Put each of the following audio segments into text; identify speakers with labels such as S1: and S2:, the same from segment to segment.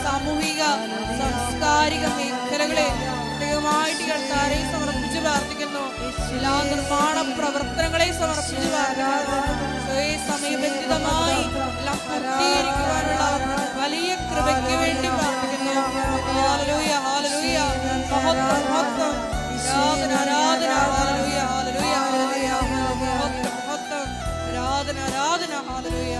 S1: സാമൂഹിക സാംസ്കാരിക മേഖലകളെ പ്രത്യേകമായിട്ട് കർത്താരെ സമർപ്പിച്ച് പ്രാർത്ഥിക്കുന്നു. എല്ലാ നിർമ്മാണ പ്രവർത്തനങ്ങളെ സമർപ്പിച്ച് സമയബന്ധിതമായി എല്ലാം പൂർത്തീകരിക്കുവാനുള്ള വലിയ കൃപയ്ക്ക് വേണ്ടി പ്രാർത്ഥിക്കുന്നു. ഹല്ലേലൂയ, ഹല്ലേലൂയ, മഹത്വം, മഹത്വം, ആരാധന, ആരാധന, ഹല്ലേലൂയ, ഹല്ലേലൂയ, ഹല്ലേലൂയ, മഹത്വം, മഹത്വം, ആരാധന, ആരാധന, ഹല്ലേലൂയ.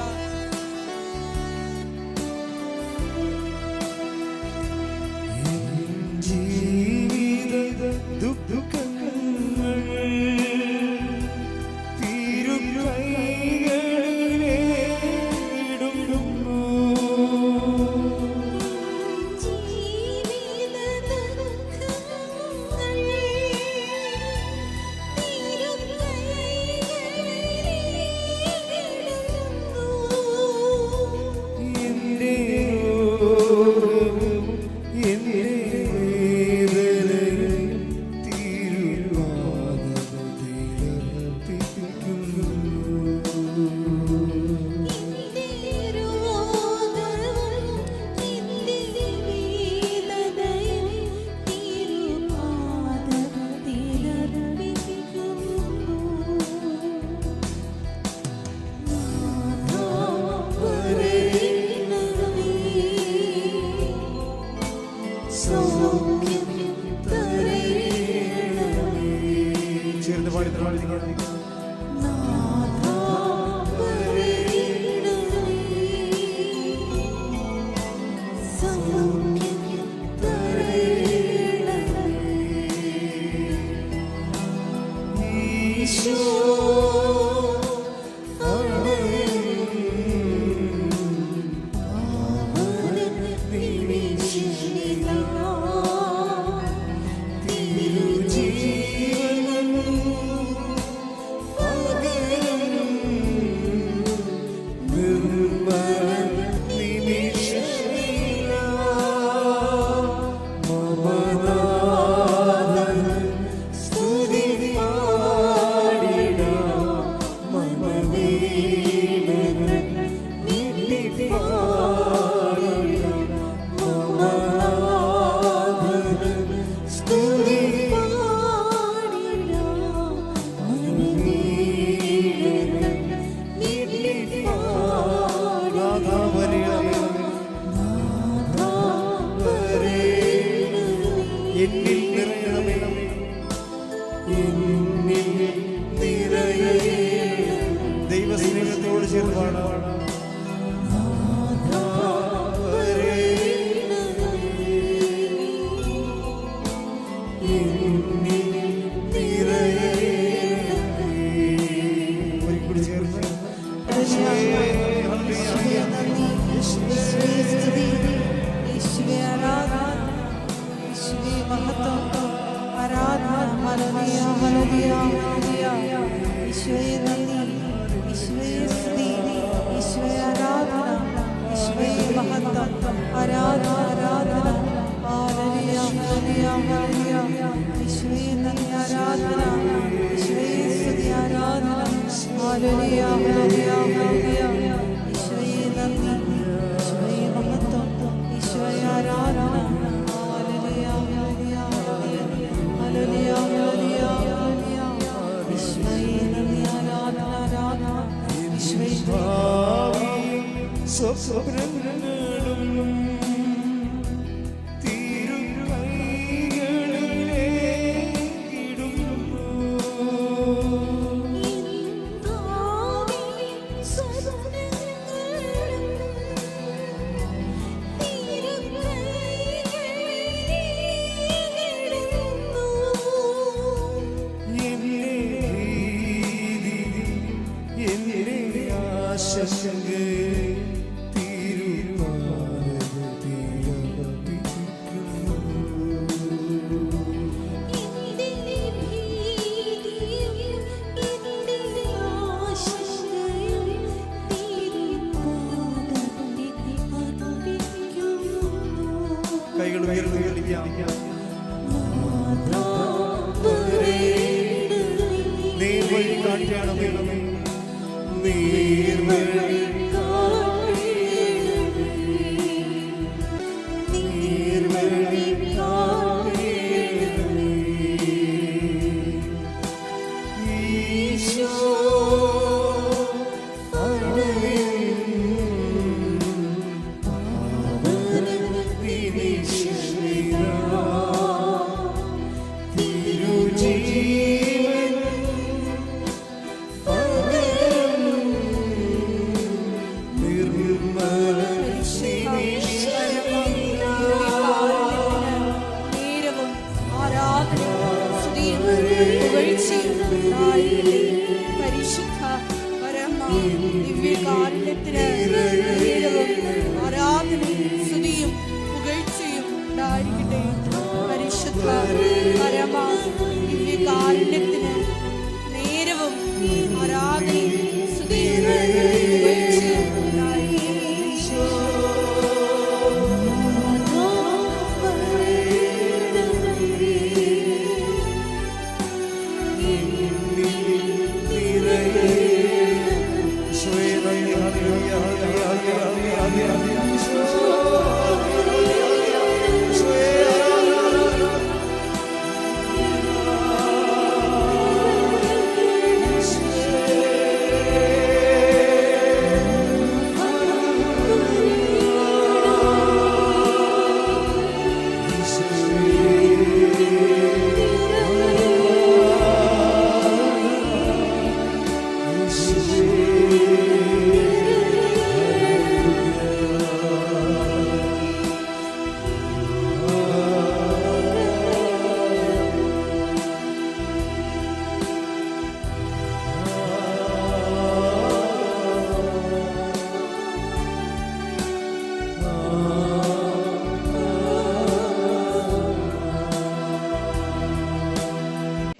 S2: ദൈവസ്നേഹത്തോട് ചേർന്ന് പാടാം. ഒരിക്കൽ ചേർന്ന്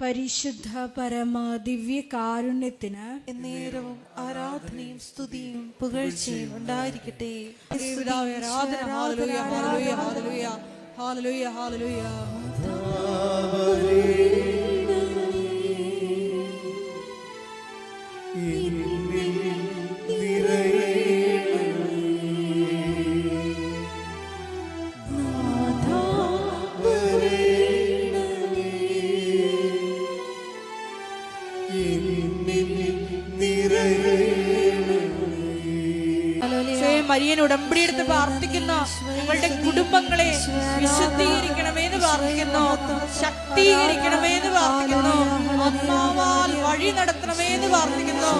S1: പരിശുദ്ധ പരമ ദിവ്യ കാരുണ്യത്തിന് എന്നേരവും ആരാധനയും സ്തുതിയും പുകഴ്ചയും ഉണ്ടായിരിക്കട്ടെ. ആരാധന. ഹല്ലേലൂയ, ഹല്ലേലൂയ, ഹല്ലേലൂയ, ഹല്ലേലൂയ, ഹല്ലേലൂയ. മരിയൻ ഉടമ്പടി എടുത്ത് പ്രാർത്ഥിക്കുന്നു. ഞങ്ങളുടെ കുടുംബങ്ങളെ വിശുദ്ധീകരിക്കണമെന്ന് പ്രാർത്ഥിക്കുന്നു, ശക്തീകരിക്കണമെന്ന് പ്രാർത്ഥിക്കുന്നു, ആത്മാവാൽ വഴി നടത്തണമെന്ന് പ്രാർത്ഥിക്കുന്നു,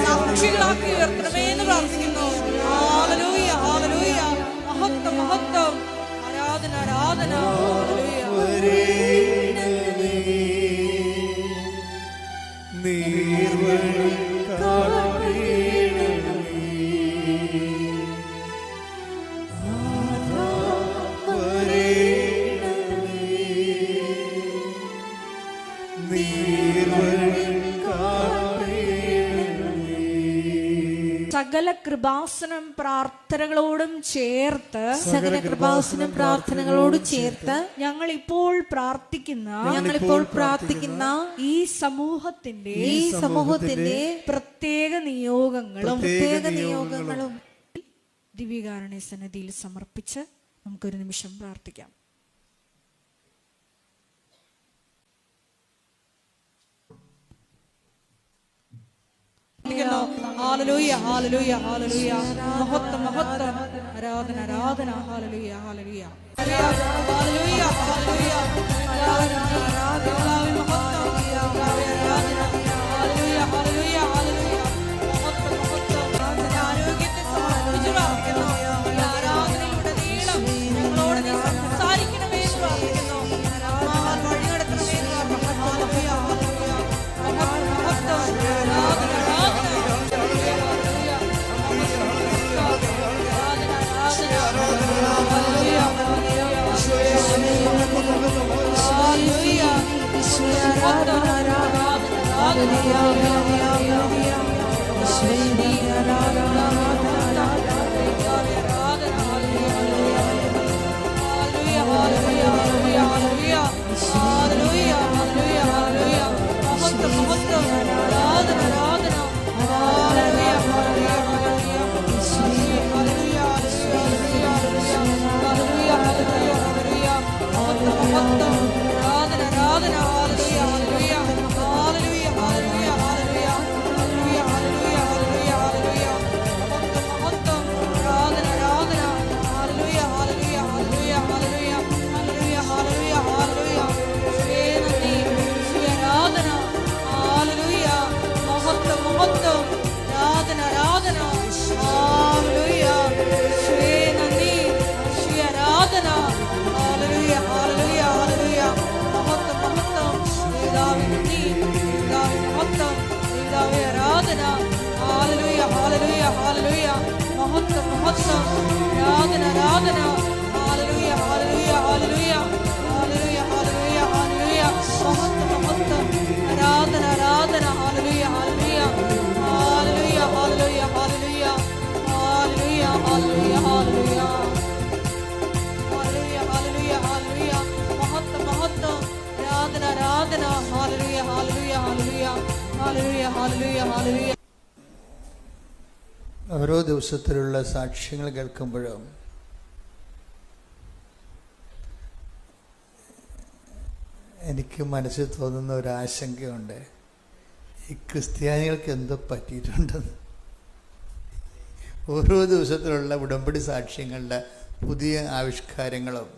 S1: സാക്ഷികളാക്കി ഉയർത്തണമെന്ന് പ്രാർത്ഥിക്കുന്നു. ഹല്ലേലൂയ, ഹല്ലേലൂയ, മഹത്വം, മഹത്വം, ആരാധന, ആരാധന.
S2: നീർവഴി
S1: സകല കൃപാസനം പ്രാർത്ഥനകളോടും ചേർത്ത് ഞങ്ങൾ ഇപ്പോൾ പ്രാർത്ഥിക്കുന്ന ഈ സമൂഹത്തിന്റെ പ്രത്യേക നിയോഗങ്ങളും ദിവ്യകാരുണ്യ സന്നിധിയിൽ സമർപ്പിച്ച് നമുക്കൊരു നിമിഷം പ്രാർത്ഥിക്കാം. ഹല്ലേലൂയ ഹല്ലേലൂയ ഹല്ലേലൂയ മഹത്വം മഹത്വം ആരാധന ആരാധന ഹല്ലേലൂയ ഹല്ലേലൂയ ഹല്ലേലൂയ ഹല്ലേലൂയ ആരാധന ആരാധന മഹത്വം ആരാധന ഹല്ലേലൂയ ഹല്ലേലൂയ ഹല്ലേലൂയ മഹത്വം മഹത്വം ആരോഗ്യത്തെ സമർപ്പിച്ച് പ്രാർത്ഥിക്കുന്നു. ആരാധനയിലുടനീളം ഞങ്ങളോട് നീ സംസാരിക്കണമേ എന്ന് പ്രാർത്ഥിക്കുന്നു. വഴി നടത്തണമേ എന്ന് പ്രാർത്ഥിക്കുന്നു. ഹല്ലേലൂയ ഹല്ലേലൂയ മഹത്വം ആരാധന
S3: ഓരോ ദിവസത്തിലുള്ള സാക്ഷ്യങ്ങൾ കേൾക്കുമ്പോഴും എനിക്ക് മനസ്സിൽ തോന്നുന്ന ഒരു ആശങ്കയുണ്ട്. ഈ ക്രിസ്ത്യാനികൾക്ക് എന്തോ പറ്റിയിട്ടുണ്ടെന്ന്. ഓരോ ദിവസത്തിലുള്ള ഉടമ്പടി സാക്ഷ്യങ്ങളുടെ പുതിയ ആവിഷ്കാരങ്ങളും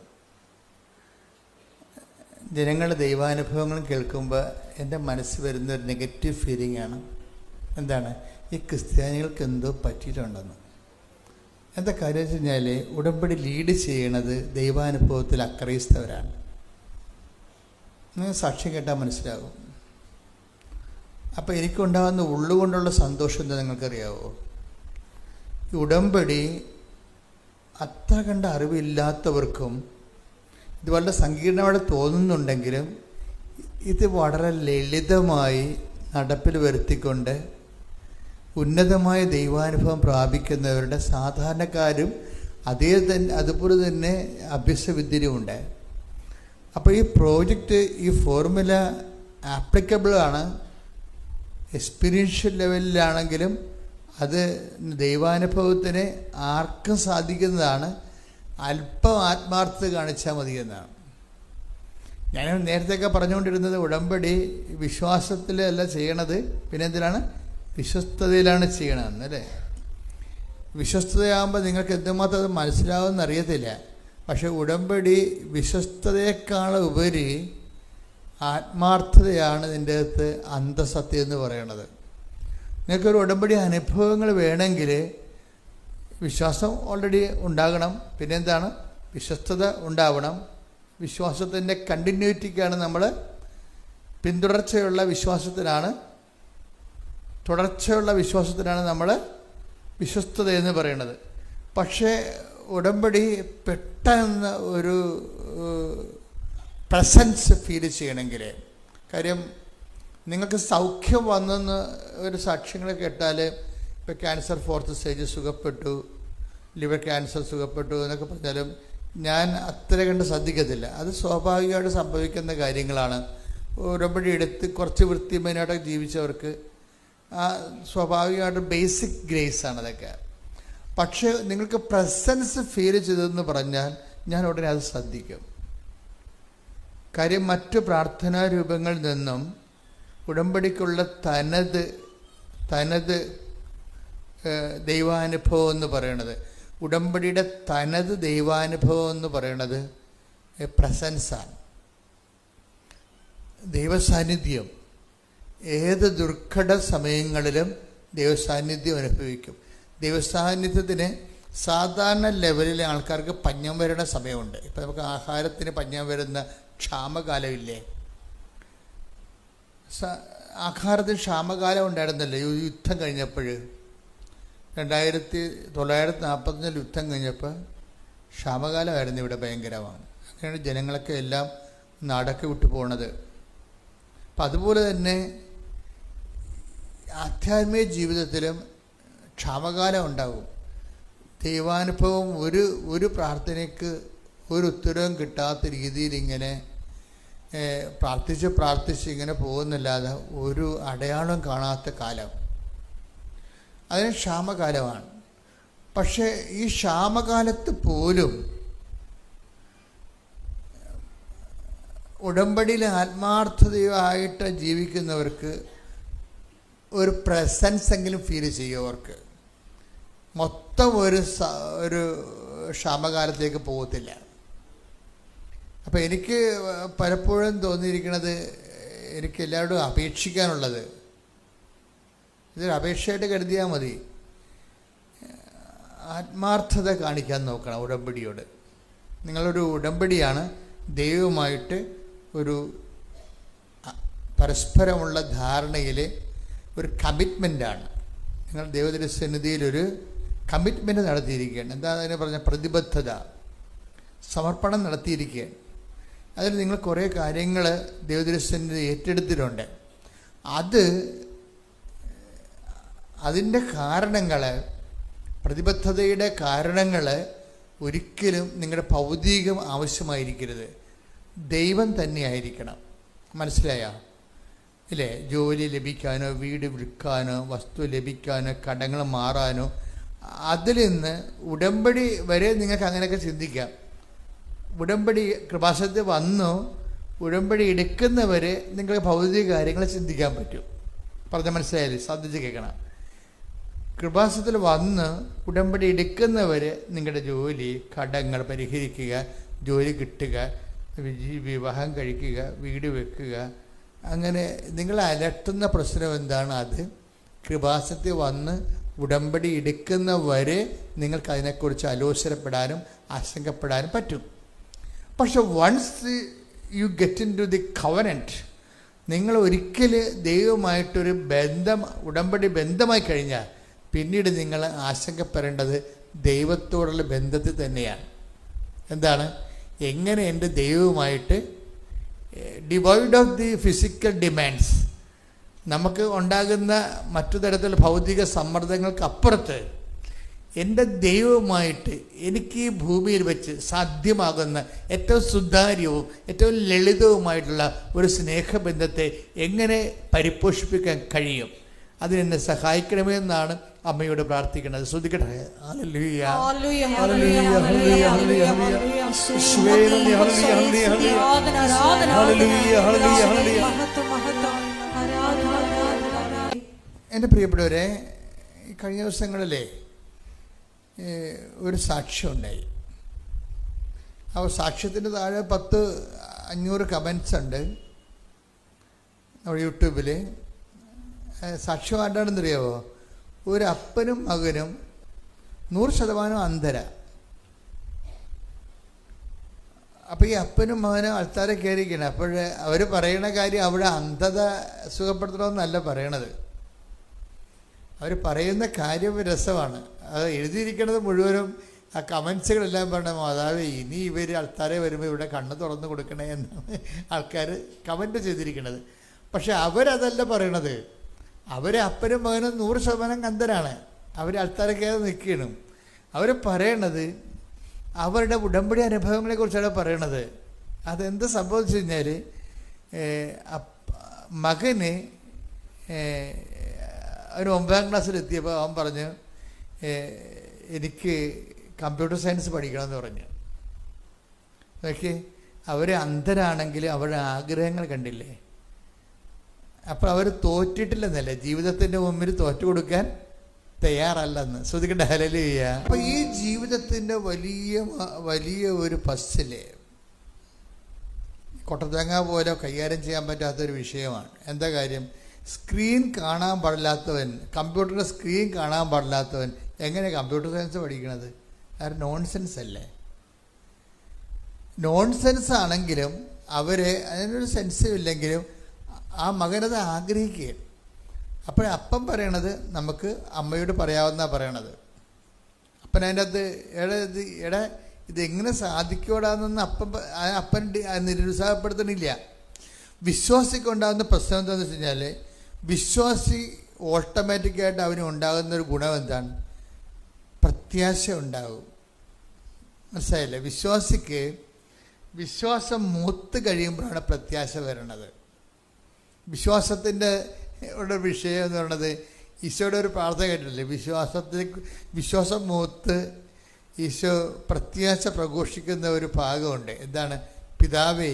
S3: ജനങ്ങളുടെ ദൈവാനുഭവങ്ങളും കേൾക്കുമ്പോൾ എൻ്റെ മനസ്സിൽ വരുന്ന ഒരു നെഗറ്റീവ് ഫീലിംഗ് ആണ്. എന്താണ്? ഈ ക്രിസ്ത്യാനികൾക്ക് എന്തോ പറ്റിയിട്ടുണ്ടെന്ന്. എന്താ കാര്യം വെച്ച് കഴിഞ്ഞാൽ ഉടമ്പടി ലീഡ് ചെയ്യണത് ദൈവാനുഭവത്തിൽ അക്രൈസ്തവരാണ്. നിങ്ങൾ സാക്ഷ്യം കേട്ടാൽ മനസ്സിലാകും. അപ്പോൾ എനിക്കുണ്ടാകുന്ന ഉള്ളുകൊണ്ടുള്ള സന്തോഷം എന്താ നിങ്ങൾക്കറിയാവോ? ഈ ഉടമ്പടി അത്ര കണ്ട അറിവില്ലാത്തവർക്കും ഇത് വളരെ സങ്കീർണമായിട്ട് തോന്നുന്നുണ്ടെങ്കിലും ഇത് വളരെ ലളിതമായി നടപ്പിൽ വരുത്തിക്കൊണ്ട് ഉന്നതമായ ദൈവാനുഭവം പ്രാപിക്കുന്നവരുടെ സാധാരണക്കാരും അതുപോലെ തന്നെ അഭ്യസവിദ്യരുമുണ്ട്. അപ്പോൾ ഈ പ്രോജക്റ്റ്, ഈ ഫോർമുല ആപ്ലിക്കബിൾ ആണ്. എക്സ്പീരിയൻഷ്യൽ ലെവലിലാണെങ്കിലും അത് ദൈവാനുഭവത്തിന് ആർക്കും സാധിക്കുന്നതാണ്. അല്പം ആത്മാർത്ഥത കാണിച്ചാൽ മതി എന്നാണ്. ഞാൻ നേരത്തെയൊക്കെ പറഞ്ഞുകൊണ്ടിരുന്നത് ഉടമ്പടി വിശ്വാസത്തിലല്ല ചെയ്യണത്, പിന്നെ എന്തിനാണ്? വിശ്വസ്തതയിലാണ് ചെയ്യണമെന്ന്, അല്ലേ? വിശ്വസ്തതയാകുമ്പോൾ നിങ്ങൾക്ക് എന്തുമാത്രം അത് മനസ്സിലാവുമെന്ന് അറിയത്തില്ല. പക്ഷെ ഉടമ്പടി വിശ്വസ്തതയേക്കാൾ ഉപരി ആത്മാർത്ഥതയാണ് ഇതിൻ്റെ അകത്ത് അന്തസത്യം എന്ന് പറയണത്. നിങ്ങൾക്കൊരു ഉടമ്പടി അനുഭവങ്ങൾ വേണമെങ്കിൽ വിശ്വാസം ഓൾറെഡി ഉണ്ടാകണം. പിന്നെന്താണ്? വിശ്വസ്തത ഉണ്ടാവണം. വിശ്വാസത്തിൻ്റെ കണ്ടിന്യൂറ്റിക്കാണ് നമ്മൾ തുടർച്ചയുള്ള വിശ്വാസത്തിനാണ് നമ്മൾ വിശ്വസ്തത എന്ന് പറയുന്നത്. പക്ഷേ ഉടമ്പടി പെട്ടെന്ന് ഒരു പ്രസൻസ് ഫീൽ ചെയ്യണമെങ്കിൽ, കാര്യം നിങ്ങൾക്ക് സൗഖ്യം വന്നെന്ന് ഒരു സാക്ഷ്യങ്ങൾ കേട്ടാൽ ഇപ്പോൾ ക്യാൻസർ 4th സ്റ്റേജ് സുഖപ്പെട്ടു, ലിവർ ക്യാൻസർ സുഖപ്പെട്ടു എന്നൊക്കെ പറഞ്ഞാലും ഞാൻ അത്ര കണ്ട് ശ്രദ്ധിക്കത്തില്ല. അത് സ്വാഭാവികമായിട്ട് സംഭവിക്കുന്ന കാര്യങ്ങളാണ്. ഉടമ്പടി എടുത്ത് കുറച്ച് വൃത്തിമനായിട്ട് ജീവിച്ചവർക്ക് ആ സ്വാഭാവികമായിട്ട് ബേസിക് ഗ്രേസ് ആണ് അതൊക്കെ. പക്ഷേ നിങ്ങൾക്ക് പ്രസൻസ് ഫീൽ ചെയ്തതെന്ന് പറഞ്ഞാൽ ഞാൻ ഉടനെ അത് ശ്രദ്ധിക്കും. കാര്യം മറ്റു പ്രാർത്ഥനാ രൂപങ്ങളിൽ നിന്നും ഉടമ്പടിക്കുള്ള തനത് ദൈവാനുഭവം എന്ന് പറയണത്, ഉടമ്പടിയുടെ തനത് ദൈവാനുഭവം എന്ന് പറയണത് പ്രസൻസാണ്, ദൈവസാന്നിധ്യം. ഏത് ദുർഘട സമയങ്ങളിലും ദൈവസാന്നിധ്യം അനുഭവിക്കും. ദൈവസാന്നിധ്യത്തിന് സാധാരണ ലെവലിലെ ആൾക്കാർക്ക് പഞ്ഞം വരുന്ന സമയമുണ്ട്. ഇപ്പം നമുക്ക് ആഹാരത്തിന് പഞ്ഞം വരുന്ന ക്ഷാമകാലമില്ലേ? ആഹാരത്തിന് ക്ഷാമകാലം ഉണ്ടായിരുന്നല്ലോ യുദ്ധം കഴിഞ്ഞപ്പോൾ. 1941 യുദ്ധം കഴിഞ്ഞപ്പോൾ ക്ഷാമകാലമായിരുന്നു ഇവിടെ, ഭയങ്കരമാണ്. അങ്ങനെയാണ് ജനങ്ങളൊക്കെ എല്ലാം നാടൊക്കെ വിട്ടു പോണത്. അപ്പം അതുപോലെ തന്നെ ആധ്യാത്മിക ജീവിതത്തിലും ക്ഷാമകാലം ഉണ്ടാകും. ദൈവാനുഭവം ഒരു പ്രാർത്ഥനയ്ക്ക് ഒരു ഉത്തരവും കിട്ടാത്ത രീതിയിൽ ഇങ്ങനെ പ്രാർത്ഥിച്ച് ഇങ്ങനെ പോകുന്നില്ലാതെ ഒരു അടയാളം കാണാത്ത കാലം, അതിന് ക്ഷാമകാലമാണ്. പക്ഷേ ഈ ക്ഷാമകാലത്ത് പോലും ഉടമ്പടിയിൽ ആത്മാർത്ഥതയായിട്ട് ജീവിക്കുന്നവർക്ക് ഒരു പ്രസൻസ് എങ്കിലും ഫീൽ ചെയ്യും. അവർക്ക് മൊത്തം ഒരു ക്ഷാമകാലത്തേക്ക് പോകത്തില്ല. അപ്പം എനിക്ക് പലപ്പോഴും തോന്നിയിരിക്കുന്നത്, എനിക്ക് എല്ലാവരോടും അപേക്ഷിക്കാനുള്ളത്, ഇതൊരു അപേക്ഷയായിട്ട് കരുതിയാൽ മതി, ആത്മാർത്ഥത കാണിക്കാൻ നോക്കണം ഉടമ്പടിയോട്. നിങ്ങളൊരു ഉടമ്പടിയാണ്, ദൈവവുമായിട്ട് ഒരു പരസ്പരമുള്ള ധാരണയിൽ ഒരു കമ്മിറ്റ്മെൻ്റാണ്. നിങ്ങൾ ദൈവത്തിൻ്റെ സന്നിധിയിലൊരു കമ്മിറ്റ്മെൻറ്റ് നടത്തിയിരിക്കുകയാണ്. എന്താ അതിനെ പറഞ്ഞ പ്രതിബദ്ധത, സമർപ്പണം നടത്തിയിരിക്കുകയാണ്. അതിൽ നിങ്ങൾ കുറേ കാര്യങ്ങൾ ദൈവത്തിൻ്റെ സന്നിധി ഏറ്റെടുത്തിട്ടുണ്ട്. അതിൻ്റെ കാരണങ്ങൾ, പ്രതിബദ്ധതയുടെ കാരണങ്ങൾ ഒരിക്കലും നിങ്ങളുടെ ഭൗതികം ആവശ്യമായിരിക്കരുത്, ദൈവം തന്നെയായിരിക്കണം. മനസ്സിലായോ? ഇല്ലേ? ജോലി ലഭിക്കാനോ വീട് വിൽക്കാനോ വസ്തു ലഭിക്കാനോ കടങ്ങൾ മാറാനോ, അതിൽ നിന്ന് ഉടമ്പടി വരെ നിങ്ങൾക്ക് അങ്ങനെയൊക്കെ ചിന്തിക്കാം. ഉടമ്പടി കൃപാസനത്തിൽ വന്നു ഉടമ്പടി എടുക്കുന്നവരെ നിങ്ങൾക്ക് ഭൗതിക കാര്യങ്ങൾ ചിന്തിക്കാൻ പറ്റും. പറഞ്ഞ മനസ്സിലായാലും ശ്രദ്ധിച്ച് കേൾക്കണം. കൃപാസനത്തിൽ വന്ന് ഉടമ്പടി എടുക്കുന്നവരെ നിങ്ങളുടെ ജോലി, കടങ്ങൾ പരിഹരിക്കുക, ജോലി കിട്ടുക, വിവാഹം കഴിക്കുക, വീട് വെക്കുക, അങ്ങനെ നിങ്ങളെ അലട്ടുന്ന പ്രശ്നം എന്താണ്, അത് കൃപാസനത്തിൽ വന്ന് ഉടമ്പടി എടുക്കുന്നവരെ നിങ്ങൾക്ക് അതിനെക്കുറിച്ച് ആലോചനപ്പെടാനും ആശങ്കപ്പെടാനും പറ്റും. പക്ഷെ once you get into the covenant, നിങ്ങൾ ഒരിക്കൽ ദൈവമായിട്ടൊരു ഉടമ്പടി ബന്ധമായി കഴിഞ്ഞാൽ പിന്നീട് നിങ്ങൾ ആശങ്കപ്പെടേണ്ടത് ദൈവത്തോടുള്ള ബന്ധത്തിൽ തന്നെയാണ്. എന്താണ്? എങ്ങനെ എൻ്റെ ദൈവവുമായിട്ട് divide of the physical demands, നമുക്ക് ഉണ്ടാകുന്ന മറ്റു തരത്തിലുള്ള ഭൗതിക സമ്മർദ്ദങ്ങൾക്ക് അപ്പുറത്ത് എൻ്റെ ദൈവവുമായിട്ട് എനിക്ക് ഈ ഭൂമിയിൽ വെച്ച് സാധ്യമാകുന്ന ഏറ്റവും സുതാര്യവും ഏറ്റവും ലളിതവുമായിട്ടുള്ള ഒരു സ്നേഹബന്ധത്തെ എങ്ങനെ പരിപോഷിപ്പിക്കാൻ കഴിയും, അതിനെന്നെ സഹായിക്കണമേ എന്നാണ് അമ്മയോട് പ്രാർത്ഥിക്കുന്നത്. ശ്രദ്ധിക്കട്ടെ. ഹല്ലേലൂയ ഹല്ലേലൂയ ഹല്ലേലൂയ ഹല്ലേലൂയ ഹല്ലേലൂയ ഹല്ലേലൂയ. എൻ്റെ പ്രിയപ്പെട്ടവരെ, കഴിഞ്ഞ ദിവസങ്ങളിലെ ഒരു സാക്ഷ്യം ഉണ്ടായി. ആ സാക്ഷ്യത്തിൻ്റെ താഴെ 500 കമൻസ് ഉണ്ട് നമ്മുടെ യൂട്യൂബിൽ. സാക്ഷ്യം ആരാണെന്നറിയാവോ? ഒരു അപ്പനും മകനും 100% അന്ധര. അപ്പോൾ ഈ അപ്പനും മകനും ആൾക്കാരെ കയറിയിരിക്കണം. അപ്പോൾ അവർ പറയണ കാര്യം അവിടെ അന്ധത സുഖപ്പെടുത്തണമെന്നല്ല പറയണത്. അവർ പറയുന്ന കാര്യം രസമാണ്. അത് എഴുതിയിരിക്കുന്നത് മുഴുവനും ആ കമൻസുകളെല്ലാം പറഞ്ഞ മാതാവ് ഇനി ഇവർ ആൾക്കാരെ വരുമ്പോൾ ഇവിടെ കണ്ണ് തുറന്ന് കൊടുക്കണേ എന്നാണ് ആൾക്കാർ കമൻറ്റ് ചെയ്തിരിക്കുന്നത്. പക്ഷെ അവരതല്ല പറയണത്. അവർ അപ്പനും മകനും 100% അന്ധരാണ്. അവർ അൾത്താരൊക്കെ നിൽക്കണം. അവർ പറയണത് അവരുടെ ഉടമ്പടി അനുഭവങ്ങളെക്കുറിച്ചാണ് പറയണത്. അതെന്ത് സംഭവിച്ചു കഴിഞ്ഞാൽ മകന് ഒരു 9ാം ക്ലാസ്സിലെത്തിയപ്പോൾ അവൻ പറഞ്ഞു എനിക്ക് കമ്പ്യൂട്ടർ സയൻസ് പഠിക്കണമെന്ന് പറഞ്ഞു. ഓക്കെ, അവർ അന്ധരാണെങ്കിൽ അവരുടെ ആഗ്രഹങ്ങൾ കണ്ടില്ലേ. അപ്പോൾ അവർ തോറ്റിട്ടില്ലെന്നല്ലേ, ജീവിതത്തിൻ്റെ മുമ്പിൽ തോറ്റു കൊടുക്കാൻ തയ്യാറല്ലെന്ന്. ശ്രദ്ധിക്കട്ടെ, ഹല്ലേലൂയ. അപ്പോൾ ഈ ജീവിതത്തിൻ്റെ വലിയ ഒരു പസ്സില് കൊട്ടത്തേങ്ങ പോലെ കൈകാര്യം ചെയ്യാൻ പറ്റാത്തൊരു വിഷയമാണ്. എന്താ കാര്യം? സ്ക്രീൻ കാണാൻ പാടില്ലാത്തവൻ, കമ്പ്യൂട്ടറിൻ്റെ സ്ക്രീൻ കാണാൻ പാടില്ലാത്തവൻ എങ്ങനെ കമ്പ്യൂട്ടർ സയൻസ് പഠിക്കണത്? അത് നോൺസെൻസ് അല്ലേ? നോൺസെൻസ് ആണെങ്കിലും അതിനൊരു സെൻസും ഇല്ലെങ്കിലും ആ മകനത് ആഗ്രഹിക്കുകയാണ്. അപ്പം പറയണത് നമുക്ക് അമ്മയോട് പറയാവുന്ന പറയണത്. അപ്പൻ അതിൻ്റെ അകത്ത് എടാ ഇതെങ്ങനെ സാധിക്കൂടാന്നൊന്നും അപ്പൻ നിരുത്സാഹപ്പെടുത്തണില്ല. വിശ്വാസിക്കുണ്ടാകുന്ന പ്രശ്നം എന്താണെന്ന് വെച്ച് കഴിഞ്ഞാൽ, വിശ്വാസി ഓട്ടോമാറ്റിക്കായിട്ട് അവന് ഉണ്ടാകുന്നൊരു ഗുണം എന്താണ്? പ്രത്യാശ ഉണ്ടാകും. മനസ്സിലായില്ലേ? വിശ്വാസിക്ക് വിശ്വാസം മൂത്ത് കഴിയുമ്പോഴാണ് പ്രത്യാശ വരണത്. വിശ്വാസത്തിൻ്റെ ഒരു വിഷയം എന്ന് പറയുന്നത്, ഈശോയുടെ ഒരു പ്രാർത്ഥന കേട്ടിട്ടില്ലേ? വിശ്വാസം മൂത്ത് ഈശോ പ്രത്യാശ പ്രഘോഷിക്കുന്ന ഒരു ഭാഗമുണ്ട്. എന്താണ്? പിതാവേ,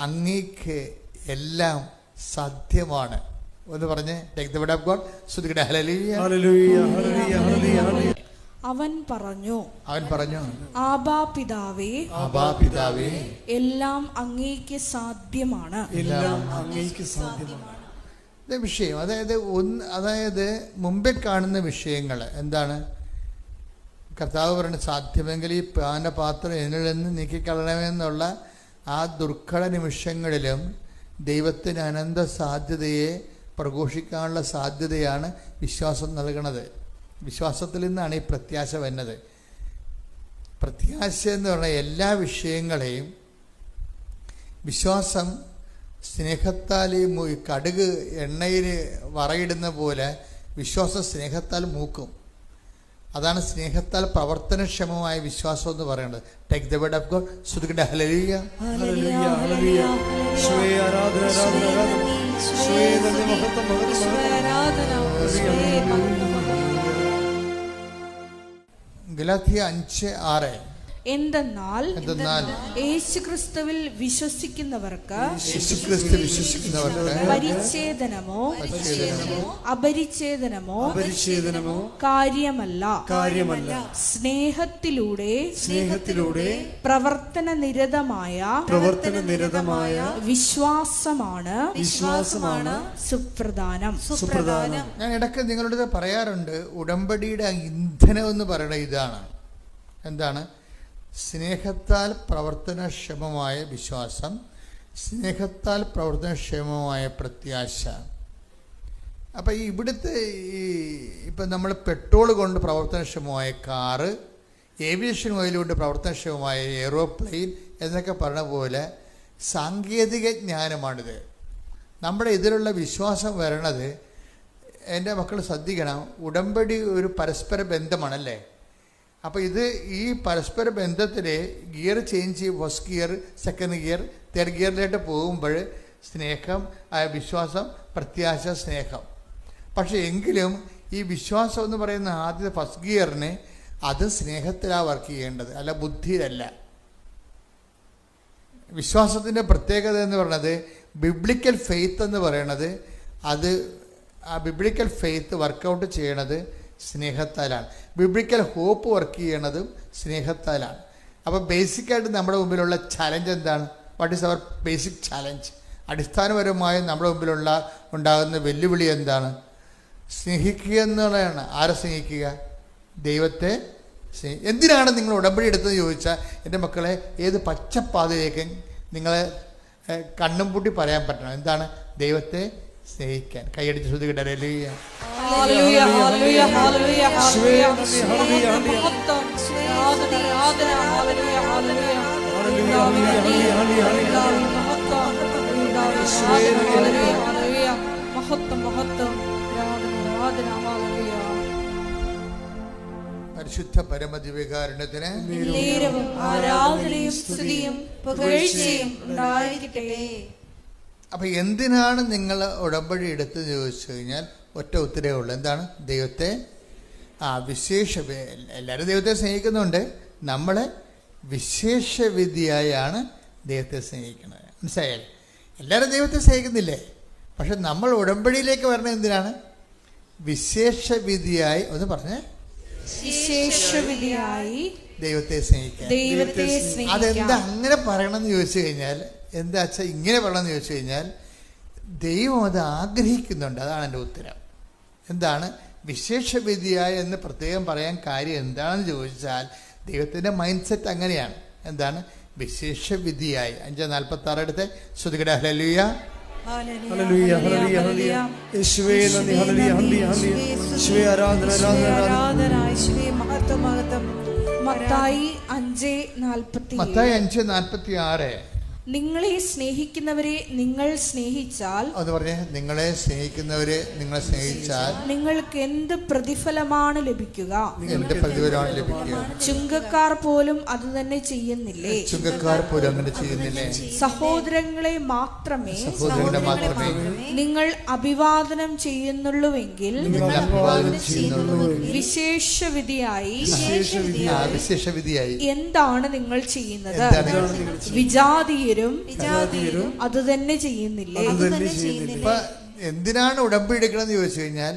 S3: അങ്ങേക്ക് എല്ലാം സാധ്യമാണ് എന്ന് പറഞ്ഞ് take the word of God. ശ്രുതിക്കട്ടെ, ഹല്ലേലൂയ, ഹല്ലേലൂയ, ഹല്ലേലൂയ, ഹല്ലേലൂയ.
S1: അവൻ പറഞ്ഞു ആബാ പിതാവേ, എല്ലാം അങ്ങേക്ക് സാധ്യമാണ്.
S3: വിഷയം അതായത് മുമ്പിൽ കാണുന്ന വിഷയങ്ങൾ എന്താണ്? കർത്താവ് പറയുന്നത്, സാധ്യമെങ്കിൽ ഈ പാനപാത്രം എന്നിൽ നിന്ന് നീക്കിക്കളയണമെന്നുള്ള ആ ദുർഘട നിമിഷങ്ങളിലും ദൈവത്തിന് അനന്ത സാധ്യതയെ പ്രഘോഷിക്കാനുള്ള സാധ്യതയാണ് വിശ്വാസം നൽകുന്നത്. വിശ്വാസത്തിൽ നിന്നാണ് ഈ പ്രത്യാശ വരുന്നത്. പ്രത്യാശ എന്ന് പറഞ്ഞാൽ എല്ലാ വിഷയങ്ങളെയും വിശ്വാസം സ്നേഹത്താൽ കടുക് എണ്ണയിൽ വറയിടുന്ന പോലെ വിശ്വാസം സ്നേഹത്താൽ മൂക്കും. അതാണ് സ്നേഹത്താൽ പ്രവർത്തനക്ഷമമായ വിശ്വാസം എന്ന് പറയുന്നത്. Take the word of God. ശ്രുതിക്കട്ടെ, ഹല്ലേലൂയ, ഹല്ലേലൂയ, ഹല്ലേലൂയ. സ്വേ ആരാധന, സ്വേ ആരാധന. ഗലാത്യ 5:6.
S1: എന്തെന്നാൽ യേശുക്രിസ്തുവിൽ വിശ്വസിക്കുന്നവർക്ക് പരിച്ഛേദനമോ അപരിച്ഛേദനമോ കാര്യമല്ല, സ്നേഹത്തിലൂടെ പ്രവർത്തന നിരതമായ വിശ്വാസമാണ് സുപ്രധാനം.
S3: ഞാൻ ഇടയ്ക്ക് നിങ്ങളോട് പറയാറുണ്ട്, ഉടമ്പടിയുടെ ഇന്ധനം എന്ന് പറയുന്നത് ഇതാണ്. എന്താണ്? സ്നേഹത്താൽ പ്രവർത്തനക്ഷമമായ വിശ്വാസം, സ്നേഹത്താൽ പ്രവർത്തനക്ഷമമായ പ്രത്യാശ. അപ്പം ഇവിടുത്തെ ഇപ്പം നമ്മൾ പെട്രോൾ കൊണ്ട് പ്രവർത്തനക്ഷമമായ കാറ്, ഏവിയേഷൻ ഓയിൽ കൊണ്ട് പ്രവർത്തനക്ഷമമായ എയ്റോപ്ലെയിൻ എന്നൊക്കെ പറഞ്ഞ പോലെ സാങ്കേതിക ജ്ഞാനമാണിത്. നമ്മുടെ ഇതിലുള്ള വിശ്വാസം വരണത്, എൻ്റെ മക്കൾ ശ്രദ്ധിക്കണം, ഉടമ്പടി ഒരു പരസ്പര ബന്ധമാണല്ലേ. അപ്പോൾ ഈ പരസ്പര ബന്ധത്തിൽ ഗിയർ ചേഞ്ച് ചെയ്യും. First gear, second gear, third ഗിയറിലോട്ട് പോകുമ്പോൾ സ്നേഹം, വിശ്വാസം, പ്രത്യാശ, സ്നേഹം. പക്ഷേ എങ്കിലും ഈ വിശ്വാസം എന്ന് പറയുന്ന ആദ്യത്തെ ഫസ്റ്റ് ഗിയറിന് അത് സ്നേഹത്തിലാണ് വർക്ക് ചെയ്യേണ്ടത്, അല്ല ബുദ്ധിയിലല്ല. വിശ്വാസത്തിൻ്റെ പ്രത്യേകത എന്ന് പറയുന്നത്, ബിബ്ലിക്കൽ ഫെയ്ത്ത് എന്ന് പറയുന്നത്, ആ ബിബ്ലിക്കൽ ഫെയ്ത്ത് വർക്കൗട്ട് ചെയ്യണത് സ്നേഹത്താലാണ്. ബിബ്ലിക്കൽ ഹോപ്പ് വർക്ക് ചെയ്യണതും സ്നേഹത്താലാണ്. അപ്പോൾ ബേസിക്കായിട്ട് നമ്മുടെ മുമ്പിലുള്ള ചലഞ്ച് എന്താണ്? What is our basic challenge? അടിസ്ഥാനപരമായി നമ്മുടെ ഉണ്ടാകുന്ന വെല്ലുവിളി എന്താണ്? സ്നേഹിക്കുക എന്നുള്ളതാണ്. ആരെ സ്നേഹിക്കുക? ദൈവത്തെ എന്തിനാണ് നിങ്ങൾ ഉടമ്പടി എടുത്തതെന്ന് ചോദിച്ചാൽ, എൻ്റെ മക്കളെ, ഏത് പച്ചപ്പാതയിലേക്ക് നിങ്ങളെ കണ്ണും പൂട്ടി പറയാൻ പറ്റണം. എന്താണ്? ദൈവത്തെ സ്നേഹിക്കാൻ. കൈയടിച്ച് ശ്രുതിക്കട്ടെ, ഹല്ലേലൂയ, ഹല്ലേലൂയ, ഹല്ലേലൂയ, ഹല്ലേലൂയ, ഹല്ലേലൂയ,
S1: മഹത്വം, മഹത്വം, ആരാധന, ആരാധന, ഹല്ലേലൂയ.
S3: പരിശുദ്ധ പരമദിവ്യകാരുണ്യത്തിന്
S1: നേരവും ആരാധനയും സ്തുതിയും പുകഴ്ചയും ഉണ്ടായിരിക്കട്ടെ.
S3: അപ്പൊ എന്തിനാണ് നിങ്ങൾ ഉടമ്പടി എടുത്ത് ചോദിച്ചു കഴിഞ്ഞാൽ ഒറ്റ ഉത്തരവേ ഉള്ളൂ. എന്താണ്? ദൈവത്തെ എല്ലാവരും ദൈവത്തെ സ്നേഹിക്കുന്നുണ്ട്. നമ്മൾ വിശേഷവിധിയായാണ് ദൈവത്തെ സ്നേഹിക്കുന്നത്. മനസ്സിലായാൽ? എല്ലാവരും ദൈവത്തെ സ്നേഹിക്കുന്നില്ലേ? പക്ഷെ നമ്മൾ ഉടമ്പടിയിലേക്ക് വരണം എന്തിനാണ്? വിശേഷവിധിയായി. ഒന്ന് പറഞ്ഞേ,
S1: വിശേഷവിധിയായി
S3: ദൈവത്തെ സ്നേഹിക്കാൻ. അതെന്താ അങ്ങനെ പറയണമെന്ന് ചോദിച്ചു കഴിഞ്ഞാൽ, എന്താ വെച്ചാൽ ഇങ്ങനെ പറയണമെന്ന് ചോദിച്ചു കഴിഞ്ഞാൽ, ദൈവം അത് ആഗ്രഹിക്കുന്നുണ്ട്. അതാണ് എൻ്റെ ഉത്തരം. എന്താണ് വിശേഷവിധിയായി എന്ന് പ്രത്യേകം പറയാൻ കാര്യം എന്താണെന്ന് ചോദിച്ചാൽ, ദൈവത്തിൻ്റെ മൈൻഡ് സെറ്റ് അങ്ങനെയാണ്. എന്താണ് വിശേഷവിധിയായി? 5:46 എടുത്ത് ശ്രുതികട ഹല്ലേലൂയ.
S2: ഹല്ലേലൂയ ഹല്ലേലൂയ ഹല്ലേലൂയ. യേശുവേ നന്ദി. ഹല്ലേലൂയ ഹല്ലേലൂയ ഹല്ലേലൂയ. യേശുവേ ആരാധന ആരാധന.
S1: യേശുവേ മഹത്വം മഹത്വം. മത്തായി 5:46.
S4: നിങ്ങളെ സ്നേഹിക്കുന്നവരെ നിങ്ങൾ സ്നേഹിച്ചാൽ,
S3: അത് പറഞ്ഞേ, നിങ്ങളെ സ്നേഹിക്കുന്നവരെ നിങ്ങൾ സ്നേഹിച്ചാൽ
S4: നിങ്ങൾക്ക് എന്ത് പ്രതിഫലമാണ് ലഭിക്കുക?
S3: എന്ത് പ്രതിഫലമാണ് ലഭിക്കുക?
S4: ചുങ്കക്കാർ പോലും അത് തന്നെ ചെയ്യുന്നില്ലേ?
S3: ചുങ്കക്കാർ പോലും അങ്ങനെ ചെയ്യുന്നില്ലേ?
S4: സഹോദരങ്ങളെ മാത്രമേ നിങ്ങൾ അഭിവാദനം ചെയ്യുന്നുള്ളൂവെങ്കിൽ വിശേഷവിധിയായി എന്താണ് നിങ്ങൾ ചെയ്യുന്നത്? വിജാതീയരും അത് തന്നെ ചെയ്യുന്നില്ലേ?
S3: എന്തിനാണ് ഉടമ്പടി എടുക്കണമെന്ന് ചോദിച്ചു കഴിഞ്ഞാൽ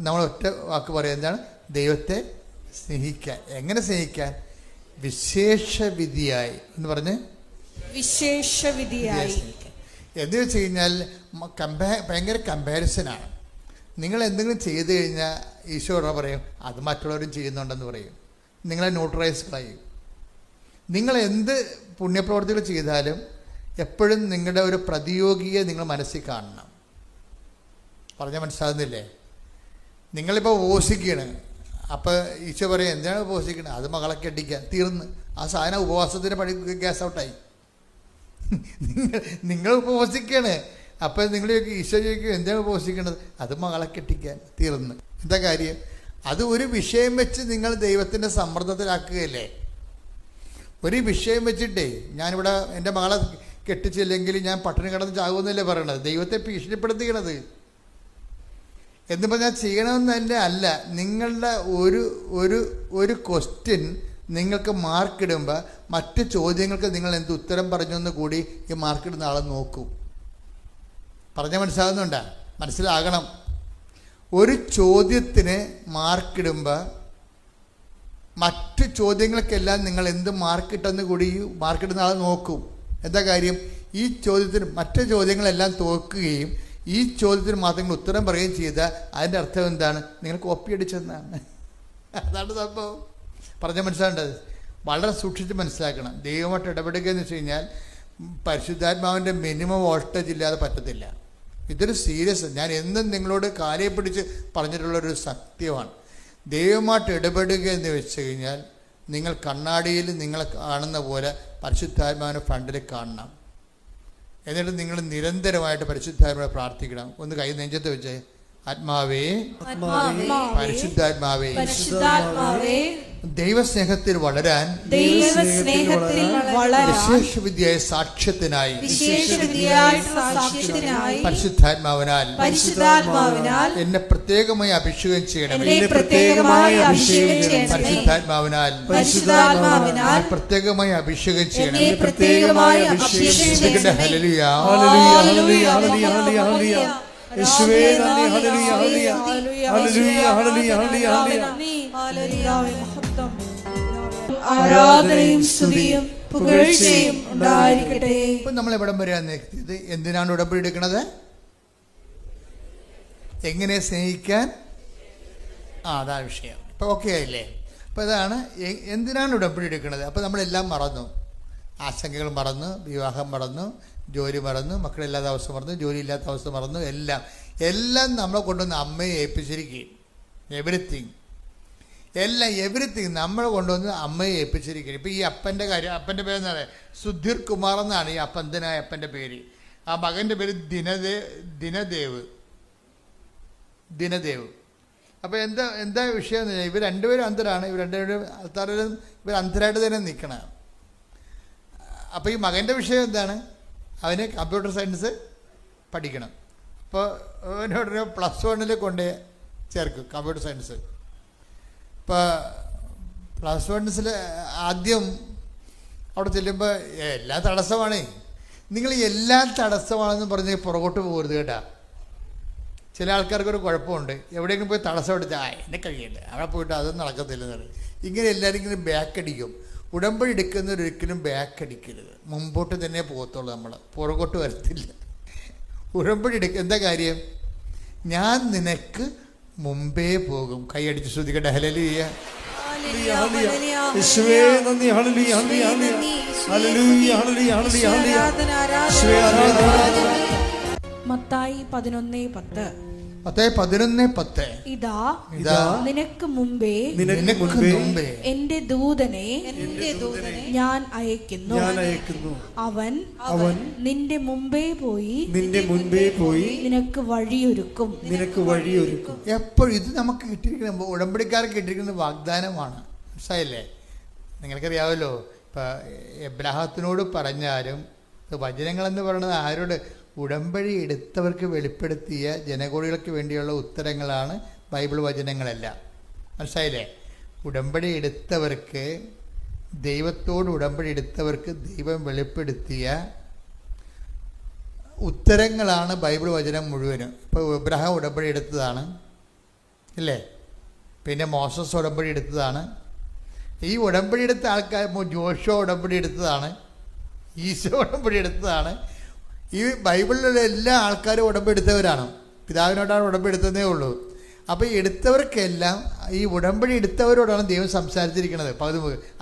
S3: നമ്മൾ ഒറ്റ വാക്ക് പറയാം. എന്താണ്? ദൈവത്തെ സ്നേഹിക്കാൻ. എങ്ങനെ സ്നേഹിക്കാൻ? വിശേഷവിധിയായി എന്ന് പറഞ്ഞ്
S4: വിശേഷവിധിയായി
S3: എന്ന് വെച്ച് കഴിഞ്ഞാൽ ഭയങ്കര കമ്പാരിസനാണ്. നിങ്ങൾ എന്തെങ്കിലും ചെയ്തു കഴിഞ്ഞാൽ ഈശോ പറയും അത് മറ്റുള്ളവരും ചെയ്യുന്നുണ്ടെന്ന് പറയും. നിങ്ങളെ ന്യൂട്രലൈസ് കളയും. നിങ്ങൾ എന്ത് പുണ്യപ്രവർത്തികൾ ചെയ്താലും എപ്പോഴും നിങ്ങളുടെ ഒരു പ്രതിയോഗിയെ നിങ്ങൾ മനസ്സിൽ കാണണം. പറഞ്ഞാൽ മനസ്സിലാകുന്നില്ലേ? നിങ്ങളിപ്പോൾ ഉപവസിക്കുകയാണ്. അപ്പോൾ ഈശോ പറയും എന്തിനാണ് ഉപവസിക്കുന്നത്? അത് മകളൊക്കെ അടിക്കാൻ. തീർന്ന് ആ സാധനം ഉപവാസത്തിന് പണി ഗ്യാസ് ഔട്ടായി. നിങ്ങൾ ഉപവസിക്കുകയാണ്. അപ്പം നിങ്ങൾ ഈശോ ചോദിക്കും എന്തിനാണ് ഉപവസിക്കുന്നത്? അത് മകളെ കെട്ടിക്കാൻ. തീർന്ന്. എന്താ കാര്യം? അത് ഒരു വിഷയം വെച്ച് നിങ്ങൾ ദൈവത്തിൻ്റെ സമ്മർദ്ദത്തിലാക്കുകയല്ലേ? ഒരു വിഷയം വെച്ചിട്ടേ ഞാനിവിടെ എൻ്റെ മകളെ കെട്ടിച്ചില്ലെങ്കിൽ ഞാൻ പട്ടിണി കിടന്ന് ചാകുമെന്നല്ലേ പറയണത്? ദൈവത്തെ ഭീഷണിപ്പെടുത്തിക്കണത്. എന്നിപ്പോൾ ഞാൻ ചെയ്യണമെന്നല്ല. അല്ല, നിങ്ങളുടെ ഒരു ക്വസ്റ്റ്യൻ നിങ്ങൾക്ക് മാർക്കിടുമ്പോൾ മറ്റ് ചോദ്യങ്ങൾക്ക് നിങ്ങൾ എന്ത് ഉത്തരം പറഞ്ഞെന്ന് കൂടി ഈ മാർക്കിടുന്ന ആളെ നോക്കും. പറഞ്ഞാൽ മനസ്സിലാകുന്നുണ്ടോ? മനസ്സിലാകണം. ഒരു ചോദ്യത്തിന് മാർക്കിടുമ്പോൾ മറ്റ് ചോദ്യങ്ങൾക്കെല്ലാം നിങ്ങൾ എന്ത് മാർക്കിട്ടെന്ന് കൂടി മാർക്കിടുന്ന ആൾ നോക്കും. എന്താ കാര്യം? ഈ ചോദ്യത്തിന് മറ്റ് ചോദ്യങ്ങളെല്ലാം തോക്കുകയും ഈ ചോദ്യത്തിന് മാത്രം നിങ്ങൾ ഉത്തരം പറയുകയും ചെയ്താൽ അതിൻ്റെ അർത്ഥം എന്താണ്? നിങ്ങൾ കോപ്പി അടിച്ചെന്നാണ്. അതാണ് സംഭവം. പറഞ്ഞാൽ മനസ്സിലാകേണ്ടത്. വളരെ സൂക്ഷിച്ച് മനസ്സിലാക്കണം. ദൈവമായിട്ട് ഇടപെടുക എന്ന് വെച്ച് കഴിഞ്ഞാൽ പരിശുദ്ധാത്മാവിൻ്റെ മിനിമം വോൾട്ടേജ് ഇല്ലാതെ പറ്റത്തില്ല. ഇതൊരു സീരിയസ്, ഞാൻ എന്നും നിങ്ങളോട് കാലയെ പിടിച്ച് പറഞ്ഞിട്ടുള്ളൊരു സത്യമാണ്. ദൈവമായിട്ട് ഇടപെടുക എന്ന് വെച്ച് കഴിഞ്ഞാൽ നിങ്ങൾ കണ്ണാടിയിൽ നിങ്ങളെ കാണുന്ന പോലെ പരിശുദ്ധാത്മാവിനെ ഫ്രണ്ടിൽ കാണണം. എന്നിട്ട് നിങ്ങൾ നിരന്തരമായിട്ട് പരിശുദ്ധാത്മാവിനെ പ്രാർത്ഥിക്കണം. ഒന്ന് കൈ നെഞ്ചത്ത് വെച്ചേ. ആത്മാവേ, പരിശുദ്ധാത്മാവേ, ദൈവസ്നേഹത്തിൽ വളരാൻ വിശേഷവിധിയായ സാക്ഷ്യത്തിനായി പരിശുദ്ധാത്മാവിനാൽ എന്നെ പ്രത്യേകമായി അഭിഷേകം ചെയ്യണം. പരിശുദ്ധാത്മാവിനാൽ പ്രത്യേകമായി അഭിഷേകം ചെയ്യണം. ഹല്ലേലൂയ.
S2: യേശുവേ നന്ദി. ഹല്ലേലൂയ ഹല്ലേലൂയ ഹല്ലേലൂയ ഹല്ലേലൂയ ഹല്ലേലൂയ.
S4: ആരാധനയും സ്തുതിയും പുകഴ്ചയും ഉണ്ടായിരിക്കട്ടെ.
S3: ഇപ്പം നമ്മൾ എവിടം വരെയാണ് എത്തിയത്? എന്തിനാണ് ഉടമ്പടി എടുക്കുന്നത്? എങ്ങനെ സ്നേഹിക്കാൻ? അതാ വിഷയം. ഇപ്പം ഓക്കെ ആയില്ലേ? അപ്പോൾ ഇതാണ് എന്തിനാണ് ഉടമ്പടി എടുക്കുന്നത്. അപ്പോൾ നമ്മളെല്ലാം മറന്നു. ആശങ്കകൾ മറന്നു, വിവാഹം മറന്നു, ജോലി മറന്നു, മക്കളില്ലാത്ത അവസ്ഥ മറന്നു, ജോലി ഇല്ലാത്ത അവസ്ഥ മറന്നു. എല്ലാം നമ്മളെ കൊണ്ടുവന്ന് അമ്മയെ ഏൽപ്പിച്ചിരിക്കുകയും എവറിത്തിങ് നമ്മളെ കൊണ്ടുവന്ന് അമ്മയെ ഏൽപ്പിച്ചിരിക്കുകയും. ഇപ്പോൾ ഈ അപ്പൻ്റെ കാര്യം, അപ്പൻ്റെ പേരെന്താണ്? സുധീർ കുമാർ എന്നാണ് ഈ അപ്പന്തനായ അപ്പൻ്റെ പേര്. ആ മകൻ്റെ പേര് ദിനദേവ്. അപ്പോൾ എന്താ വിഷയം എന്ന് പറഞ്ഞാൽ ഇവർ രണ്ടുപേരും അന്ധരാണ്. ഇവർ രണ്ടുപേരും ആൾക്കാരും ഇവർ അന്ധരായിട്ട് തന്നെ നിൽക്കണം. അപ്പോൾ ഈ മകൻ്റെ വിഷയം എന്താണ്? അവന് കമ്പ്യൂട്ടർ സയൻസ് പഠിക്കണം. അപ്പോൾ അവനോടൊരു +1 കൊണ്ട് ചേർക്കും കമ്പ്യൂട്ടർ സയൻസ്. ഇപ്പോൾ +1 ആദ്യം അവിടെ ചെല്ലുമ്പോൾ എല്ലാം തടസ്സമാണേ. നിങ്ങൾ എല്ലാം തടസ്സമാണെന്ന് പറഞ്ഞ് പുറകോട്ട് പോകരുത് കേട്ടാ. ചില ആൾക്കാർക്കൊരു കുഴപ്പമുണ്ട്, എവിടെയെങ്കിലും പോയി തടസ്സം എടുത്താൽ എന്നെ കഴിയില്ല, അവിടെ പോയിട്ട് അതൊന്നും നടക്കത്തില്ലെന്ന് പറയും. ഇങ്ങനെ എല്ലാവരും ഇങ്ങനെ ബാക്ക് അടിക്കും. ഉടമ്പടി എടുക്കുന്നവരൊരിക്കലും ബാക്ക് അടിക്കരുത്, മുമ്പോട്ട് തന്നെ പോകത്തുള്ളൂ. നമ്മൾ പുറകോട്ട് വരത്തില്ല. ഉടമ്പടി എടുക്കുക എന്താ കാര്യം? ഞാൻ നിനക്ക് മുമ്പേ പോകും. കൈയടിച്ച് ശ്രദ്ധിക്കട്ടെ. ഹല്ലേലൂയ.
S2: യേശുവേ നന്ദി. ഹല്ലേലൂയ ഹല്ലേലൂയ ഹല്ലേലൂയ ഹല്ലേലൂയ ഹല്ലേലൂയ. യേശുവേ ആരാധന.
S4: മത്തായി 11:10.
S3: മത്തായി 11:10.
S4: ഇതാ
S3: ഇതാ
S4: നിനക്ക് മുമ്പേ
S3: നിനക്ക് മുമ്പേ
S4: എന്റെ ദൂതനെ ഞാൻ അയക്കുന്നു. അവൻ നിന്റെ മുമ്പേ പോയി നിനക്ക് വഴിയൊരുക്കും.
S3: എപ്പോഴും ഇത് നമുക്ക് കിട്ടിയിരിക്കുന്ന ഉടമ്പടിക്കാർക്ക് കിട്ടിയിരിക്കുന്ന വാഗ്ദാനമാണ്. മനസ്സിലായില്ലേ? നിങ്ങൾക്കറിയാമല്ലോ, ഇപ്പം എബ്രാഹത്തിനോട് പറഞ്ഞാലും വചനങ്ങളെന്ന് പറയുന്നത് ആരോട്? ഉടമ്പടി എടുത്തവർക്ക് വെളിപ്പെടുത്തിയ ജനകോടികൾക്ക് വേണ്ടിയുള്ള ഉത്തരങ്ങളാണ് ബൈബിൾ വചനങ്ങളെല്ലാം. മനസ്സിലായില്ലേ? ഉടമ്പടി എടുത്തവർക്ക്, ദൈവത്തോട് ഉടമ്പടി എടുത്തവർക്ക് ദൈവം വെളിപ്പെടുത്തിയ ഉത്തരങ്ങളാണ് ബൈബിൾ വചനം മുഴുവനും. ഇപ്പോൾ എബ്രഹാം ഉടമ്പടി എടുത്തതാണ് അല്ലേ? പിന്നെ മോസസ് ഉടമ്പടി എടുത്തതാണ്. ഈ ഉടമ്പടി എടുത്ത ആൾക്കാർ ജോഷുവ ഉടമ്പടി എടുത്തതാണ്, ഈശോ ഉടമ്പടി എടുത്തതാണ്. ഈ ബൈബിളിലുള്ള എല്ലാ ആൾക്കാരും ഉടമ്പെടുത്തവരാണ്. പിതാവിനോടാണ് ഉടമ്പെടുത്തതേ ഉള്ളൂ. അപ്പോൾ ഈ എടുത്തവർക്കെല്ലാം ഈ ഉടമ്പടി എടുത്തവരോടാണ് ദൈവം സംസാരിച്ചിരിക്കുന്നത്.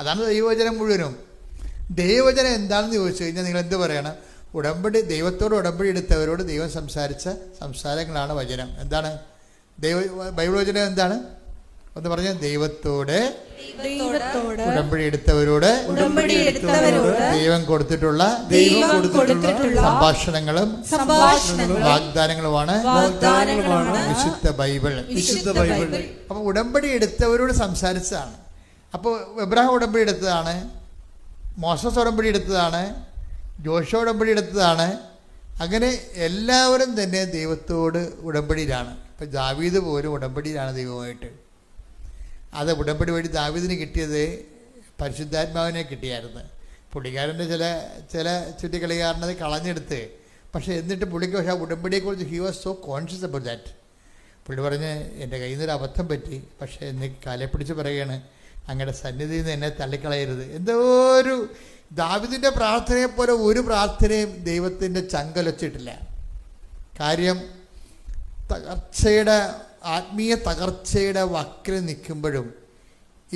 S3: അതാണ് ദൈവവചനം മുഴുവനും. ദൈവവചനം എന്താണെന്ന് ചോദിച്ചു കഴിഞ്ഞാൽ നിങ്ങൾ എന്ത് പറയണം? ദൈവത്തോട് ഉടമ്പടി എടുത്തവരോട് ദൈവം സംസാരിച്ച സംസാരങ്ങളാണ് വചനം. എന്താണ് ബൈബിൾ വചനം? എന്താണ് ഒന്ന് പറഞ്ഞ? ദൈവത്തോട് ഉടമ്പടി എടുത്തവരോട് ദൈവം കൊടുത്തിട്ടുള്ള സംഭാഷണങ്ങളും വാഗ്ദാനങ്ങളുമാണ് വിശുദ്ധ ബൈബിൾ. അപ്പൊ ഉടമ്പടി എടുത്തവരോട് സംസാരിച്ചതാണ്. അപ്പോൾ എബ്രഹാം ഉടമ്പടി എടുത്തതാണ്, മോസസ് ഉടമ്പടി എടുത്തതാണ്, ജോഷുവ ഉടമ്പടി എടുത്തതാണ്. അങ്ങനെ എല്ലാവരും തന്നെ ദൈവത്തോട് ഉടമ്പടിയിലാണ്. ഇപ്പം ദാവീദ് പോലും ഉടമ്പടിയിലാണ് ദൈവമായിട്ട്. അത് ഉടമ്പടി വഴി ദാവീദിന് കിട്ടിയത് പരിശുദ്ധാത്മാവിനെ കിട്ടിയായിരുന്നു. പുള്ളിക്കാരൻ്റെ ചില ചുറ്റിക്കളിക്കാരനത് കളഞ്ഞെടുത്ത്, പക്ഷേ എന്നിട്ട് പുള്ളിക്ക് പക്ഷേ ആ ഉടമ്പടിയെക്കുറിച്ച് he was so conscious about that. പുള്ളി പറഞ്ഞ് എൻ്റെ കയ്യിൽ നിന്നൊരു അബദ്ധം പറ്റി, പക്ഷേ എന്നെ കാലെ പിടിച്ച് പറയുകയാണ്, അങ്ങയുടെ സന്നിധിയിൽ നിന്ന് എന്നെ തള്ളിക്കളയരുത്. എന്തോ ഒരു ദാവീദിൻ്റെ പ്രാർത്ഥനയെപ്പോലെ ഒരു പ്രാർത്ഥനയും ദൈവത്തിൻ്റെ ചങ്കലൊച്ചിട്ടില്ല. കാര്യം ആത്മീയ തകർച്ചയുടെ വക്കിൽ നിൽക്കുമ്പോഴും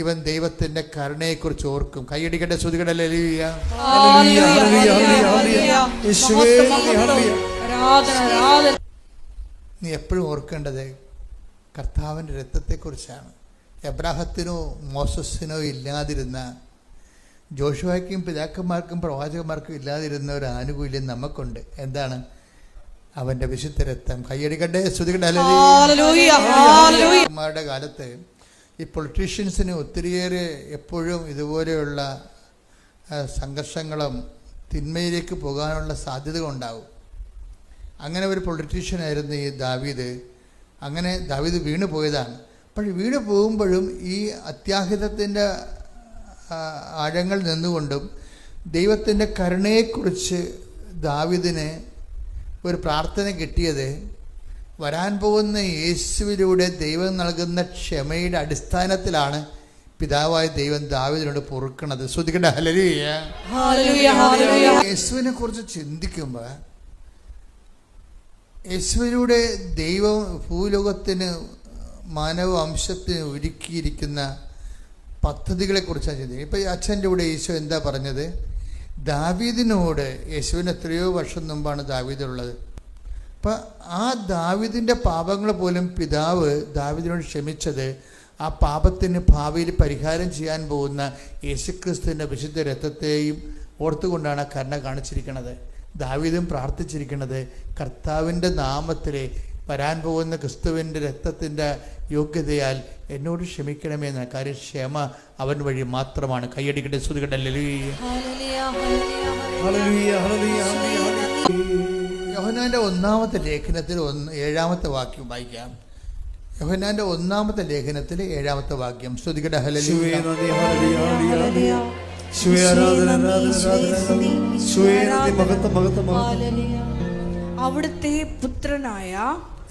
S3: ഇവൻ ദൈവത്തിന്റെ കരുണയെക്കുറിച്ച് ഓർക്കും. കൈയടിക്കട്ടെ, ശ്രുതികട്ടെ. നീ എപ്പോഴും ഓർക്കേണ്ടത് കർത്താവിൻ്റെ രക്തത്തെക്കുറിച്ചാണ്. എബ്രാഹത്തിനോ മോസസിനോ ഇല്ലാതിരുന്ന, ജോഷുവയ്ക്കും പിതാക്കന്മാർക്കും പ്രവാചകന്മാർക്കും ഇല്ലാതിരുന്ന ഒരു ആനുകൂല്യം നമുക്കുണ്ട്. എന്താണ്? അവൻ്റെ വിശുദ്ധ രക്തം. കൈയടിക്കട്ടെ, ശ്രുതികട്ടെ. യുടെ കാലത്ത് ഈ പൊളിറ്റീഷ്യൻസിന് ഒത്തിരിയേറെ എപ്പോഴും ഇതുപോലെയുള്ള സംഘർഷങ്ങളും തിന്മയിലേക്ക് പോകാനുള്ള സാധ്യതകളുണ്ടാവും. അങ്ങനെ ഒരു പൊളിറ്റീഷ്യനായിരുന്നു ഈ ദാവീദ്. അങ്ങനെ ദാവീദ് വീണു പോയതാണ്. പക്ഷെ വീണു പോകുമ്പോഴും ഈ അത്യാഹിതത്തിൻ്റെ ആഴങ്ങൾ നിന്നുകൊണ്ടും ദൈവത്തിൻ്റെ കരുണയെക്കുറിച്ച് ദാവീദിന് ഒരു പ്രാർത്ഥന കിട്ടിയത് വരാൻ പോകുന്ന യേശുവിലൂടെ ദൈവം നൽകുന്ന ക്ഷമയുടെ അടിസ്ഥാനത്തിലാണ് പിതാവായ ദൈവം ദാവീദിനോട് പൊറുക്കണത്. ശ്രദ്ധിക്കട്ടെ. ഹല്ലേലൂയ. യേശുവിനെ കുറിച്ച് ചിന്തിക്കുമ്പോൾ യേശുവിലൂടെ ദൈവം ഭൂലോകത്തിന് മാനവ വംശത്തിന് ഒരുക്കിയിരിക്കുന്ന പദ്ധതികളെക്കുറിച്ചാണ് ചിന്തിക്കുന്നത്. ഇപ്പം അച്ഛൻ്റെ കൂടെ ഈശോ എന്താ പറഞ്ഞത്? ദാവീദിനോട്, യേശുവിന് എത്രയോ വർഷം മുമ്പാണ് ദാവീദുള്ളത്. അപ്പം ആ ദാവീദിൻ്റെ പാപങ്ങൾ പോലും പിതാവ് ദാവീദിനോട് ക്ഷമിച്ചത് ആ പാപത്തിന് ഭാവിയിൽ പരിഹാരം ചെയ്യാൻ പോകുന്ന യേശുക്രിസ്തുവിൻ്റെ വിശുദ്ധ രക്തത്തെയും ഓർത്തുകൊണ്ടാണ് കരുണ കാണിച്ചിരിക്കുന്നത്. ദാവീദും പ്രാർത്ഥിച്ചിരിക്കുന്നത്, കർത്താവിൻ്റെ നാമത്തിൽ വരാൻ പോകുന്ന ക്രിസ്തുവിൻ്റെ രക്തത്തിൻ്റെ യോഗ്യതയാൽ എന്നോട് ക്ഷമിക്കണമെന്ന കാര്യം ക്ഷമ അവൻ വഴി മാത്രമാണ്. കൈയടിക്കട്ടെ, സ്തുതിക്കട്ടെ. ഹല്ലേലൂയ. യോഹന്നാന്റെ 1-ാമത്തെ ലേഖനത്തിൽ 7-ാമത്തെ വാക്യം വായിക്കാം. യോഹന്നാന്റെ 1-ാമത്തെ ലേഖനത്തിൽ 7-ാമത്തെ വാക്യം. സ്തുതിക്കട്ടെ. ഹല്ലേലൂയ.
S4: അവിടുത്തെ പുത്രനായ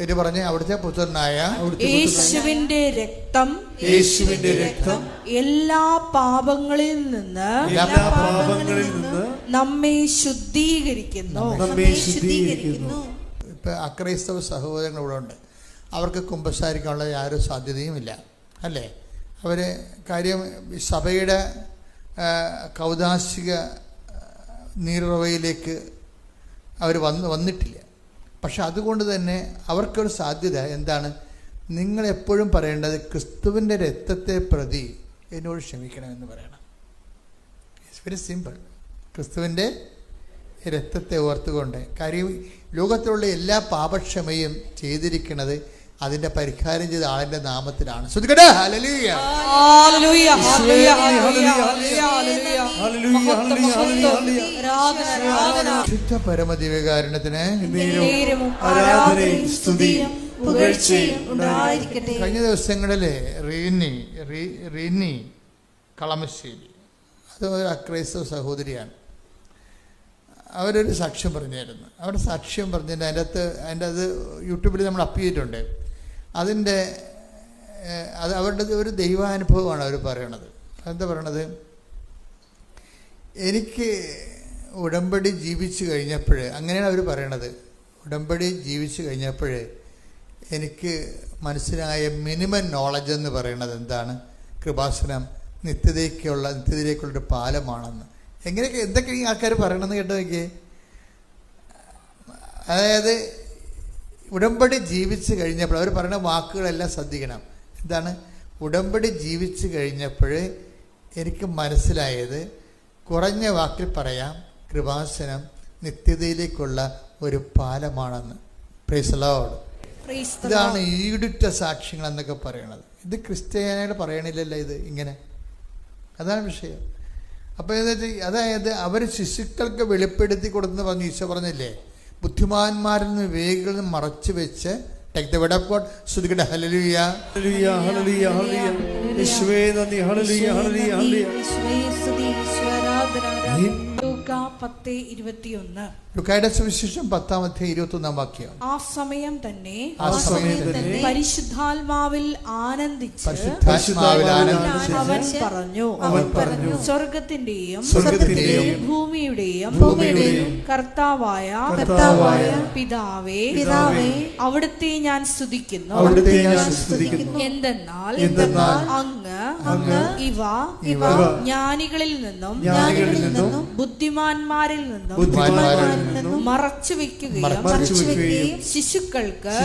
S3: ഇത് പറഞ്ഞ അവിടുത്തെ പുത്രനായ
S4: യേശുവിന്റെ രക്തം എല്ലാ പാപങ്ങളിൽ നിന്ന് നമ്മെ ശുദ്ധീകരിക്കുന്നു.
S3: ഇപ്പൊ അക്രൈസ്തവ സഹോദരങ്ങൾ ഇവിടെ ഉണ്ട്. അവർക്ക് കുമ്പസാരിക്കാനുള്ള യാതൊരു സാധ്യതയുമില്ല, അല്ലേ? അവര് കാര്യം സഭയുടെ കൗദാശിക നീറുറവയിലേക്ക് അവർ വന്നിട്ടില്ല. പക്ഷെ അതുകൊണ്ട് തന്നെ അവർക്കൊരു സാധ്യത എന്താണ്? നിങ്ങളെപ്പോഴും പറയേണ്ടത് ക്രിസ്തുവിൻ്റെ രക്തത്തെ പ്രതി എന്നോട് ക്ഷമിക്കണമെന്ന് പറയണം. It's very simple. ക്രിസ്തുവിൻ്റെ രക്തത്തെ ഓർത്തുകൊണ്ട്, കാര്യം ലോകത്തിലുള്ള എല്ലാ പാപക്ഷമയും ചെയ്തിരിക്കുന്നത് അതിൻ്റെ പരിഹാരം ചെയ്ത ആളിൻ്റെ നാമത്തിലാണ്. ശ്രദ്ധിക്കട്ടെ. ഹല്ലേലൂയ. ശുദ്ധ പരമദിവ്യകാരുണ്യത്തിന് കഴിഞ്ഞ ദിവസങ്ങളിൽ റീനി കളമശ്ശേരി, അത് ഒരു അക്രൈസ്തവ സഹോദരിയാണ്. അവരൊരു സാക്ഷ്യം പറഞ്ഞായിരുന്നു. അവരുടെ സാക്ഷ്യം പറഞ്ഞതിൻ്റെ അതിൻ്റെ അത് യൂട്യൂബിൽ നമ്മൾ അപ്പ് ചെയ്തിട്ടുണ്ട്. അത് അവരുടെ ഒരു ദൈവാനുഭവമാണ് അവർ പറയണത്. എന്താ പറയണത്? എനിക്ക് ഉടമ്പടി ജീവിച്ചു കഴിഞ്ഞപ്പോൾ, അങ്ങനെയാണ് അവർ പറയണത്, ഉടമ്പടി ജീവിച്ചു കഴിഞ്ഞപ്പോൾ എനിക്ക് മനസ്സിലായ മിനിമം നോളജ് എന്ന് പറയുന്നത് എന്താണ്? കൃപാസനം നിത്യതയിലേക്കുള്ളൊരു പാലമാണെന്ന്. എന്തൊക്കെ ഈ ആൾക്കാർ പറയണമെന്ന് കേട്ടോ നോക്കിയേ. അതായത് ഉടമ്പടി ജീവിച്ച് കഴിഞ്ഞപ്പോൾ അവർ പറയുന്ന വാക്കുകളെല്ലാം ശ്രദ്ധിക്കണം. എന്താണ്? ഉടമ്പടി ജീവിച്ച് കഴിഞ്ഞപ്പോൾ എനിക്ക് മനസ്സിലായത്, കുറഞ്ഞ വാക്കിൽ പറയാം, കൃപാസനം നിത്യതയിലേക്കുള്ള ഒരു പാലമാണെന്ന്. Praise the Lord. ഇതാണ് ഈടുറ്റ സാക്ഷ്യങ്ങൾ എന്നൊക്കെ പറയണത്. ഇത് ക്രിസ്ത്യാനികൾ പറയണില്ലല്ലോ ഇത് ഇങ്ങനെ. അതാണ് വിഷയം. അപ്പോൾ എന്താ വെച്ചാൽ, അതായത് അവർ ശിശുക്കൾക്ക് വെളിപ്പെടുത്തി കൊടുത്തെന്ന് പറഞ്ഞ് ഈശോ പറഞ്ഞില്ലേ, ബുദ്ധിമാന്മാരിൽ നിന്ന് വിവേകികളിൽ നിന്ന് മറച്ചു വെച്ച് Take the word of God. Sudhikada hallelujah.
S2: Hallelujah, hallelujah, hallelujah. Yeshua nandi hallelujah, hallelujah, hallelujah.
S3: ലുക്കായുടെ സുവിശേഷം 10-21 വാക്യം.
S4: ആ സമയം തന്നെ പരിശുദ്ധാത്മാവിൽ ആനന്ദിച്ച് അവൻ പറഞ്ഞു, സ്വർഗത്തിന്റെയും ഭൂമിയുടെയും കർത്താവായ പിതാവേ, അവിടുത്തെ ഞാൻ സ്തുതിക്കുന്നു. എന്തെന്നാൽ അങ്ങ് ഇവ ജ്ഞാനികളിൽ നിന്നും ബുദ്ധിമാന്മാരിൽ നിന്നും മറച്ചു വെക്കുകയും ശിശുക്കൾക്ക്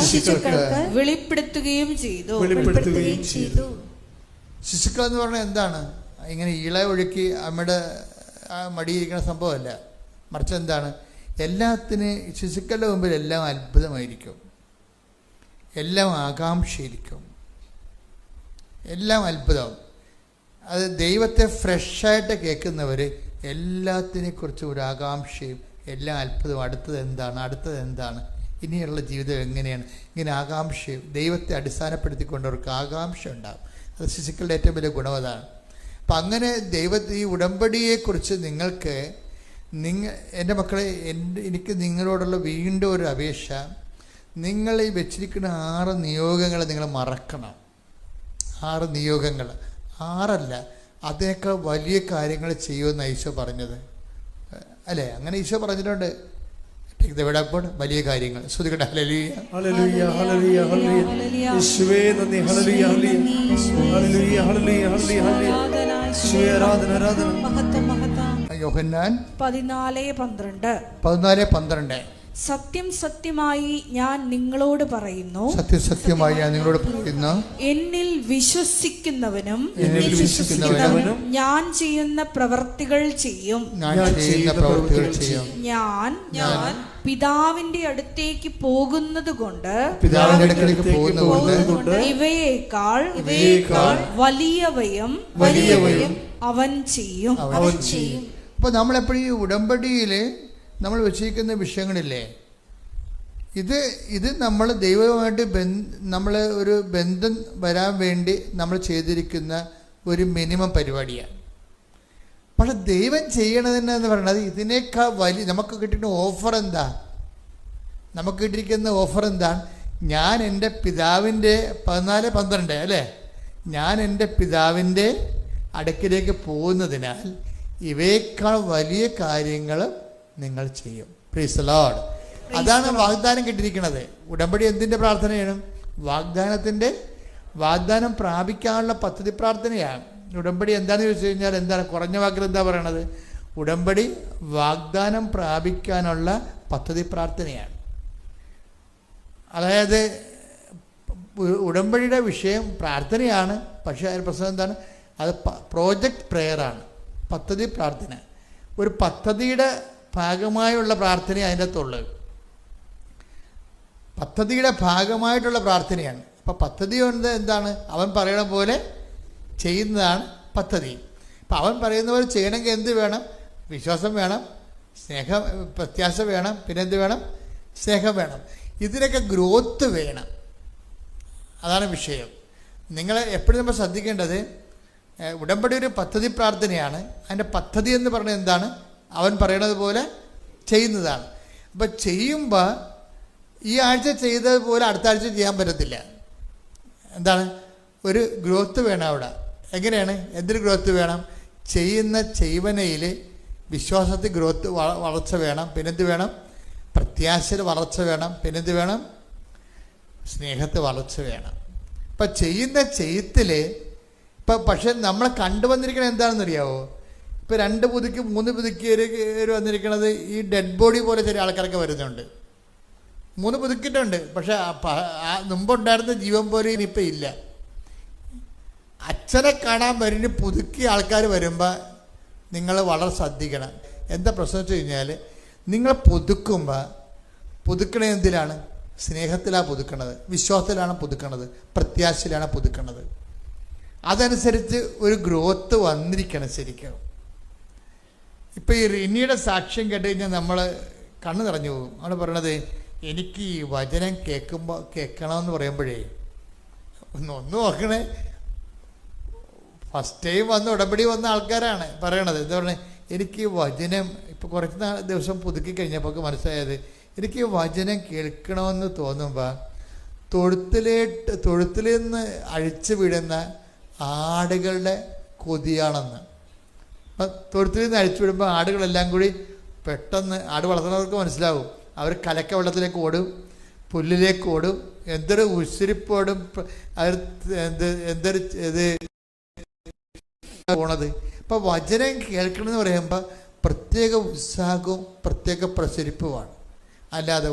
S4: വെളിപ്പെടുത്തുകയും ചെയ്തു.
S3: ശിശുക്കൾ എന്ന് പറഞ്ഞാൽ എന്താണ്? ഇങ്ങനെ ഇള ഒഴുക്കി അമ്മയുടെ മടിയിരിക്കുന്ന സംഭവമല്ല. മറിച്ച് എന്താണ്? എല്ലാത്തിനും ശിശുക്കളുടെ മുമ്പിൽ എല്ലാം അത്ഭുതമായിരിക്കും, എല്ലാം ആകാംക്ഷയിരിക്കും, എല്ലാം അത്ഭുതം. അത് ദൈവത്തെ ഫ്രഷായിട്ട് കേൾക്കുന്നവർ എല്ലാത്തിനെക്കുറിച്ചും ഒരു ആകാംക്ഷയും എല്ലാം അത്ഭുതം. അടുത്തത് എന്താണ്, ഇനിയുള്ള ജീവിതം എങ്ങനെയാണ്, ഇങ്ങനെ ആകാംക്ഷയും ദൈവത്തെ അടിസ്ഥാനപ്പെടുത്തിക്കൊണ്ടവർക്ക് ആകാംക്ഷ ഉണ്ടാകും. അത് ശിശുക്കളുടെ ഏറ്റവും വലിയ ഗുണം അതാണ്. അപ്പം അങ്ങനെ ഈ ഉടമ്പടിയെക്കുറിച്ച് നിങ്ങൾക്ക് എൻ്റെ മക്കളെ, എനിക്ക് നിങ്ങളോടുള്ള വീണ്ടും ഒരു അപേക്ഷ, നിങ്ങൾ ഈ വെച്ചിരിക്കുന്ന 6 നിയോഗങ്ങൾ നിങ്ങൾ മറക്കണം. 6 നിയോഗങ്ങൾ, 6 അതിനേക്കാൾ വലിയ കാര്യങ്ങൾ ചെയ്യുമെന്ന് ഈശോ പറഞ്ഞത് അല്ലേ? അങ്ങനെ ഈശോ പറഞ്ഞിട്ടുണ്ട്. വലിയ കാര്യങ്ങൾ. ശ്രുതികട്ടെ. ഹല്ലേലൂയ,
S2: ഹല്ലേലൂയ, ഹല്ലേലൂയ, ഹല്ലേലൂയ. യേശുവേ നന്ദി. ഹല്ലേലൂയ, ഹല്ലേലൂയ, ഹല്ലേലൂയ, ഹല്ലേലൂയ, ഹല്ലേലൂയ. യേശുവേ ആരാധന, ആരാധന.
S4: മഹത്വം, മഹത്വം.
S3: യോഹന്നാൻ
S4: 14:12.
S1: സത്യം സത്യമായി ഞാൻ നിങ്ങളോട് പറയുന്നു,
S3: സത്യസത്യമായി ഞാൻ നിങ്ങളോട് പറയുന്നു,
S1: എന്നിൽ വിശ്വസിക്കുന്നവനും
S3: ഞാൻ
S1: ചെയ്യുന്ന പ്രവർത്തികൾ ചെയ്യും. ഞാൻ പിതാവിന്റെ അടുത്തേക്ക് പോകുന്നത് കൊണ്ട് ഇവയേക്കാൾ വലിയവയും അവൻ ചെയ്യും.
S3: അപ്പൊ നമ്മളെപ്പോഴും ഈ ഉടമ്പടിയിൽ നമ്മൾ വെച്ചിരിക്കുന്ന വിഷയങ്ങളില്ലേ, ഇത് നമ്മൾ ദൈവവുമായിട്ട് നമ്മൾ ഒരു ബന്ധം വരാൻ വേണ്ടി നമ്മൾ ചെയ്തിരിക്കുന്ന ഒരു മിനിമം പരിപാടിയാണ്. പക്ഷെ ദൈവം ചെയ്യണതെന്ന് പറയുന്നത് ഇതിനേക്കാൾ വലിയ നമുക്ക് കിട്ടുന്ന ഓഫർ എന്താ? നമുക്ക് കിട്ടിയിരിക്കുന്ന ഓഫർ എന്താണ്? ഞാൻ എൻ്റെ പിതാവിൻ്റെ 14:12 അല്ലേ, ഞാൻ എൻ്റെ പിതാവിൻ്റെ അടുക്കിലേക്ക് പോകുന്നതിനാൽ ഇവയേക്കാൾ വലിയ കാര്യങ്ങൾ നിങ്ങൾ ചെയ്യും. Praise the Lord. അതാണ് വാഗ്ദാനം കിട്ടിയിരിക്കുന്നത്. ഉടമ്പടി എന്തിൻ്റെ പ്രാർത്ഥനയാണ്? വാഗ്ദാനം പ്രാപിക്കാനുള്ള പദ്ധതി പ്രാർത്ഥനയാണ്. ഉടമ്പടി എന്താണെന്ന് ചോദിച്ചു കഴിഞ്ഞാൽ എന്താണ്? കുറഞ്ഞ വാക്കിൽ എന്താ പറയണത്? ഉടമ്പടി വാഗ്ദാനം പ്രാപിക്കാനുള്ള പദ്ധതി പ്രാർത്ഥനയാണ്. അതായത് ഉടമ്പടിയുടെ വിഷയം പ്രാർത്ഥനയാണ്, പക്ഷേ അതിൻ്റെ പ്രശ്നം എന്താണ്? അത് പ്രോജക്റ്റ് പ്രെയറാണ്, പദ്ധതി പ്രാർത്ഥന. ഒരു പദ്ധതിയുടെ ഭാഗമായുള്ള പ്രാർത്ഥന അതിൻ്റെ അകത്തുള്ളത്, പദ്ധതിയുടെ ഭാഗമായിട്ടുള്ള പ്രാർത്ഥനയാണ്. അപ്പം പദ്ധതി കൊണ്ട് എന്താണ്? അവൻ പറയണ പോലെ ചെയ്യുന്നതാണ് പദ്ധതി. അപ്പം അവൻ പറയുന്ന പോലെ ചെയ്യണമെങ്കിൽ എന്ത് വേണം? വിശ്വാസം വേണം, സ്നേഹം, പ്രത്യാശ വേണം, പിന്നെന്ത് വേണം? സ്നേഹം വേണം. ഇതിനൊക്കെ ഗ്രോത്ത് വേണം. അതാണ് വിഷയം. നിങ്ങൾ എപ്പോഴും നമ്മൾ ശ്രദ്ധിക്കേണ്ടത്, ഉടമ്പടി ഒരു പദ്ധതി പ്രാർത്ഥനയാണ്. അതിൻ്റെ പദ്ധതി എന്ന് പറയുന്നത് എന്താണ്? അവൻ പറയണത് പോലെ ചെയ്യുന്നതാണ്. അപ്പം ചെയ്യുമ്പോൾ ഈ ആഴ്ച ചെയ്തതുപോലെ അടുത്ത ആഴ്ച ചെയ്യാൻ പറ്റത്തില്ല. എന്താണ്? ഒരു ഗ്രോത്ത് വേണം അവിടെ. എങ്ങനെയാണ്? എന്തൊരു ഗ്രോത്ത് വേണം? ചെയ്യുന്ന ചെയ്വനയിൽ വിശ്വാസത്തിൽ ഗ്രോത്ത് വളർച്ച വേണം. പിന്നെന്ത് വേണം? പ്രത്യാശയിൽ വളർച്ച വേണം. പിന്നെന്ത് വേണം? സ്നേഹത്തിൽ വളർച്ച വേണം. ഇപ്പം ചെയ്യുന്ന ചെയ്യത്തിൽ പക്ഷെ നമ്മളെ കണ്ടുവന്നിരിക്കണത് എന്താണെന്നറിയാവോ? ഇപ്പം 2 പുതുക്കി 3 പുതുക്കി വന്നിരിക്കണത് ഈ ഡെഡ് ബോഡി പോലെ ചില ആൾക്കാരൊക്കെ വരുന്നുണ്ട്. 3 പുതുക്കിയിട്ടുണ്ട്, പക്ഷെ മുമ്പുണ്ടായിരുന്ന ജീവൻ പോലെ ഇനിയിപ്പോൾ ഇല്ല. അച്ഛനെ കാണാൻ വരുന്ന പുതുക്കിയ ആൾക്കാർ വരുമ്പോൾ നിങ്ങൾ വളരെ ശ്രദ്ധിക്കണം. എന്താ പ്രശ്നം വെച്ച് കഴിഞ്ഞാൽ, നിങ്ങൾ പുതുക്കണത് എന്തിലാണ്? സ്നേഹത്തിലാണ് പുതുക്കണത്, വിശ്വാസത്തിലാണ് പുതുക്കണത്, പ്രത്യാശയിലാണ് പുതുക്കണത്. അതനുസരിച്ച് ഒരു ഗ്രോത്ത് വന്നിരിക്കണം ശരിക്കും. ഇപ്പം ഈ റിനിയുടെ സാക്ഷ്യം കേട്ട് കഴിഞ്ഞാൽ നമ്മൾ കണ്ണ് നിറഞ്ഞു പോകും. അവൾ പറയണത്, എനിക്ക് ഈ വചനം കേൾക്കണമെന്ന് പറയുമ്പോഴേ ഒന്ന് നോക്കണേ. ഫസ്റ്റ് ടൈം ഉടമ്പടി വന്ന ആൾക്കാരാണ് പറയണത്. എന്താ പറയുക? എനിക്ക് വചനം ഇപ്പോൾ കുറച്ച് ദിവസം പുതുക്കി കഴിഞ്ഞപ്പോൾ മനസ്സിലായത്, എനിക്ക് വചനം കേൾക്കണമെന്ന് തോന്നുമ്പോൾ തൊഴുത്തിൽ നിന്ന് അഴിച്ചു വിടുന്ന ആടുകളുടെ കൊതിയാണെന്ന്. അപ്പം തൊഴുത്തിൽ നിന്ന് അഴിച്ചു വിടുമ്പോൾ ആടുകളെല്ലാം കൂടി പെട്ടെന്ന്, ആട് വളർത്തുന്നവർക്ക് മനസ്സിലാവും, അവർ കലക്ക വെള്ളത്തിലേക്ക് ഓടും, പുല്ലിലേക്ക് ഓടും, എന്തൊരു ഉശിരിപ്പോടും എന്തൊരു പോണത്. ഇപ്പം വചനം കേൾക്കണമെന്ന് പറയുമ്പോൾ പ്രത്യേക ഉത്സാഹവും പ്രത്യേക പ്രസരിപ്പുമാണ്. അല്ലാതെ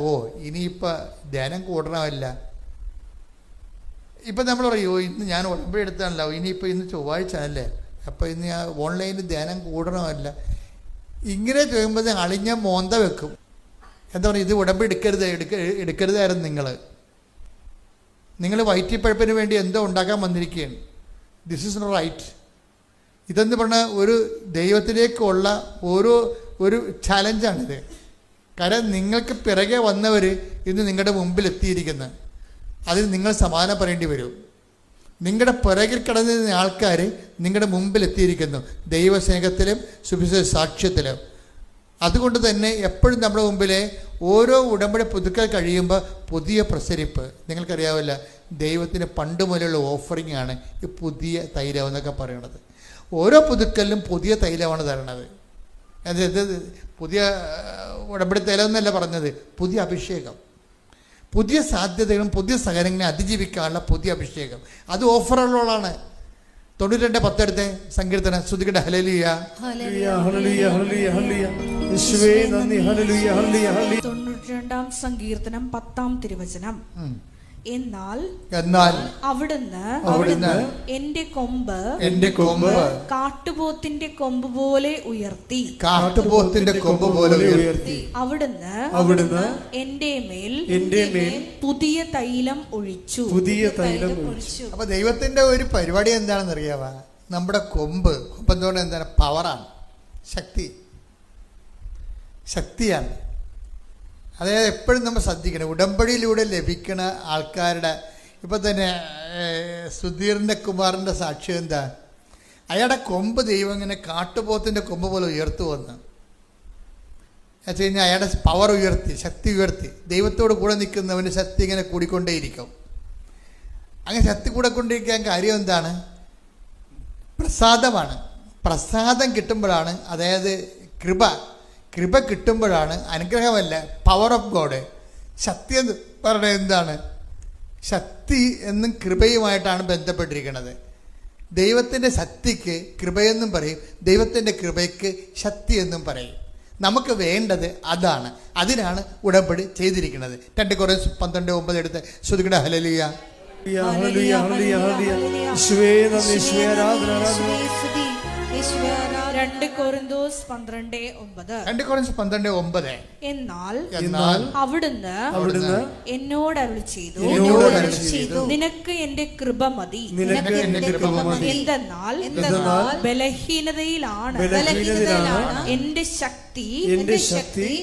S3: ഇനിയിപ്പോൾ ധ്യാനം കൂടണമല്ല. ഇപ്പം നമ്മൾ പറയുമോ, ഇന്ന് ഞാൻ ഉടമ്പടി എടുത്താണല്ലോ, ഇനിയിപ്പോൾ ഇന്ന് ചൊവ്വാഴ്ച അല്ലേ, അപ്പോൾ ഇന്ന് ഞാൻ ഓൺലൈനിൽ ധ്യാനം കൂടണമല്ല. ഇങ്ങനെ ചോദിക്കുമ്പോൾ അളിഞ്ഞ മോന്ത വെക്കും. എന്താ പറയുക? ഇത് ഉടമ്പടി എടുക്കരുതായിരുന്നു. നിങ്ങൾ വയറ്റിപ്പഴപ്പിന് വേണ്ടി എന്തോ ഉണ്ടാക്കാൻ വന്നിരിക്കുകയാണ്. This is not right. ഇതെന്ന് പറഞ്ഞാൽ ഒരു ദൈവത്തിലേക്കുള്ള ഒരു ചലഞ്ചാണിത്. കാരണം നിങ്ങൾക്ക് പിറകെ വന്നവർ ഇന്ന് നിങ്ങളുടെ മുമ്പിൽ എത്തിയിരിക്കുന്നത്, അതിന് നിങ്ങൾ സമാധാനം പറയേണ്ടി വരും. നിങ്ങളുടെ പിറകിൽ കിടന്നിരുന്ന ആൾക്കാർ നിങ്ങളുടെ മുമ്പിൽ എത്തിയിരിക്കുന്നു, ദൈവസ്നേഹത്തിലും സുവിശേഷ സാക്ഷ്യത്തിലും. അതുകൊണ്ട് തന്നെ എപ്പോഴും നമ്മുടെ മുമ്പിലെ ഓരോ ഉടമ്പടി പുതുക്കൽ കഴിയുമ്പോൾ പുതിയ പ്രസരിപ്പ്. നിങ്ങൾക്കറിയാവില്ല, ദൈവത്തിന് പണ്ട് മുതലുള്ള ഓഫറിംഗ് ആണ് ഈ പുതിയ തൈലം എന്നൊക്കെ പറയണത്. ഓരോ പുതുക്കലിലും പുതിയ തൈലമാണ് തരണത്. അത് പുതിയ ഉടമ്പടി തൈലം എന്നല്ല പറഞ്ഞത്, പുതിയ അഭിഷേകം, പുതിയ സാധ്യതകളും പുതിയ സഹനങ്ങളെ അതിജീവിക്കാനുള്ള പുതിയ അഭിഷേകം. അത് ഓഫറുള്ളതാണ്. 92:10 എടുത്തേ, സങ്കീർത്തനം. ശ്രുതികട്ടെ. ഹല്ലേലൂയ,
S2: ഹല്ലേലൂയ, ഹല്ലേലൂയ, ഹല്ലേലൂയ. യേശുവേ നന്ദി. ഹല്ലേലൂയ ഹല്ലേലൂയ ഹല്ലേലൂയ.
S1: 92-ാം സങ്കീർത്തനം 10-ാം തിരുവചനം. എന്നാൽ അവിടുന്ന് എന്റെ കൊമ്പ് കാട്ടുപോത്തിന്റെ കൊമ്പ് പോലെ ഉയർത്തി. അവിടുന്ന് എന്റെ മേൽ പുതിയ തൈലം ഒഴിച്ചു.
S3: അപ്പൊ ദൈവത്തിന്റെ ഒരു പരിപാടി എന്താണെന്ന് അറിയാവാ? നമ്മുടെ കൊമ്പെന്തുകൊണ്ട് എന്താണ്? പവറാണ്, ശക്തിയാണ്. അതായത് എപ്പോഴും നമ്മൾ ശ്രദ്ധിക്കണം. ഉടമ്പടിയിലൂടെ ലഭിക്കുന്ന ആൾക്കാരുടെ ഇപ്പം തന്നെ സുധീറിൻ്റെ കുമാറിൻ്റെ സാക്ഷ്യം എന്താ? അയാളുടെ കൊമ്പ് ദൈവം ഇങ്ങനെ കാട്ടുപോത്തിൻ്റെ കൊമ്പ് പോലെ ഉയർത്തു വന്ന് വെച്ച് കഴിഞ്ഞാൽ അയാളുടെ പവർ ഉയർത്തി, ശക്തി ഉയർത്തി. ദൈവത്തോട് കൂടെ നിൽക്കുന്നവൻ്റെ ശക്തി ഇങ്ങനെ കൂടിക്കൊണ്ടേയിരിക്കും. അങ്ങനെ ശക്തി കൂടെ കൊണ്ടിരിക്കാൻ കാര്യം എന്താണ്? പ്രസാദമാണ്. പ്രസാദം കിട്ടുമ്പോഴാണ്, അതായത് കൃപ കിട്ടുമ്പോഴാണ്, അനുഗ്രഹമല്ല, പവർ ഓഫ് ഗോഡ്. ശക്തി എന്ന് പറയുന്നത് എന്താണ്? ശക്തി എന്നും കൃപയുമായിട്ടാണ് ബന്ധപ്പെട്ടിരിക്കുന്നത്. ദൈവത്തിൻ്റെ ശക്തിക്ക് കൃപയെന്നും പറയും, ദൈവത്തിൻ്റെ കൃപയ്ക്ക് ശക്തി എന്നും പറയും. നമുക്ക് വേണ്ടത് അതാണ്. അതിനാണ് ഉടമ്പടി ചെയ്തിരിക്കുന്നത്. 2 Corinthians 12:9 എടുത്ത് ശ്രുതികട ഹല്ലേലൂയ.
S2: ഹല്ലേലൂയ ഹല്ലേലൂയ ഹല്ലേലൂയ. യേശുവേ നന്ദി. യേശുവേ ആരാധന.
S1: 2 Corinthians
S3: 12:9.
S1: എന്നാൽ അവിടുന്ന് എന്നോട് അരുളി ചെയ്തു, നിനക്ക് എന്റെ കൃപ മതി. എന്തെന്നാൽ ബലഹീനതയിലാണ് എന്റെ ശക്തി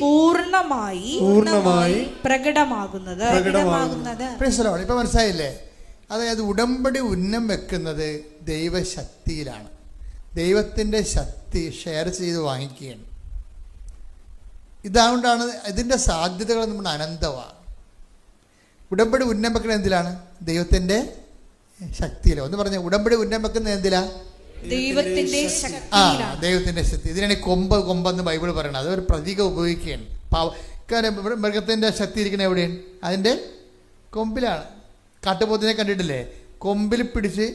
S1: പൂർണ്ണമായി പ്രകടമാകുന്നത്.
S3: ഇപ്പൊ മനസ്സിലായില്ലേ? അതായത് ഉടമ്പടി ഉന്നം വെക്കുന്നത് ദൈവശക്തിയിലാണ്. ദൈവത്തിൻ്റെ ശക്തി ഷെയർ ചെയ്ത് വാങ്ങിക്കുകയാണ്. ഇതുകൊണ്ടാണ് ഇതിൻ്റെ സാധ്യതകൾ നമ്മുടെ അനന്തമാണ്. ഉടമ്പടി ഉന്നം വെക്കുന്നത് എന്തിലാണ്? ദൈവത്തിൻ്റെ ശക്തിയിലോ. ഒന്ന് പറഞ്ഞ ഉടമ്പടി ഉന്നം വെക്കുന്നത് എന്തിലാ?
S1: ദൈവത്തിന്റെ
S3: ശക്തി. ഇതിനാണ് കൊമ്പെന്ന് ബൈബിൾ പറയണത്. അതൊരു പ്രതീകം ഉപയോഗിക്കുകയാണ്. കാരണം മൃഗത്തിൻ്റെ ശക്തി ഇരിക്കുന്നത് എവിടെയാണ്? അതിൻ്റെ കൊമ്പിലാണ്. കാട്ടുപോത്തിനെ കണ്ടിട്ടില്ലേ? കൊമ്പിൽ പിടിച്ച്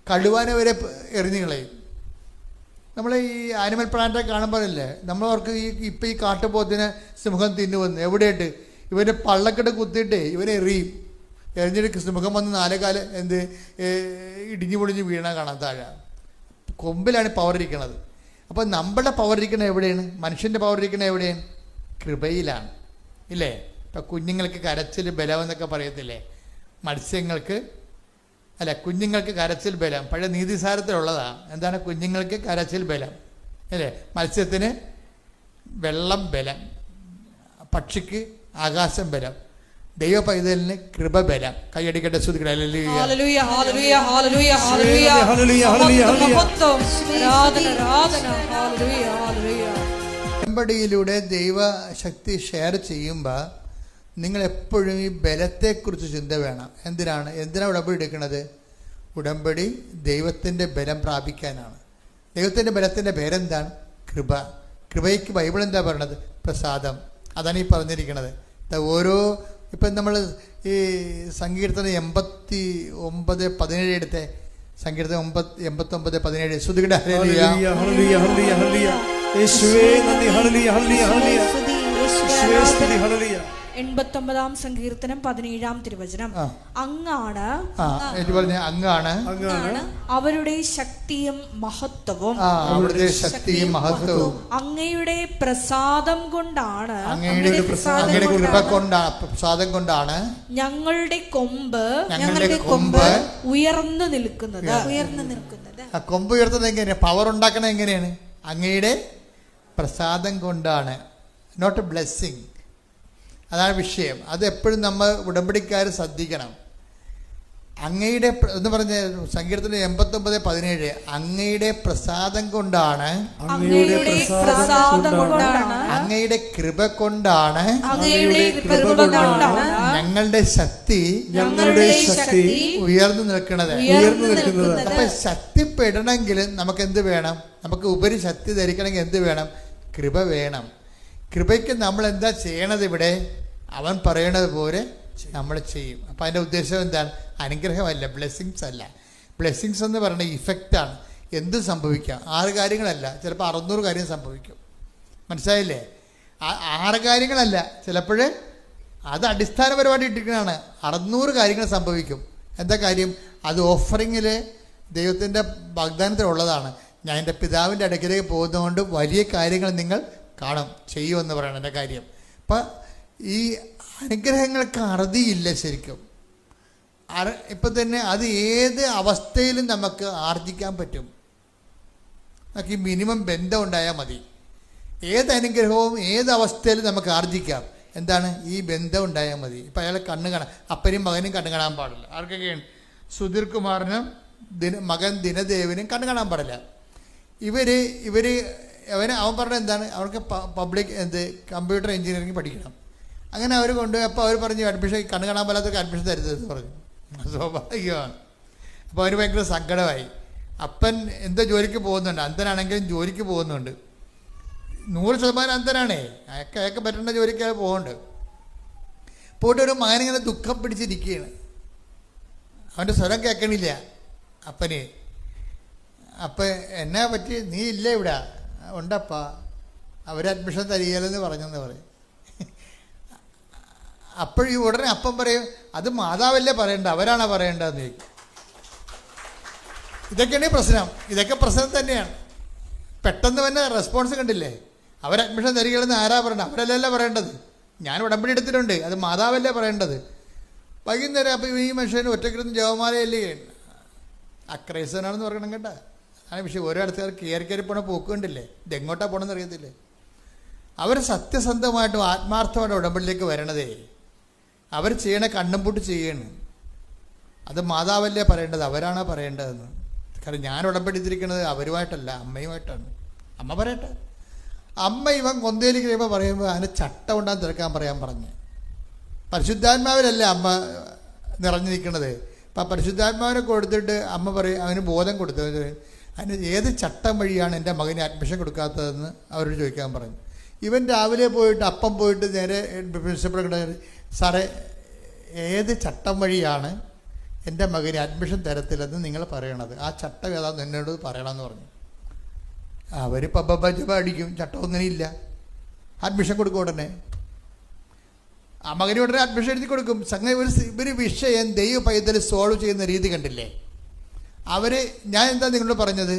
S3: കടുവാനെ വരെ എറിഞ്ഞു കളയും. നമ്മൾ ഈ ആനിമൽ പ്ലാന്റൊക്കെ കാണുമ്പോഴല്ലേ നമ്മളവർക്ക് ഇപ്പം ഈ കാട്ടുപോത്തിനെ സിംഹം തിന്നുവന്ന് എവിടെയായിട്ട് ഇവൻ്റെ പള്ളക്കെട്ട് കുത്തിയിട്ട് ഇവനെ എറിഞ്ഞിട്ട് സിംഹം വന്ന് 4 കാല് ഇടിഞ്ഞു പൊടിഞ്ഞ് വീണ കാണാൻ താഴെ. കൊമ്പിലാണ് പവർ ഇരിക്കുന്നത്. അപ്പോൾ നമ്മുടെ പവർ ഇരിക്കുന്നത് എവിടെയാണ്? മനുഷ്യൻ്റെ പവർ ഇരിക്കുന്നത് എവിടെയാണ്? കൃപയിലാണ്, ഇല്ലേ? ഇപ്പം കുഞ്ഞുങ്ങൾക്ക് കരച്ചിൽ ബലം എന്നൊക്കെ പറയത്തില്ലേ? കുഞ്ഞുങ്ങൾക്ക് കരച്ചിൽ ബലം പഴയ നീതിസാരത്തിലുള്ളതാണ്. എന്താണ് കുഞ്ഞുങ്ങൾക്ക് കരച്ചിൽ ബലം, അല്ലേ? മത്സ്യത്തിന് വെള്ളം ബലം, പക്ഷിക്ക് ആകാശം ബലം, ദൈവ പൈതലിന് കൃപ ബലം. കൈയടിക്കട്ടെ, ശ്രുതിക്കട്ടെ. ഉടമ്പടിയിലൂടെ ദൈവശക്തി ഷെയർ ചെയ്യുമ്പോൾ നിങ്ങൾ എപ്പോഴും ഈ ബലത്തെക്കുറിച്ച് ചിന്ത വേണം. എന്തിനാണ് ഉടമ്പടി എടുക്കുന്നത്? ഉടമ്പടി ദൈവത്തിൻ്റെ ബലം പ്രാപിക്കാനാണ്. ദൈവത്തിൻ്റെ ബലത്തിൻ്റെ പേരെന്താണ്? കൃപയ്ക്ക് ബൈബിൾ എന്താ പറയണത്? പ്രസാദം. അതാണ് ഈ പറഞ്ഞിരിക്കുന്നത്. ഇപ്പം നമ്മൾ ഈ സങ്കീർത്തനം 89:17 എടുത്തേ. സങ്കീർത്തനം 89:17 ശ്രുതികട ഹല്ലേലൂയ.
S1: 89-ാം സങ്കീർത്തനം 17-ാം തിരുവചനം. അങ്ങാണ് അവരുടെ ശക്തിയും മഹത്വവും. അങ്ങയുടെ പ്രസാദം കൊണ്ടാണ് ഞങ്ങളുടെ കൊമ്പ് ഉയർന്നു നിൽക്കുന്നത്.
S3: കൊമ്പ് ഉയർത്തുന്നത് എങ്ങനെയാണ്? പവർ ഉണ്ടാക്കണത് എങ്ങനെയാണ്? അങ്ങയുടെ പ്രസാദം കൊണ്ടാണ്, നോട്ട് ബ്ലെസ്സിങ്. അതാണ് വിഷയം. അത് എപ്പോഴും നമ്മൾ ഉടമ്പടിക്കാർ ശ്രദ്ധിക്കണം. അങ്ങയുടെ എന്ന് പറഞ്ഞ സങ്കീർത്തനം 89:17 അങ്ങയുടെ പ്രസാദം കൊണ്ടാണ്, അങ്ങയുടെ കൃപ കൊണ്ടാണ് ഞങ്ങളുടെ ശക്തി ഉയർന്നു നിൽക്കുന്നത്. അപ്പൊ ശക്തിപ്പെടണമെങ്കിൽ നമുക്ക് എന്ത് വേണം? നമുക്ക് ഉപരി ശക്തി ധരിക്കണമെങ്കിൽ എന്ത് വേണം? കൃപ വേണം. കൃപയ്ക്ക് നമ്മൾ എന്താ ചെയ്യണത്? ഇവിടെ അവൻ പറയണത് പോലെ നമ്മൾ ചെയ്യും. അപ്പം അതിൻ്റെ ഉദ്ദേശം എന്താണ്? അനുഗ്രഹമല്ല, ബ്ലെസ്സിങ്സ് അല്ല. ബ്ലെസ്സിങ്സ് എന്ന് പറയുന്നത് ഇഫക്റ്റാണ്. എന്തും സംഭവിക്കാം. 6 കാര്യങ്ങളല്ല, ചിലപ്പോൾ 600 കാര്യം സംഭവിക്കും. മനസ്സിലായില്ലേ? 6 കാര്യങ്ങളല്ല, ചിലപ്പോൾ അത് അടിസ്ഥാനപരമായിട്ട് ഇട്ടിരിക്കുന്നതാണ്. 600 കാര്യങ്ങൾ സംഭവിക്കും. എന്താ കാര്യം? അത് ഓഫറിങ്ങിൽ ദൈവത്തിൻ്റെ വാഗ്ദാനത്തിലുള്ളതാണ്. ഞാൻ എൻ്റെ പിതാവിൻ്റെ അടുക്കിലേക്ക് പോകുന്നതുകൊണ്ട് വലിയ കാര്യങ്ങൾ നിങ്ങൾ കാണും, ചെയ്യുമെന്ന് പറയണം എൻ്റെ കാര്യം. അപ്പം ഈ അനുഗ്രഹങ്ങൾക്ക് അറുതിയില്ല ശരിക്കും. ഇപ്പം തന്നെ അത് ഏത് അവസ്ഥയിലും നമുക്ക് ആർജിക്കാൻ പറ്റും. നമുക്ക് ഈ മിനിമം ബന്ധം ഉണ്ടായാൽ മതി. ഏത് അനുഗ്രഹവും ഏത് അവസ്ഥയിലും നമുക്ക് ആർജിക്കാം. എന്താണ്? ഈ ബന്ധം ഉണ്ടായാൽ മതി. ഇപ്പം അയാളെ കണ്ണ് കാണാൻ, അപ്പനും മകനും കണ്ണ് കാണാൻ പാടില്ല. ആർക്കൊക്കെയാണ്? സുധീർ കുമാറിനും മകൻ ദിനദേവിനും കണ്ണ് കാണാൻ പാടില്ല. അവൻ പറഞ്ഞത് എന്താണ്? അവർക്ക് പബ്ലിക് കമ്പ്യൂട്ടർ എഞ്ചിനീയറിംഗ് പഠിക്കണം. അങ്ങനെ അവർ കൊണ്ടുപോയി. അപ്പോൾ അവർ പറഞ്ഞു അഡ്മിഷൻ, കണ്ണ് കാണാൻ പാടാത്തവർക്ക് അഡ്മിഷൻ തരുന്നത് പറഞ്ഞു. സ്വാഭാവികമാണ്. അപ്പോൾ അവന് ഭയങ്കര സങ്കടമായി. അപ്പൻ എന്താ ജോലിക്ക് പോകുന്നുണ്ട്, അന്ധനാണെങ്കിലും ജോലിക്ക് പോകുന്നുണ്ട്. 100% അന്ധനാണേ, അയാൾക്ക് പറ്റുന്ന ജോലിക്ക് അയാൾ പോകുന്നുണ്ട്. പോയിട്ട് ഒരു മകനിങ്ങനെ ദുഃഖം പിടിച്ചിരിക്കുകയാണ്. അവൻ്റെ സ്വരം കേൾക്കണില്ല അപ്പന്. അപ്പം എന്നാ പറ്റി? നീ ഇല്ല ഇവിടെ? ഉണ്ടപ്പാ, അവർ അഡ്മിഷൻ തരികയില്ലെന്ന് പറഞ്ഞെന്ന് പറയും. അപ്പോഴീ ഉടനെ അപ്പം പറയും, അത് മാതാവല്ലേ പറയണ്ട, അവരാണോ പറയേണ്ടതെന്ന് ചോദിക്കും. ഇതൊക്കെയാണ് പ്രശ്നം. ഇതൊക്കെ പ്രശ്നം തന്നെയാണ്. പെട്ടെന്ന് തന്നെ റെസ്പോൺസ് കണ്ടില്ലേ? അവർ അഡ്മിഷൻ തരികയില്ലെന്ന് ആരാ പറയണ്ടത്? അവരല്ലല്ലോ പറയേണ്ടത്. ഞാൻ ഉടമ്പടി എടുത്തിട്ടുണ്ട്, അത് മാതാവല്ലേ പറയേണ്ടത്. വൈകുന്നേരം അപ്പം ഈ മനുഷ്യന് ഒറ്റക്കിരുന്ന് ജവമാലയല്ലേ അക്രൈസനാണെന്ന് പറയണം കേട്ടോ. അതാണ് വിഷയം. ഓരോ അടുത്തുകാർ കയറി പോണ പോക്ക് കണ്ടില്ലേ? ഇതെങ്ങോട്ടാ പോകണമെന്ന് അറിയത്തില്ലേ? അവർ സത്യസന്ധമായിട്ടും ആത്മാർത്ഥമായിട്ട് ഉടമ്പടിയിലേക്ക് വരണതേ. അവർ ചെയ്യണ കണ്ണും പൂട്ട് ചെയ്യണം. അത് മാതാവല്ലേ പറയേണ്ടത്, അവരാണോ പറയേണ്ടതെന്ന്. കാരണം ഞാൻ ഉടമ്പടിത്തിരിക്കുന്നത് അവരുമായിട്ടല്ല, അമ്മയുമായിട്ടാണ്. അമ്മ പറയട്ടെ. അമ്മ ഇവൻ കൊന്തയിലേക്ക് കഴിയുമ്പോൾ പറയുമ്പോൾ അതിന് ചട്ടം ഉണ്ടാകാൻ തിരക്കാൻ പറയാൻ പറഞ്ഞ്. പരിശുദ്ധാത്മാവിലല്ലേ അമ്മ നിറഞ്ഞു നിൽക്കണത്. അപ്പം പരിശുദ്ധാത്മാവിനെ കൊടുത്തിട്ട് അമ്മ പറയും, അവന് ബോധം കൊടുത്തു. അതിന് ഏത് ചട്ടം വഴിയാണ് എൻ്റെ മകന് അഡ്മിഷൻ കൊടുക്കാത്തതെന്ന് അവരോട് ചോദിക്കാൻ പറഞ്ഞു. ഇവൻ രാവിലെ പോയിട്ട് അപ്പം പോയിട്ട് നേരെ പ്രിൻസിപ്പൾ സാറേ ഏത് ചട്ടം വഴിയാണ് എൻ്റെ മകന് അഡ്മിഷൻ തരത്തില്ലെന്ന് നിങ്ങൾ പറയണത്? ആ ചട്ടം ഏതാണെന്ന് എന്നോട് പറയണമെന്ന് പറഞ്ഞു. അവർ പബ്ബ അടിക്കും. ചട്ടം ഒന്നിനില്ല. അഡ്മിഷൻ കൊടുക്കും ഉടനെ. ആ മകന് ഉടനെ അഡ്മിഷൻ എഴുതി കൊടുക്കും. സംഗതി ഒരു വിഷയം ദൈവ പൈതൽ സോൾവ് ചെയ്യുന്ന രീതി കണ്ടില്ലേ? ഞാൻ എന്താ നിങ്ങളോട് പറഞ്ഞത്?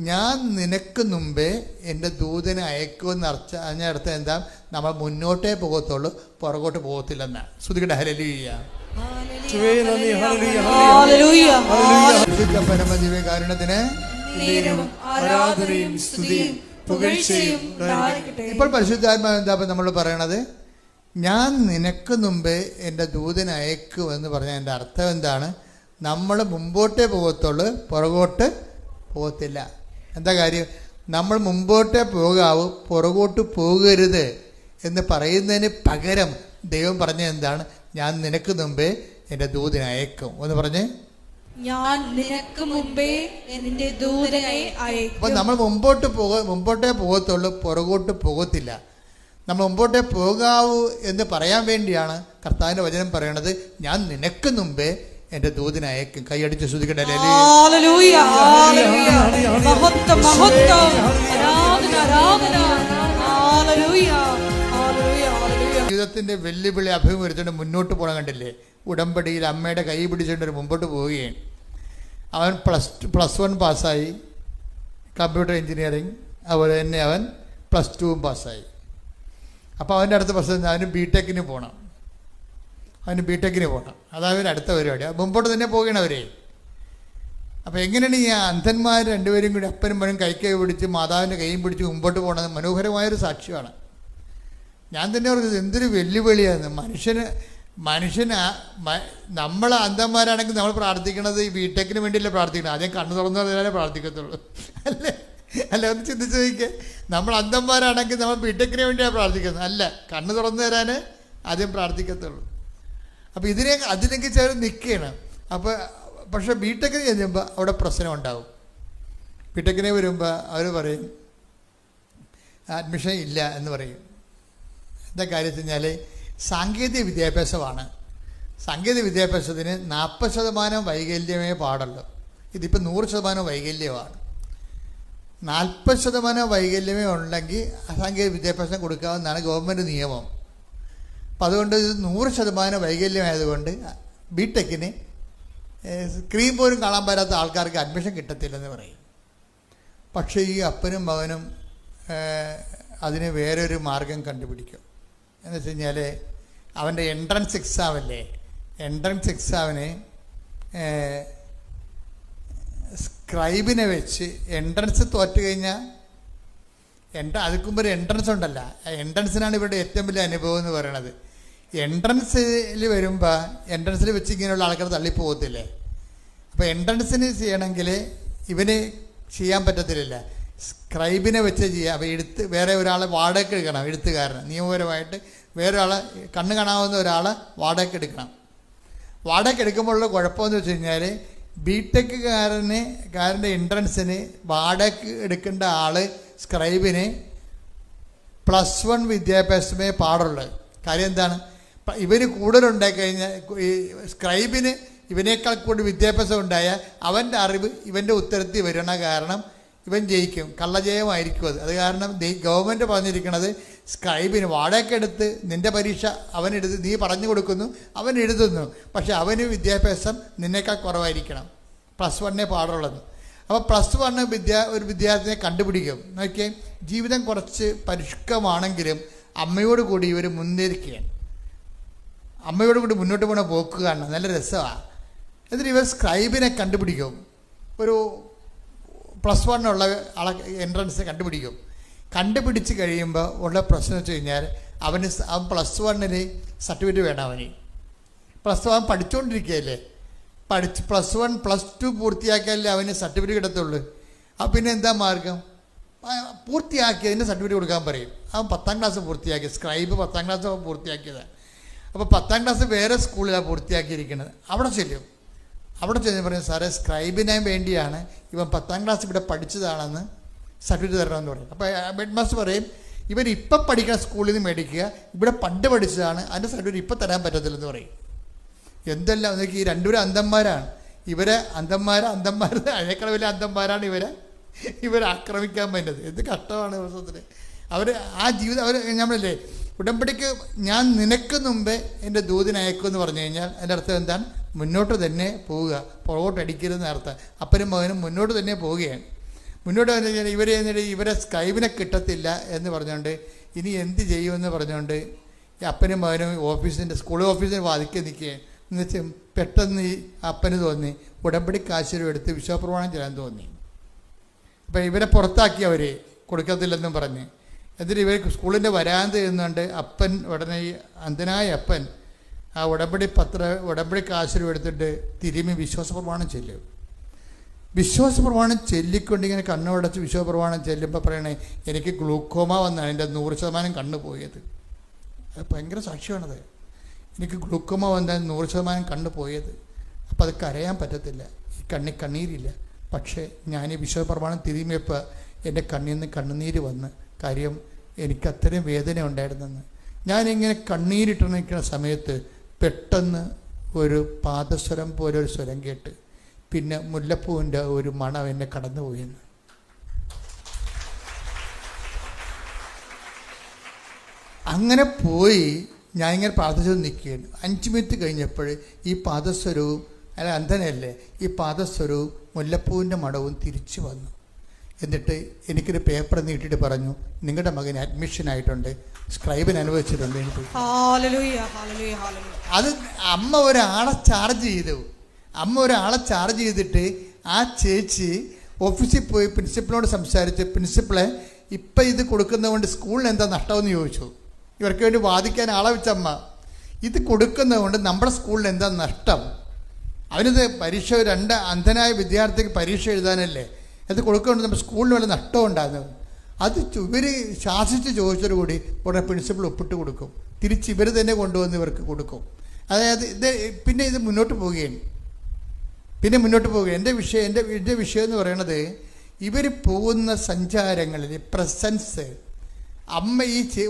S3: ഞാൻ നിനക്ക് മുമ്പേ എൻ്റെ ദൂതനെ അയക്കുമെന്ന് അതിനർത്ഥം എന്താ? നമ്മൾ മുന്നോട്ടേ പോകത്തുള്ളൂ, പുറകോട്ട് പോകത്തില്ലെന്നാ. ശ്രുതികട ഹല്ലേലൂയ. പരമദിവ്യകാരുണ്യത്തിന്
S2: ആരാധനയും സ്തുതിയും പുകഴ്ചയും.
S3: ഇപ്പോൾ പരിശുദ്ധാത്മാവ് എന്താ നമ്മൾ പറയണത്? ഞാൻ നിനക്ക് മുമ്പേ എൻ്റെ ദൂതനെ അയക്കുമെന്ന് പറഞ്ഞാൽ എൻ്റെ അർത്ഥം എന്താണ്? നമ്മൾ മുമ്പോട്ടേ പോകത്തുള്ളൂ, പുറകോട്ട് പോകത്തില്ല. എന്താ കാര്യം? നമ്മൾ മുമ്പോട്ടേ പോകാവൂ, പുറകോട്ട് പോകരുത് എന്ന് പറയുന്നതിന് പകരം ദൈവം പറഞ്ഞ എന്താണ്? ഞാൻ നിനക്ക് മുമ്പേ എൻ്റെ ദൂതനെ അയക്കും എന്ന് പറഞ്ഞ്.
S4: ഞാൻ നിനക്ക് മുമ്പേ എൻ്റെ ദൂതനെ അയക്കും.
S3: അപ്പം നമ്മൾ മുമ്പോട്ടേ പോകത്തുള്ളൂ, പുറകോട്ട് പോകത്തില്ല. നമ്മൾ മുമ്പോട്ടേ പോകാവൂ എന്ന് പറയാൻ വേണ്ടിയാണ് കർത്താവിൻ്റെ വചനം പറയണത്. ഞാൻ നിനക്ക് മുമ്പേ എൻ്റെ ദൂതനെ അയക്കും. കൈയടിച്ച് ശ്രുതിക്കട്ടെ. ജീവിതത്തിൻ്റെ വെല്ലുവിളി അഭിമുഖീകരിച്ചുകൊണ്ട് മുന്നോട്ട് പോകണം കണ്ടില്ലേ? ഉടമ്പടിയിൽ അമ്മയുടെ കൈ പിടിച്ചുകൊണ്ട് മുമ്പോട്ട് പോവുകയാണ്. അവൻ +1 പാസ്സായി കമ്പ്യൂട്ടർ എഞ്ചിനീയറിങ്. അതുപോലെ തന്നെ അവൻ +2 പാസ്സായി. അപ്പോൾ അവൻ്റെ അടുത്ത പ്രശ്നം അവന് ബിടെക്കിന് പോകണം. അതാണ് അടുത്ത പരിപാടി. മുമ്പോട്ട് തന്നെ പോവുകയാണ് അവരെ. അപ്പോൾ എങ്ങനെയാണ് ഈ അന്ധന്മാർ രണ്ടുപേരും കൂടി അപ്പനും മകനും കൈ പിടിച്ച് മാതാവിൻ്റെ കൈയും പിടിച്ച് മുമ്പോട്ട് പോകണത്? മനോഹരമായൊരു സാക്ഷ്യമാണ്. ഞാൻ തന്നെ പറഞ്ഞത് എന്തൊരു വെല്ലുവിളിയാണ്. മനുഷ്യന് നമ്മൾ അന്ധന്മാരാണെങ്കിൽ നമ്മൾ പ്രാർത്ഥിക്കണത് ഈ ബിടെക്കിന് വേണ്ടിയല്ലേ പ്രാർത്ഥിക്കണം? ആദ്യം കണ്ണു തുറന്നു പറഞ്ഞാലേ പ്രാർത്ഥിക്കത്തുള്ളൂ, അല്ല ഒന്ന് ചിന്തിച്ച് നോക്കിയേ. നമ്മൾ അന്ധന്മാരാണെങ്കിൽ നമ്മൾ ബിടെക്കിന് വേണ്ടിയാണ് പ്രാർത്ഥിക്കുന്നത്, അല്ല കണ്ണു തുറന്നു തരാൻ ആദ്യം പ്രാർത്ഥിക്കത്തുള്ളൂ. അപ്പോൾ അതിലേക്ക് ചേർന്ന് നിൽക്കുകയാണ്. അപ്പോൾ പക്ഷേ ബിടെക്കിന് ചെല്ലുമ്പോൾ അവിടെ പ്രശ്നം ഉണ്ടാവും. ബിടെക്കിന് വരുമ്പോൾ അവർ പറയും അഡ്മിഷൻ ഇല്ല എന്ന് പറയും. എന്താ കാര്യം വെച്ച് കഴിഞ്ഞാൽ സാങ്കേതിക വിദ്യാഭ്യാസമാണ്. സാങ്കേതിക വിദ്യാഭ്യാസത്തിന് 40% വൈകല്യമേ പാടുള്ളൂ. ഇതിപ്പോൾ 100% വൈകല്യമാണ്. 40% വൈകല്യമേ ഉണ്ടെങ്കിൽ സാങ്കേതിക വിദ്യാഭ്യാസം കൊടുക്കാവുന്നതാണ് ഗവൺമെൻറ് നിയമം. അപ്പം അതുകൊണ്ട് ഇത് 100% വൈകല്യമായതുകൊണ്ട് ബിടെക്കിന് സ്ക്രീൻ പോലും കാണാൻ പറ്റാത്ത ആൾക്കാർക്ക് അഡ്മിഷൻ കിട്ടത്തില്ലെന്ന് പറയും. പക്ഷേ ഈ അപ്പനും മകനും അതിന് വേറൊരു മാർഗം കണ്ടുപിടിക്കും. എന്ന് വെച്ച് കഴിഞ്ഞാൽ അവൻ്റെ എൻട്രൻസ് എക്സാമല്ലേ, എൻട്രൻസ് എക്സാമിന് സ്ക്രൈബിനെ വെച്ച് എൻട്രൻസ് തോറ്റു കഴിഞ്ഞാൽ അതിന് മുമ്പ് ഒരു എൻട്രൻസ് ഉണ്ടല്ല, എൻട്രൻസിനാണ് ഇവിടെ ഏറ്റവും വലിയ അനുഭവം എന്ന് പറയണത്. എൻട്രൻസിൽ വരുമ്പോൾ എൻട്രൻസിൽ വെച്ച് ഇങ്ങനെയുള്ള ആൾക്കാർ തള്ളിപ്പോകത്തില്ലേ. അപ്പോൾ എൻട്രൻസിന് ചെയ്യണമെങ്കിൽ ഇവന് ചെയ്യാൻ പറ്റത്തില്ല, സ്ക്രൈബിനെ വെച്ച് ചെയ്യാം. അപ്പോൾ വേറെ ഒരാളെ വാടകയ്ക്ക് എടുക്കണം, എഴുത്തുകാരന് നിയമപരമായിട്ട് വേറെ ഒരാളെ കണ്ണ് കാണാവുന്ന ഒരാളെ വാടകയ്ക്ക് എടുക്കണം. വാടകയ്ക്ക് എടുക്കുമ്പോഴുള്ള കുഴപ്പമെന്ന് വെച്ച് കഴിഞ്ഞാൽ ബിടെക്കുകാരൻ്റെ എൻട്രൻസിന് വാടകയ്ക്ക് എടുക്കേണ്ട ആൾ സ്ക്രൈബിന് +1 വിദ്യാഭ്യാസമേ പാടുള്ളൂ. കാര്യം എന്താണ്, ഇവന് കൂടുതലുണ്ടായി കഴിഞ്ഞാൽ ഈ സ്ക്രൈബിന് ഇവനേക്കാൾ കൂടുതൽ വിദ്യാഭ്യാസം ഉണ്ടായാൽ അവൻ്റെ അറിവ് ഇവൻ്റെ ഉത്തരത്തിൽ വരണ കാരണം ഇവൻ ജയിക്കും, കള്ളജയമായിരിക്കും അത്. അത് കാരണം ഗവൺമെൻറ് പറഞ്ഞിരിക്കുന്നത് സ്ക്രൈബിന് വാടകയ്ക്കെടുത്ത് നിൻ്റെ പരീക്ഷ അവനെടുത്ത് നീ പറഞ്ഞു കൊടുക്കുന്നു, അവൻ എഴുതുന്നു, പക്ഷെ അവന് വിദ്യാഭ്യാസം നിന്നേക്കാൾ കുറവായിരിക്കണം, +1 പാടുള്ളത്. അപ്പോൾ +1 ഒരു വിദ്യാർത്ഥിയെ കണ്ടുപിടിക്കും. നോക്കിയേ, ജീവിതം കുറച്ച് പരിഷ്കമാണെങ്കിലും അമ്മയോട് കൂടി ഇവർ മുന്നേറിക്കുകയാണ്, അമ്മയോട് കൂടി മുന്നോട്ട് പോകണ പോക്കുകയാണ്, നല്ല രസമാണ്. എന്നിട്ട് ഇവർ സ്ക്രൈബിനെ കണ്ടുപിടിക്കും, ഒരു +1 ഉള്ള ആളെ എൻട്രൻസ് കണ്ടുപിടിച്ച് കഴിയുമ്പോൾ ഉള്ള പ്രശ്നം വെച്ച് കഴിഞ്ഞാൽ അവൻ +1 സർട്ടിഫിക്കറ്റ് വേണം. അവന് +1 പഠിച്ചുകൊണ്ടിരിക്കുകയല്ലേ, +1 +2 പൂർത്തിയാക്കിയാലേ അവന് സർട്ടിഫിക്കറ്റ് കിട്ടത്തുള്ളൂ. അപ്പം പിന്നെ എന്താ മാർഗം, പൂർത്തിയാക്കിയതിൻ്റെ സർട്ടിഫിക്കറ്റ് കൊടുക്കാൻ പറയും. അവൻ 10ാം ക്ലാസ് പൂർത്തിയാക്കി, സ്ക്രൈബ് 10ാം ക്ലാസ് പൂർത്തിയാക്കിയതാണ്. അപ്പോൾ 10ാം ക്ലാസ് വേറെ സ്കൂളിലാണ് പൂർത്തിയാക്കിയിരിക്കുന്നത്. അവിടെ ചെന്ന് പറയും, സാറേ സ്ക്രൈബിന് വേണ്ടിയാണ് ഇവൻ 10ാം ക്ലാസ് ഇവിടെ പഠിച്ചതാണെന്ന് സർട്ടിഫിക്കറ്റ് തരണമെന്ന് പറയും. അപ്പോൾ ഹെഡ് മാസ്റ്റർ പറയും, ഇവൻ ഇപ്പം പഠിക്കുന്ന സ്കൂളിൽ നിന്ന് മേടിക്കുക, ഇവിടെ പണ്ട് പഠിച്ചതാണ്, അതിൻ്റെ സർട്ടിഫിക്കറ്റ് ഇപ്പം തരാൻ പറ്റത്തില്ലെന്ന് പറയും. എന്തെല്ലാം നോക്കി, ഈ രണ്ടുപേരും അന്ധന്മാരാണ്. അന്ധന്മാർ അതിനേക്കാൾ വലിയ അന്ധന്മാരാണ് ഇവരെ ആക്രമിക്കാൻ പറ്റുന്നത്. എന്ത് കഷ്ടമാണ് ദിവസത്തിന് അവർ ആ ജീവിതം. നമ്മളല്ലേ ഉടമ്പടിക്ക് ഞാൻ നിനക്ക് മുമ്പേ എൻ്റെ ദൂതിനെ അയക്കുമെന്ന് പറഞ്ഞു കഴിഞ്ഞാൽ അതിൻ്റെ അർത്ഥം എന്താണ്, മുന്നോട്ട് തന്നെ പോവുക, പുറകോട്ടടിക്കരുതെന്ന് അർത്ഥം. അപ്പനും മകനും മുന്നോട്ട് തന്നെ പോവുകയാണ്. മുന്നോട്ട് പറഞ്ഞു കഴിഞ്ഞാൽ ഇവരെ സ്ക്രൈബിനെ കിട്ടത്തില്ല എന്ന് പറഞ്ഞുകൊണ്ട് ഇനി എന്ത് ചെയ്യുമെന്ന് പറഞ്ഞുകൊണ്ട് ഈ അപ്പനും മകനും സ്കൂൾ ഓഫീസിന് വാദിക്കാൻ നിൽക്കുകയാണ്. എന്ന് വെച്ചാൽ പെട്ടെന്ന് ഈ അപ്പന് തോന്നി ഉടമ്പടി കാശുരം എടുത്ത് വിശ്വാസപ്രമാണം ചെയ്യാൻ തോന്നി. അപ്പം ഇവരെ പുറത്താക്കി, അവർ കൊടുക്കത്തില്ലെന്നും പറഞ്ഞ്. എന്നിട്ട് ഇവർ സ്കൂളിൻ്റെ വരാന്ത ഇരുന്നുകൊണ്ട് അപ്പൻ ഉടനെ ഈ അന്ധനായ അപ്പൻ ആ ഉടമ്പടി കാശുരം എടുത്തിട്ട് തിരുമ്മി വിശ്വാസപ്രമാണം ചെല്ലും. വിശ്വാസപ്രമാണം ചൊല്ലിക്കൊണ്ടിങ്ങനെ കണ്ണുടച്ച് വിശ്വാസപ്രമാണം ചെല്ലുമ്പോൾ പറയണേ, എനിക്ക് ഗ്ലൂക്കോമ വന്നാണ് എൻ്റെ 100% കണ്ണ് പോയത്. അത് ഭയങ്കര സാക്ഷ്യമാണത്. എനിക്ക് ഗ്ലൂക്കോമ വന്നാൽ 100% കണ്ണ് പോയത്. അപ്പോൾ അത് കരയാൻ പറ്റത്തില്ല, ഈ കണ്ണീരില്ല. പക്ഷേ ഞാൻ ഈ വിശ്വാസപ്രമാണം തിരുമ്മിയപ്പോൾ എൻ്റെ കണ്ണിൽ നിന്ന് കണ്ണുനീര് വന്ന്, കാര്യം എനിക്ക് അത്രയും വേദന ഉണ്ടായിരുന്നെന്ന്. ഞാനിങ്ങനെ കണ്ണീരിട്ട് നിൽക്കുന്ന സമയത്ത് പെട്ടെന്ന് ഒരു പാദസ്വരം പോലെ ഒരു സ്വരം കേട്ട്, പിന്നെ മുല്ലപ്പൂവിൻ്റെ ഒരു മണം എന്നെ കടന്നുപോയെന്ന്. അങ്ങനെ പോയി ഞാനിങ്ങനെ പ്രാർത്ഥിച്ചു നിൽക്കുകയാണ്. 5 മിനിറ്റ് കഴിഞ്ഞപ്പോൾ ഈ പാദസ്വരവും അന്ധനല്ലേ, ഈ പാദസ്വരവും മുല്ലപ്പൂവിൻ്റെ മണവും തിരിച്ചു വന്നു. എന്നിട്ട് എനിക്കൊരു പേപ്പർ നീട്ടിയിട്ട് പറഞ്ഞു, നിങ്ങളുടെ മകന് അഡ്മിഷനായിട്ടുണ്ട്, സ്ക്രൈബിന് അനുവദിച്ചിട്ടുണ്ട്. എനിക്ക് അത് അമ്മ ഒരാളെ ചാർജ് ചെയ്തിട്ട് ആ ചേച്ചി ഓഫീസിൽ പോയി പ്രിൻസിപ്പളിനോട് സംസാരിച്ച്, പ്രിൻസിപ്പളെ ഇപ്പം ഇത് കൊടുക്കുന്നതുകൊണ്ട് സ്കൂളിന് എന്താ നഷ്ടമെന്ന് ചോദിച്ചു. ഇവർക്ക് വേണ്ടി വാദിക്കാൻ ആളെ വെച്ചമ്മ, ഇത് കൊടുക്കുന്നതുകൊണ്ട് നമ്മുടെ സ്കൂളിന് എന്താ നഷ്ടം, അവനിത് പരീക്ഷ 2 അന്ധനായ വിദ്യാർത്ഥിക്ക് പരീക്ഷ എഴുതാനല്ലേ, അത് കൊടുക്കുന്നുണ്ട് നമ്മുടെ സ്കൂളിന് വല്ല നഷ്ടം ഉണ്ടാകുന്നത്. അത് ഇവർ ശാസിച്ച് ചോദിച്ചതോടുകൂടി ഉടനെ പ്രിൻസിപ്പൾ ഒപ്പിട്ട് കൊടുക്കും, തിരിച്ച് ഇവർ തന്നെ കൊണ്ടുവന്ന് ഇവർക്ക് കൊടുക്കും. അതായത് പിന്നെ ഇത് മുന്നോട്ട് പോവുകയാണ്. എൻ്റെ വിഷയം എന്ന് പറയുന്നത്, ഇവർ പോകുന്ന സഞ്ചാരങ്ങളിൽ പ്രസൻസ്, അമ്മ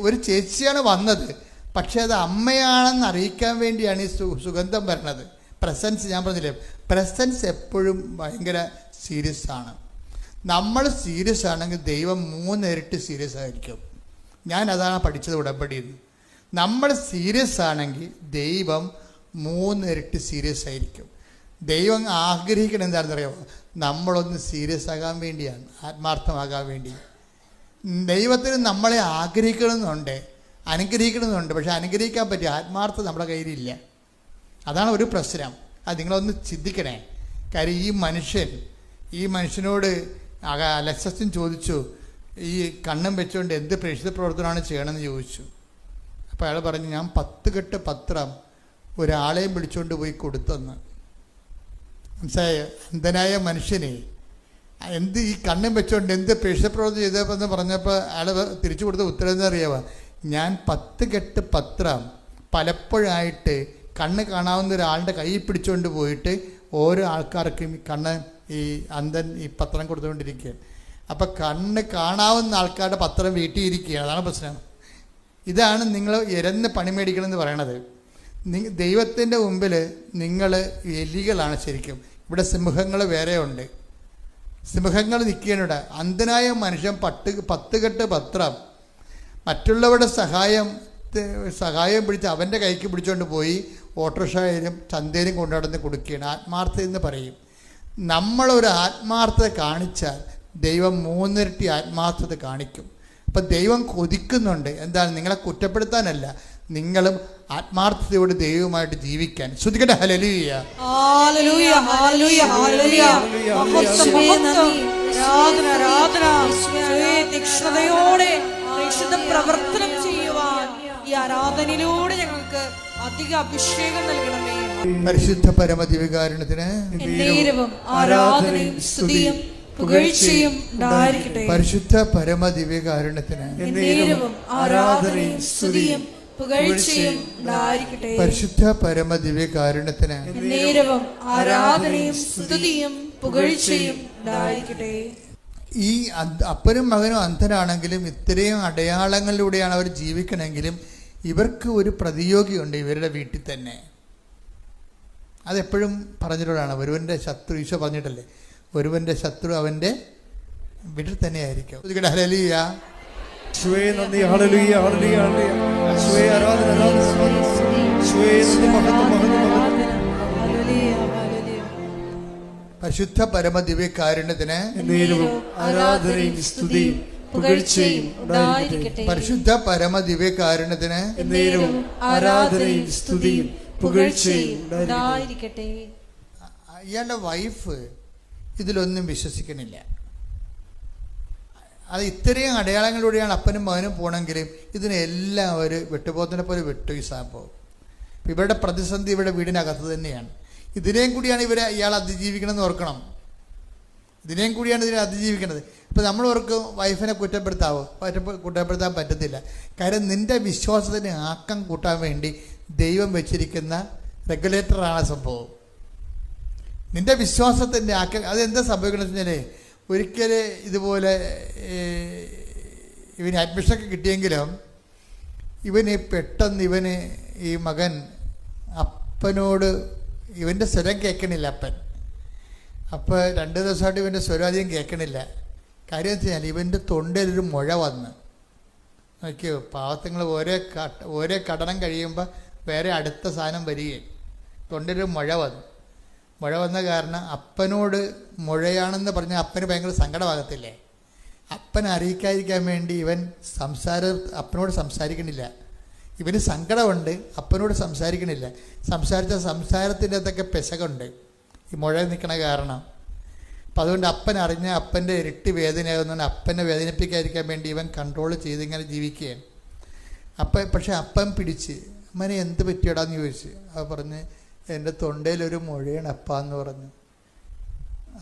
S3: ഒരു ചേച്ചിയാണ് വന്നത്, പക്ഷേ അത് അമ്മയാണെന്ന് അറിയിക്കാൻ വേണ്ടിയാണ് ഈ സുഗന്ധം വരണത്. പ്രസൻസ്, ഞാൻ പറഞ്ഞില്ലേ, പ്രസൻസ് എപ്പോഴും ഭയങ്കര സീരിയസ് ആണ്. നമ്മൾ സീരിയസ് ആണെങ്കിൽ ദൈവം 3 ഇരട്ടി സീരിയസ് ആയിരിക്കും. ഞാൻ അതാണ് പഠിച്ചത് ഉടമ്പടിയിൽ. നമ്മൾ സീരിയസ് ആണെങ്കിൽ ദൈവം 3 ഇരട്ടി സീരിയസ് ആയിരിക്കും. ദൈവം ആഗ്രഹിക്കണം എന്താണെന്നറിയാമോ? നമ്മളൊന്ന് സീരിയസ് ആകാൻ വേണ്ടിയാണ്, ആത്മാർത്ഥമാകാൻ വേണ്ടി. ദൈവത്തിന് നമ്മളെ ആഗ്രഹിക്കണമെന്നുണ്ട്, അനുഗ്രഹിക്കണമെന്നുണ്ട്. പക്ഷെ അനുഗ്രഹിക്കാൻ പറ്റിയ ആത്മാർത്ഥത നമ്മുടെ കയ്യിലില്ല. അതാണ് ഒരു പ്രശ്നം. അത് നിങ്ങളൊന്ന് ചിന്തിക്കണേ. കാര്യം ഈ മനുഷ്യനോട് അലക്സസ്റ്റിൻ ചോദിച്ചു, ഈ കണ്ണും വെച്ചുകൊണ്ട് എന്ത് പ്രേക്ഷിത പ്രവർത്തനമാണ് ചെയ്യണമെന്ന് ചോദിച്ചു. അപ്പോൾ അയാൾ പറഞ്ഞു, ഞാൻ 10 കെട്ട് പത്രം ഒരാളെയും പിടിച്ചുകൊണ്ട് പോയി കൊടുത്തെന്ന്. മനസ്സിലായ? അന്ധനായ മനുഷ്യനെ ഈ കണ്ണും വെച്ചുകൊണ്ട് എന്ത് പ്രേക്ഷിത പ്രവർത്തനം ചെയ്തതെന്ന് പറഞ്ഞപ്പോൾ അയാൾ തിരിച്ചു കൊടുത്ത ഉത്തരം എന്താ അറിയാമോ? ഞാൻ 10 കെട്ട് പത്രം പലപ്പോഴായിട്ട് കണ്ണ് കാണാവുന്ന ഒരാളുടെ കൈ പിടിച്ചുകൊണ്ട് പോയിട്ട് ഓരോ ആൾക്കാർക്കും ഈ അന്ധൻ ഈ പത്രം കൊടുത്തുകൊണ്ടിരിക്കുകയാണ്. അപ്പം കണ്ണ് കാണാവുന്ന ആൾക്കാരുടെ പത്രം വീട്ടിൽ ഇരിക്കുകയാണ്. അതാണ് പ്രശ്നം. ഇതാണ് നിങ്ങൾ ഇരന്ന് പണി മേടിക്കണമെന്ന് പറയണത്. ദൈവത്തിൻ്റെ മുമ്പിൽ നിങ്ങൾ എലികളാണ് ശരിക്കും. ഇവിടെ സിംഹങ്ങൾ വേറെ ഉണ്ട്. സിംഹങ്ങൾ നിൽക്കുകയാണ്. അന്ധനായ മനുഷ്യൻ 10 കെട്ട് പത്രം മറ്റുള്ളവരുടെ സഹായം പിടിച്ച് അവൻ്റെ കൈക്ക് പിടിച്ചുകൊണ്ട് പോയി ഓട്ടോറിക്ഷയിലും ചന്തയിലും കൊണ്ടുനടന്ന് കൊടുക്കുകയാണ്. ആത്മാർത്ഥത എന്ന് പറയും. നമ്മളൊരു ആത്മാർത്ഥത കാണിച്ചാൽ ദൈവം 3 ഇരട്ടി ആത്മാർത്ഥത കാണിക്കും. അപ്പം ദൈവം കൊതിക്കുന്നുണ്ട്. എന്താണ്? നിങ്ങളെ കുറ്റപ്പെടുത്താനല്ല, നിങ്ങളും ആത്മാർത്ഥതയോട് ദൈവവുമായിട്ട് ജീവിക്കാൻ. ശ്രദ്ധിക്കട്ടെ. ഹല്ലേലൂയ,
S4: ഹല്ലേലൂയ, ഹല്ലേലൂയ, ഹല്ലേലൂയ. തീക്ഷ്ണതയോടെ പ്രേക്ഷിത പ്രവർത്തനം ചെയ്യുവാൻ ഈ ആരാധനയിലൂടെ ഞങ്ങൾക്ക് അധിക അഭിഷേകം നൽകണമേ.
S3: പരിശുദ്ധ പരമദിവ്യകാരുണ്യത്തിന്
S4: എന്നേരവും ആരാധനയും സ്തുതിയും പുകഴ്ചയും ഉണ്ടായിരിക്കട്ടെ.
S3: പരിശുദ്ധ പരമദിവ്യകാരുണ്യത്തിന്
S4: എന്നേരവും ആരാധനയും സ്തുതിയും പുകഴ്ചയും ഉണ്ടായിരിക്കട്ടെ.
S3: പരിശുദ്ധ പരമദിവ്യകാരുണ്യത്തിന്
S4: എന്നേരവും ആരാധനയും സ്തുതിയും പുകഴ്ചയും ഉണ്ടായിരിക്കട്ടെ.
S3: ഈ അപ്പനും മകനും അന്ധനാണെങ്കിലും ഇത്രയും അടയാളങ്ങളിലൂടെയാണ് അവർ ജീവിക്കണമെങ്കിലും ഇവർക്ക് ഒരു പ്രതിയോഗിയുണ്ട് ഇവരുടെ വീട്ടിൽ തന്നെ. അതെപ്പോഴും പറഞ്ഞിട്ടുള്ളതാണ്. ഒരുവൻ്റെ ശത്രു, ഈശോ പറഞ്ഞിട്ടല്ലേ, ഒരുവൻ്റെ ശത്രു അവൻ്റെ വീട്ടിൽ തന്നെ ആയിരിക്കും. ഹല്ലേലൂയ,
S2: യേശുവേ നന്ദി. ഹല്ലേലൂയ, ഹല്ലേലൂയ, ഹല്ലേലൂയ. യേശുവേ ആരാധന, ആരാധന. യേശുവേ നന്ദി, മഹത്വം, മഹത്വം, മഹത്വം.
S3: പരിശുദ്ധ പരമദിവ്യകാരുണ്യത്തിന്
S2: എന്നേരവും ആരാധനയും സ്തുതിയും പുകഴ്ചയും ഉണ്ടായിരിക്കട്ടെ.
S3: പരിശുദ്ധ പരമദിവ്യകാരുണ്യത്തിന്
S2: എന്നേരവും ആരാധനയും സ്തുതിയും പുകഴ്ചയും
S4: ഉണ്ടായിരിക്കട്ടെ.
S3: ഇയാളുടെ വൈഫ് ഇതിലൊന്നും വിശ്വസിക്കണില്ല. അത് ഇത്രയും അടയാളങ്ങളിലൂടെയാണ് അപ്പനും മകനും പോകണമെങ്കിലും ഇതിനെല്ലാം അവർ വെട്ടുപോത്തിനെ പോലെ വെട്ടു ഈ സംഭവം. ഇവരുടെ പ്രതിസന്ധി ഇവരുടെ വീടിനകത്ത് തന്നെയാണ്. ഇതിനെയും കൂടിയാണ് ഇയാൾ അതിജീവിക്കണമെന്ന് ഓർക്കണം. ഇതിനെയും കൂടിയാണ് ഇതിനെ അതിജീവിക്കുന്നത്. ഇപ്പം നമ്മൾ ഓർക്കും വൈഫിനെ കുറ്റപ്പെടുത്താൻ പറ്റത്തില്ല. കാര്യം നിൻ്റെ വിശ്വാസത്തിന് ആക്കം കൂട്ടാൻ വേണ്ടി ദൈവം വെച്ചിരിക്കുന്ന റെഗുലേറ്ററാണ് സംഭവം. നിൻ്റെ വിശ്വാസത്തിൻ്റെ ആക്കം അതെന്താ സംഭവിക്കണമെന്ന് വെച്ചാൽ, ഒരിക്കൽ ഇതുപോലെ ഇവന് അഡ്മിഷനൊക്കെ കിട്ടിയെങ്കിലും പെട്ടെന്ന് ഈ മകൻ അപ്പനോട് ഇവൻ്റെ സ്വരം കേൾക്കണില്ല. അപ്പൻ അപ്പോൾ 2 ദിവസമായിട്ട് ഇവൻ്റെ സ്വരം അധികം കേൾക്കണില്ല. കാര്യം എന്ന് വെച്ചാൽ ഇവൻ്റെ തൊണ്ടയിലൊരു മുഴ വന്ന് നോക്കിയോ. പാവത്തങ്ങൾ ഓരോ കടനം കഴിയുമ്പോൾ വേറെ അടുത്ത സാധനം വരികയും തൊണ്ടയിലൊരു മുഴ വന്ന കാരണം അപ്പനോട് മുഴയാണെന്ന് പറഞ്ഞാൽ അപ്പന് ഭയങ്കര സങ്കടമാകത്തില്ലേ? അപ്പനെ അറിയിക്കാതിരിക്കാൻ വേണ്ടി ഇവൻ അപ്പനോട് സംസാരിക്കണില്ല. ഇവന് സങ്കടമുണ്ട്, അപ്പനോട് സംസാരിക്കണില്ല. സംസാരത്തിൻ്റെ അകത്തൊക്കെ പെശകുണ്ട് ഈ മുഴ നിൽക്കണ കാരണം. അപ്പം അതുകൊണ്ട് അപ്പൻ അറിഞ്ഞ അപ്പൻ്റെ ഇരട്ടി വേദനയാകുന്നതുകൊണ്ട് അപ്പനെ വേദനിപ്പിക്കാതിരിക്കാൻ വേണ്ടി ഇവൻ കൺട്രോൾ ചെയ്തിങ്ങനെ ജീവിക്കുകയാണ്. പക്ഷെ അപ്പൻ പിടിച്ച് അമ്മനെ എന്ത് പറ്റിയടാന്ന് ചോദിച്ചു. അത് പറഞ്ഞ് എൻ്റെ തൊണ്ടയിലൊരു മുഴയാണ് അപ്പാന്ന് പറഞ്ഞു.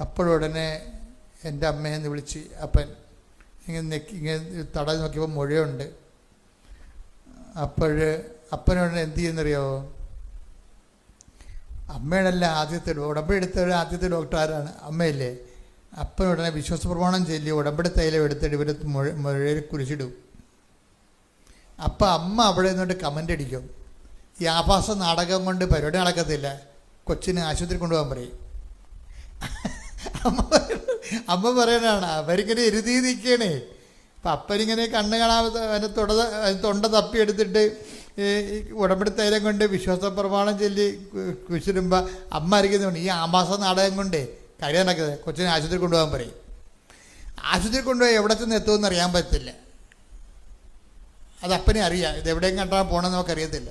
S3: അപ്പോഴുടനെ എൻ്റെ അമ്മയെന്ന് വിളിച്ച് അപ്പൻ ഇങ്ങനെ തടഞ്ഞ് നോക്കിയപ്പോൾ മുഴയുണ്ട്. അപ്പനോടനെ എന്ത് ചെയ്യുന്നറിയാമോ? അമ്മയോടല്ല ഉടമ്പടി ആദ്യത്തെ ഡോക്ടർ ആരാണ്? അമ്മയല്ലേ. അപ്പനുടനെ വിശ്വാസ പ്രമാണം ചൊല്ലി ഉടമ്പടി തൈലം എടുത്തിട്ട് ഇവരെ മുഴയിൽ കുരിച്ചിടും. അപ്പം അമ്മ അവിടെ നിന്നിട്ട് കമൻ്റ് അടിക്കും. ഈ ആഭാസ നാടകം കൊണ്ട് പരിപാടി നടക്കത്തില്ല, കൊച്ചിനെ ആശുപത്രി കൊണ്ടുപോകാൻ പറയും. അമ്മ അമ്മ പറയണതാണ് അവരിങ്ങനെ എരുതി നിൽക്കണേ. അപ്പം അപ്പനിങ്ങനെ കണ്ണ് കാണാതെ അതിൻ്റെ തൊണ്ട തപ്പിയെടുത്തിട്ട് ഉടമ്പടി തൈലം കൊണ്ട് വിശ്വാസ പ്രമാണം ചൊല്ലി കുശിരുമ്പോൾ അമ്മ അരിക്കുന്നുണ്ട് ഈ ആമാസ നാടകം കൊണ്ടേ കാര്യം നടക്കുന്നത്. കൊച്ചിനെ ആശുപത്രി കൊണ്ടുപോകാൻ പറയും. ആശുപത്രി കൊണ്ടുപോയി എവിടെ ചെന്ന് എത്തുമെന്ന് അറിയാൻ പറ്റില്ല. അത് അപ്പനെ അറിയാം, ഇത് എവിടെയും കണ്ടാൽ പോകണമെന്ന് നമുക്കറിയത്തില്ല.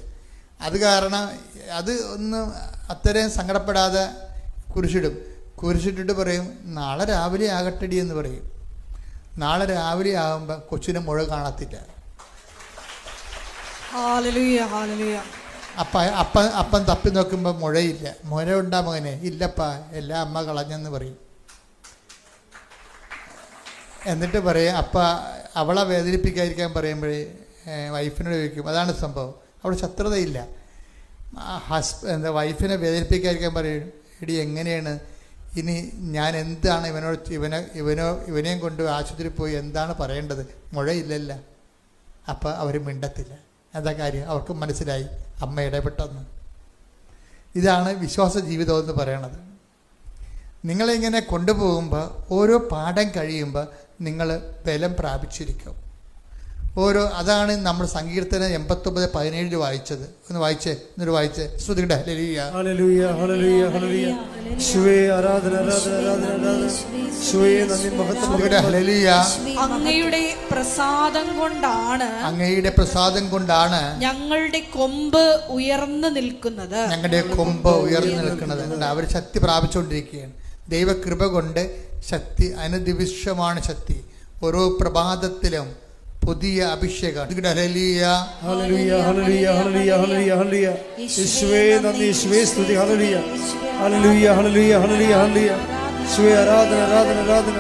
S3: അത് കാരണം അത് ഒന്ന് അത്രയും സങ്കടപ്പെടാതെ കുരിശിട്ടിട്ട് പറയും നാളെ രാവിലെ ആകട്ടടി എന്ന് പറയും. നാളെ രാവിലെ ആകുമ്പോൾ കൊച്ചിന് മുഴ കാണത്തില്ല. അപ്പൻ തപ്പി നോക്കുമ്പോൾ മുഴയില്ല. മുഴ ഉണ്ടാ മകനെ? ഇല്ലപ്പാ, എല്ലാം അമ്മ കളഞ്ഞെന്ന് പറയും. എന്നിട്ട് പറയും അവളെ വേദനിപ്പിക്കാതിരിക്കാൻ പറയുമ്പോഴേ വൈഫിനോട് ചോദിക്കും. അതാണ് സംഭവം. അവിടെ ശത്രുതയില്ല. വൈഫിനെ വേദനിപ്പിക്കാതിരിക്കാൻ പറയും, എടി എങ്ങനെയാണ് ഇനി ഞാൻ എന്താണ് ഇവനെയും കൊണ്ട് ആശുപത്രിയിൽ പോയി എന്താണ് പറയേണ്ടത്? മുഴയില്ലല്ല. അപ്പം അവർ മിണ്ടത്തില്ല. എന്താ കാര്യം? അവർക്ക് മനസ്സിലായി അമ്മ ഇടപെട്ടെന്ന്. ഇതാണ് വിശ്വാസ ജീവിതം എന്ന് പറയണത്. നിങ്ങളിങ്ങനെ കൊണ്ടുപോകുമ്പോൾ ഓരോ പാഠം കഴിയുമ്പോൾ നിങ്ങൾ ബലം പ്രാപിച്ചിരിക്കും. അതാണ് നമ്മൾ സങ്കീർത്തനം 89:17 വായിച്ചത്. ഒന്ന് വായിച്ചേ, എന്നിട്ട് വായിച്ചേ. ശ്രുതിയുടെ ഹല്ലേലൂയ
S2: ഹല്ലേലൂയ ഹല്ലേലൂയ ഹല്ലേലൂയ. യേശുവേ ആരാധന ആരാധന ആരാധന ആരാധന. യേശുവേ നന്ദി മഹത്വം.
S3: ഹല്ലേലൂയ.
S4: അങ്ങയുടെ പ്രസാദം കൊണ്ടാണ് ഞങ്ങളുടെ കൊമ്പ് ഉയർന്നു നിൽക്കുന്നത്.
S3: അവർ ശക്തി പ്രാപിച്ചുകൊണ്ടിരിക്കുകയാണ്. ദൈവകൃപ കൊണ്ട് ശക്തി, അനുദിവിശ്വമാണ് ശക്തി. ഓരോ പ്രഭാതത്തിലും പുതിയ അഭിഷേകം. ഹല്ലേലൂയ
S2: ഹല്ലേലൂയ ഹല്ലേലൂയ ഹല്ലേലൂയ ഹല്ലേലൂയ ഹല്ലേലൂയ. യേശുവേ നന്ദി, യേശുവേ സ്തുതി. ഹല്ലേലൂയ ഹല്ലേലൂയ ഹല്ലേലൂയ ഹല്ലേലൂയ ഹല്ലേലൂയ. യേശുവേ ആരാധന ആരാധന ആരാധന.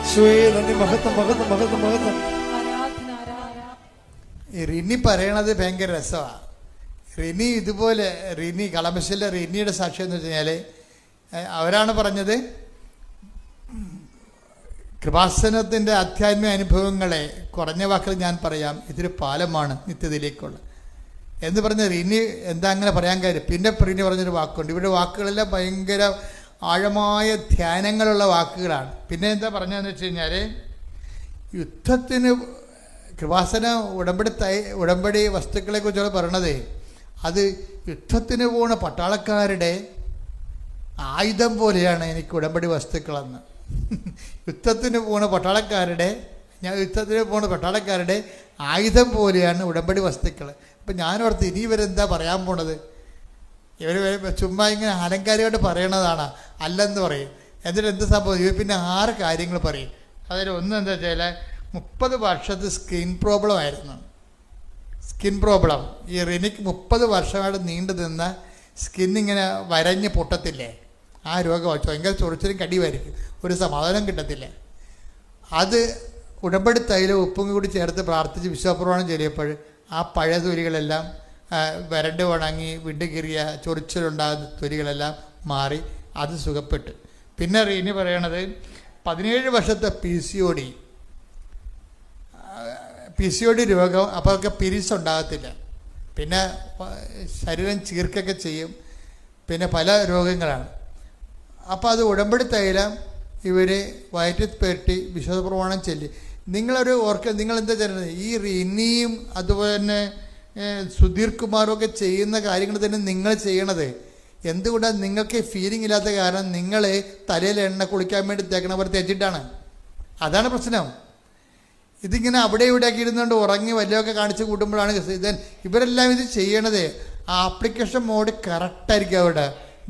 S2: യേശുവേ നന്ദി മഹത്വം മഹത്വം മഹത്വം മഹത്വം.
S3: റിനി പറയണത് ഭയങ്കര രസമാണ്. റിനി ഇതുപോലെ കളമശ്ശേരിയിലെ റിനിയുടെ സാക്ഷ്യം എന്ന് വെച്ച് കഴിഞ്ഞാൽ അവരാണ് പറഞ്ഞത് കൃപാസനത്തിൻ്റെ ആധ്യാത്മിക അനുഭവങ്ങളെ കുറഞ്ഞ വാക്കുകൾ ഞാൻ പറയാം, ഇതൊരു പാലമാണ് നിത്യതയിലേക്കുള്ള എന്ന് പറഞ്ഞ റിനി എന്താ അങ്ങനെ പറയാൻ കാര്യം. പിന്നെ റിനി പറഞ്ഞൊരു വാക്കുണ്ട്. ഇവിടെ വാക്കുകളെല്ലാം ഭയങ്കര ആഴമായ ധ്യാനങ്ങളുള്ള വാക്കുകളാണ്. പിന്നെ എന്താ പറഞ്ഞതെന്ന് വെച്ച് കഴിഞ്ഞാൽ യുദ്ധത്തിന് കൃപാസന ഉടമ്പടി വസ്തുക്കളെ കുറിച്ചാണ് പറയണത്. അത് യുദ്ധത്തിന് പോണ പട്ടാളക്കാരുടെ ആയുധം പോലെയാണ് എനിക്ക് ഉടമ്പടി വസ്തുക്കളെന്ന്. യുദ്ധത്തിന് പോണ പട്ടാളക്കാരുടെ ആയുധം പോലെയാണ് ഉടമ്പടി വസ്തുക്കൾ. അപ്പം ഞാനോർത്ത് ഇനി ഇവരെന്താ പറയാൻ പോണത്? ഇവർ ചുമ്മാ ഇങ്ങനെ അലങ്കാരികമായിട്ട് പറയണതാണ്, അല്ലെന്ന് പറയും. എന്നിട്ട് എന്ത് സംഭവം? ഇവർ പിന്നെ 6 കാര്യങ്ങൾ പറയും. അതിൽ ഒന്ന് എന്താ വെച്ചാൽ 30 വർഷത്തെ സ്കിൻ പ്രോബ്ലം ആയിരുന്നു. സ്കിൻ പ്രോബ്ലം ഈ റിനിക്ക് 30 വർഷമായിട്ട് നീണ്ടു നിന്ന സ്കിന്നിങ്ങനെ വരഞ്ഞ് പൊട്ടത്തില്ലേ, ആ രോഗം ഭയങ്കര ചൊറിച്ചിലും കടിയുമായിരിക്കും, ഒരു സമാധാനം കിട്ടത്തില്ല. അത് ഉടമ്പടി തൈലം ഉപ്പും കൂടി ചേർത്ത് പ്രാർത്ഥിച്ച് വിശ്വാസപ്രമാണം ചൊല്ലിയപ്പോൾ ആ പഴയ തൊലികളെല്ലാം വരണ്ട് ഉണങ്ങി വിണ്ടുകീറിയ ചൊറിച്ചിലുണ്ടാകുന്ന തൊലികളെല്ലാം മാറി അത് സുഖപ്പെട്ടു. പിന്നെ ഇനി പറയണത് 17 വർഷത്തെ PCOD രോഗം. അപ്പോൾ അവർക്ക് പീരീഡ്സ് ഉണ്ടാകത്തില്ല. പിന്നെ ശരീരം ചീർക്കൊക്കെ ചെയ്യും. പിന്നെ പല രോഗങ്ങളാണ്. അപ്പോൾ അത് ഉടമ്പടി തൈലം ഇവർ വയറ്റിൽ പെരട്ടി വിശ്വാസപ്രമാണം ചൊല്ലി. നിങ്ങൾ എന്താ ചെയ്യുന്നത്? ഈ റിനിയും അതുപോലെ തന്നെ സുധീർ കുമാറും ഒക്കെ ചെയ്യുന്ന കാര്യങ്ങൾ തന്നെ നിങ്ങൾ ചെയ്യണത്. എന്തുകൊണ്ടാണ്? നിങ്ങൾക്ക് ഫീലിംഗ് ഇല്ലാത്ത കാരണം നിങ്ങൾ തലയിൽ എണ്ണ കുളിക്കാൻ വേണ്ടി തേക്കണവർ തേച്ചിട്ടാണ്. അതാണ് പ്രശ്നം. ഇതിങ്ങനെ അവിടെ ഇവിടെയൊക്കെ ഇരുന്നുകൊണ്ട് ഉറങ്ങി വല്ലതൊക്കെ കാണിച്ച് കൂട്ടുമ്പോഴാണ് ഇവരെല്ലാം ഇത് ചെയ്യണത്. ആ ആപ്ലിക്കേഷൻ മോഡ് കറക്റ്റായിരിക്കും. അവിടെ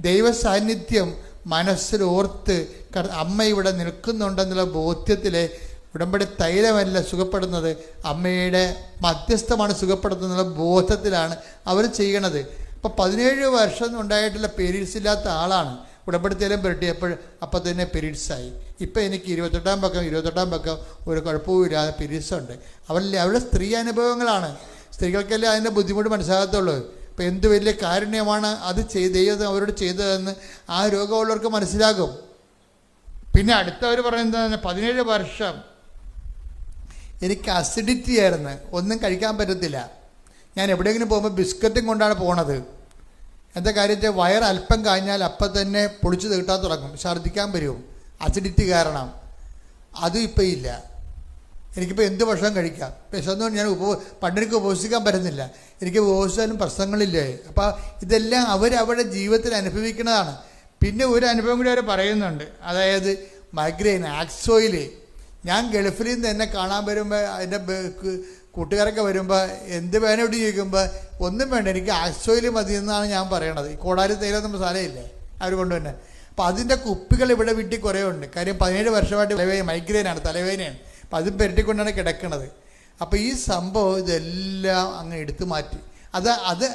S3: ദൈവ സാന്നിധ്യം മനസ്സിൽ ഓർത്ത് അമ്മ ഇവിടെ നിൽക്കുന്നുണ്ടെന്നുള്ള ബോധ്യത്തിൽ ഉടമ്പടി തൈലമല്ല സുഖപ്പെടുന്നത്, അമ്മയുടെ മധ്യസ്ഥമാണ് സുഖപ്പെടുത്തുന്നുള്ള ബോധത്തിലാണ് അവർ ചെയ്യണത്. അപ്പോൾ 17 വർഷം ഉണ്ടായിട്ടുള്ള പീരീഡ്സ് ഇല്ലാത്ത ആളാണ് ഉടമ്പടി തൈലം പുരട്ടിയപ്പോൾ അപ്പം തന്നെ പീരീഡ്സായി. ഇപ്പം എനിക്ക് 28-ാം പക്കം ഒരു കുഴപ്പവും ഇല്ലാതെ പീരീഡ്സ് ഉണ്ട്. അവരുടെ സ്ത്രീ അനുഭവങ്ങളാണ്. സ്ത്രീകൾക്കല്ലേ അതിൻ്റെ ബുദ്ധിമുട്ട് മനസ്സിലാകത്തുള്ളൂ. അപ്പോൾ എന്ത് വലിയ കാരുണ്യമാണ് അത് ദൈവം അവരോട് ചെയ്തതെന്ന് ആ രോഗമുള്ളവർക്ക് മനസ്സിലാകും. പിന്നെ അടുത്തവർ പറയുന്നത് 17 വർഷം എനിക്ക് അസിഡിറ്റി ആയിരുന്നു, ഒന്നും കഴിക്കാൻ പറ്റത്തില്ല. ഞാൻ എവിടെയെങ്കിലും പോകുമ്പോൾ ബിസ്ക്കറ്റും കൊണ്ടാണ് പോണത്. എന്താ കാര്യത്തിൽ വയർ അല്പം കഴിഞ്ഞാൽ അപ്പം തന്നെ പൊളിച്ച് തീട്ടാൻ തുടങ്ങും, ഛർദ്ദിക്കാൻ വരും, അസിഡിറ്റി കാരണം. അതും ഇപ്പം ഇല്ല. എനിക്കിപ്പോൾ എന്ത് ഭക്ഷണം കഴിക്കാം, വിശന്നുകൊണ്ട് ഞാൻ പണ്ടെനിക്ക് ഉപവസിക്കാൻ പറ്റുന്നില്ല, എനിക്ക് ഉപവസിച്ചാലും പ്രശ്നങ്ങളില്ലേ. അപ്പോൾ ഇതെല്ലാം അവരുടെ ജീവിതത്തിൽ അനുഭവിക്കുന്നതാണ്. പിന്നെ ഒരു അനുഭവം കൂടി അവർ പറയുന്നുണ്ട്, അതായത് മൈഗ്രെയിൻ, ആക്സോയിൽ. ഞാൻ ഗൾഫിൽ നിന്ന് എന്നെ കാണാൻ വരുമ്പോൾ എൻ്റെ കൂട്ടുകാരൊക്കെ വരുമ്പോൾ എന്ത് വേനോട്ട് ചോദിക്കുമ്പോൾ ഒന്നും വേണ്ട, എനിക്ക് ആക്സോയിൽ മതി എന്നാണ് ഞാൻ പറയണത്. കോടാലി തൈലം നമ്മൾ സ്ഥലമില്ലേ അവർ കൊണ്ടുവന്നെ. അപ്പോൾ അതിൻ്റെ കുപ്പികൾ ഇവിടെ വീട്ടിൽ കുറേ ഉണ്ട്. കാര്യം 17 വർഷമായിട്ട് മൈഗ്രെയിനാണ്, തലവേദനയാണ്. അപ്പം അതും പെരട്ടിക്കൊണ്ടാണ് കിടക്കുന്നത്. അപ്പോൾ ഈ സംഭവം ഇതെല്ലാം അങ്ങ് എടുത്തു മാറ്റി. അത്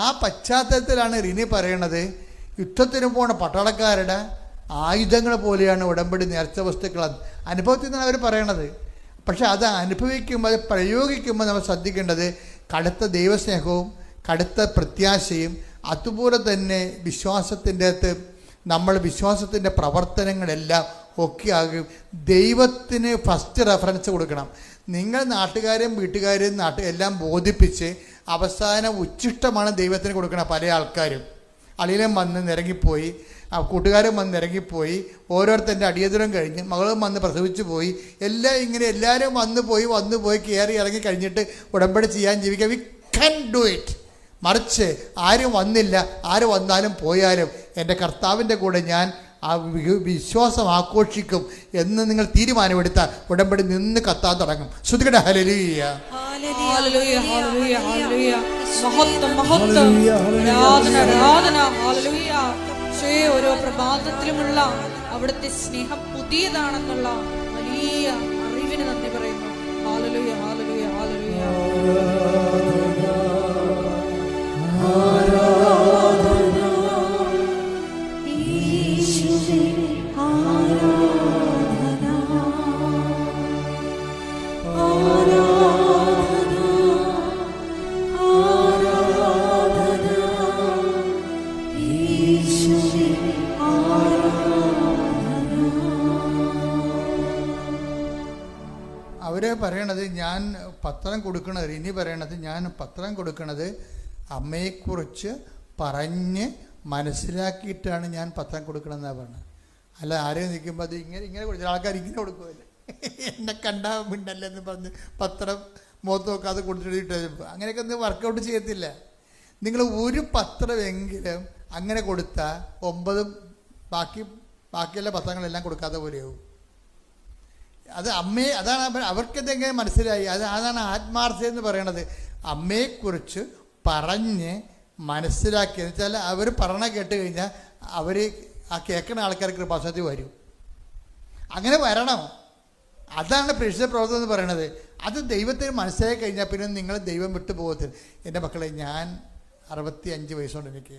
S3: ആ പശ്ചാത്തലത്തിലാണ് റിനി പറയണത്, യുദ്ധത്തിന് പോണ പട്ടാളക്കാരുടെ ആയുധങ്ങൾ പോലെയാണ് ഉടമ്പടി നേർച്ച വസ്തുക്കൾ. അനുഭവത്തിൽ നിന്നാണ് അവർ പറയണത്. പക്ഷെ അത് അനുഭവിക്കുമ്പോൾ, അത് പ്രയോഗിക്കുമ്പോൾ നമ്മൾ ശ്രദ്ധിക്കേണ്ടത് കടുത്ത ദൈവസ്നേഹവും കടുത്ത പ്രത്യാശയും, അതുപോലെ തന്നെ വിശ്വാസത്തിൻ്റെ അകത്ത് നമ്മൾ വിശ്വാസത്തിൻ്റെ പ്രവർത്തനങ്ങളെല്ലാം ഒക്കെ ആകും. ദൈവത്തിന് ഫസ്റ്റ് റെഫറൻസ് കൊടുക്കണം. നിങ്ങൾ നാട്ടുകാരെയും വീട്ടുകാരെയും എല്ലാം ബോധിപ്പിച്ച് അവസാനം ഉച്ഛിഷ്ടമാണ് ദൈവത്തിന് കൊടുക്കണം. പല ആൾക്കാരും അളിയിലും വന്ന് നിരങ്ങിപ്പോയി, കൂട്ടുകാരും വന്ന് ഇറങ്ങിപ്പോയി, ഓരോരുത്തരുടെ അടിയന്തരം കഴിഞ്ഞ് മകളും വന്ന് പ്രസവിച്ചു പോയി, എല്ലാം ഇങ്ങനെ എല്ലാവരും വന്നു പോയി കയറി ഇറങ്ങി കഴിഞ്ഞിട്ട് ഉടമ്പടി ചെയ്യാൻ ജീവിക്കുക. We can do it. മറിച്ച് ആരും വന്നില്ല, ആര് വന്നാലും പോയാലും എൻ്റെ കർത്താവിൻ്റെ കൂടെ ഞാൻ ആ വിശ്വാസം ആഘോഷിക്കും എന്ന് നിങ്ങൾ തീരുമാനമെടുത്താൽ ഉടമ്പടി നിന്ന് കത്താൻ തുടങ്ങും. ശ്രുതികട ഹല്ലേലൂയ,
S4: ഹല്ലേലൂയ, ഹല്ലേലൂയ, ഹല്ലേലൂയ. മഹത്വം, മഹത്വം, ആരാധന, ആരാധന, ഹല്ലേലൂയ. ഓരോ പ്രഭാതത്തിലുമുള്ള അവിടുത്തെ സ്നേഹം പുതിയതാണെന്നുള്ള വലിയ അറിവിന് നന്ദി പറയുന്നു. ഹല്ലേലൂയ, ഹല്ലേലൂയ, ഹല്ലേലൂയ.
S3: അവരെ പറയണത് ഞാൻ പത്രം കൊടുക്കണത്, ഇനി പറയണത് ഞാൻ പത്രം കൊടുക്കണത് അമ്മയെക്കുറിച്ച് പറഞ്ഞ് മനസ്സിലാക്കിയിട്ടാണ് ഞാൻ പത്രം കൊടുക്കണമെന്നാണ് പറഞ്ഞത്. അല്ല ആരെയും നിൽക്കുമ്പോൾ അത് ഇങ്ങനെ കൊടുത്ത ആൾക്കാർ ഇങ്ങനെ കൊടുക്കുമല്ലേ, എന്നെ കണ്ടാൽ മിണ്ടല്ലെന്ന് പറഞ്ഞ് പത്രം മുഖത്ത് നോക്കാതെ കൊടുത്തിട്ട് അങ്ങനെയൊക്കെ ഒന്നും വർക്കൗട്ട് ചെയ്യത്തില്ല. നിങ്ങൾ ഒരു പത്രമെങ്കിലും അങ്ങനെ കൊടുത്താൽ 9 ബാക്കിയുള്ള പത്രങ്ങളെല്ലാം കൊടുക്കാത്ത പോലെയാവും. അത് അതാണ് അവർക്കെന്തെങ്കിലും മനസ്സിലായി. അതാണ് ആത്മാർത്ഥത എന്ന് പറയണത്. അമ്മയെക്കുറിച്ച് പറഞ്ഞ് മനസ്സിലാക്കി എന്ന് വെച്ചാൽ അവർ പറഞ്ഞ കേട്ട് കഴിഞ്ഞാൽ അവർ ആ കേൾക്കുന്ന ആൾക്കാർക്ക് കൃപാസനത്തിൽ വരും. അങ്ങനെ വരണം. അതാണ് പ്രേക്ഷിത പ്രവർത്തനം എന്ന് പറയണത്. അത് ദൈവത്തിന് മനസ്സിലാക്കി കഴിഞ്ഞാൽ പിന്നെ നിങ്ങൾ ദൈവം വിട്ടു പോകത്തില്ല. എൻ്റെ മക്കളെ, ഞാൻ 65 വയസ്സുകൊണ്ട് എനിക്ക്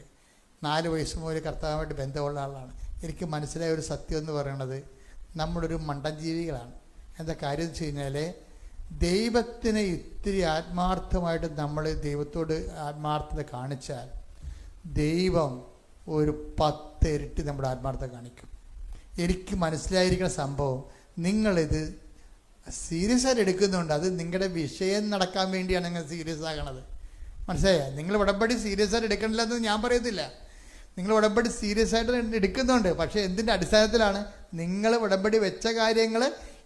S3: 4 വയസ്സ് മുതൽ കർത്താവുമായിട്ട് ബന്ധമുള്ള ആളാണ്. എനിക്ക് മനസ്സിലായ ഒരു സത്യം എന്ന് പറയണത് നമ്മളൊരു മണ്ടൻ ജീവികളാണ്. എന്താ കാര്യം എന്ന് വെച്ച് കഴിഞ്ഞാൽ ദൈവത്തിന് ഇത്തിരി ആത്മാർത്ഥമായിട്ട് നമ്മൾ ദൈവത്തോട് ആത്മാർത്ഥത കാണിച്ചാൽ ദൈവം ഒരു 10 ഇരട്ടി നമ്മുടെ ആത്മാർത്ഥത കാണിക്കും. എനിക്ക് മനസ്സിലായിരിക്കുന്ന സംഭവം, നിങ്ങളിത് സീരിയസ് ആയിട്ട് എടുക്കുന്നുണ്ട്. അത് നിങ്ങളുടെ വിഷയം നടക്കാൻ വേണ്ടിയാണ് നിങ്ങൾ സീരിയസ് ആകണത്. മനസ്സിലായോ? നിങ്ങൾ ഉടമ്പടി സീരിയസ് ആയിട്ട് എടുക്കണില്ലെന്ന് ഞാൻ പറയത്തില്ല. നിങ്ങൾ ഉടമ്പടി സീരിയസ് ആയിട്ട് എടുക്കുന്നുണ്ട്. പക്ഷേ എന്തിൻ്റെ അടിസ്ഥാനത്തിലാണ്? നിങ്ങൾ ഉടമ്പടി വെച്ച കാര്യങ്ങൾ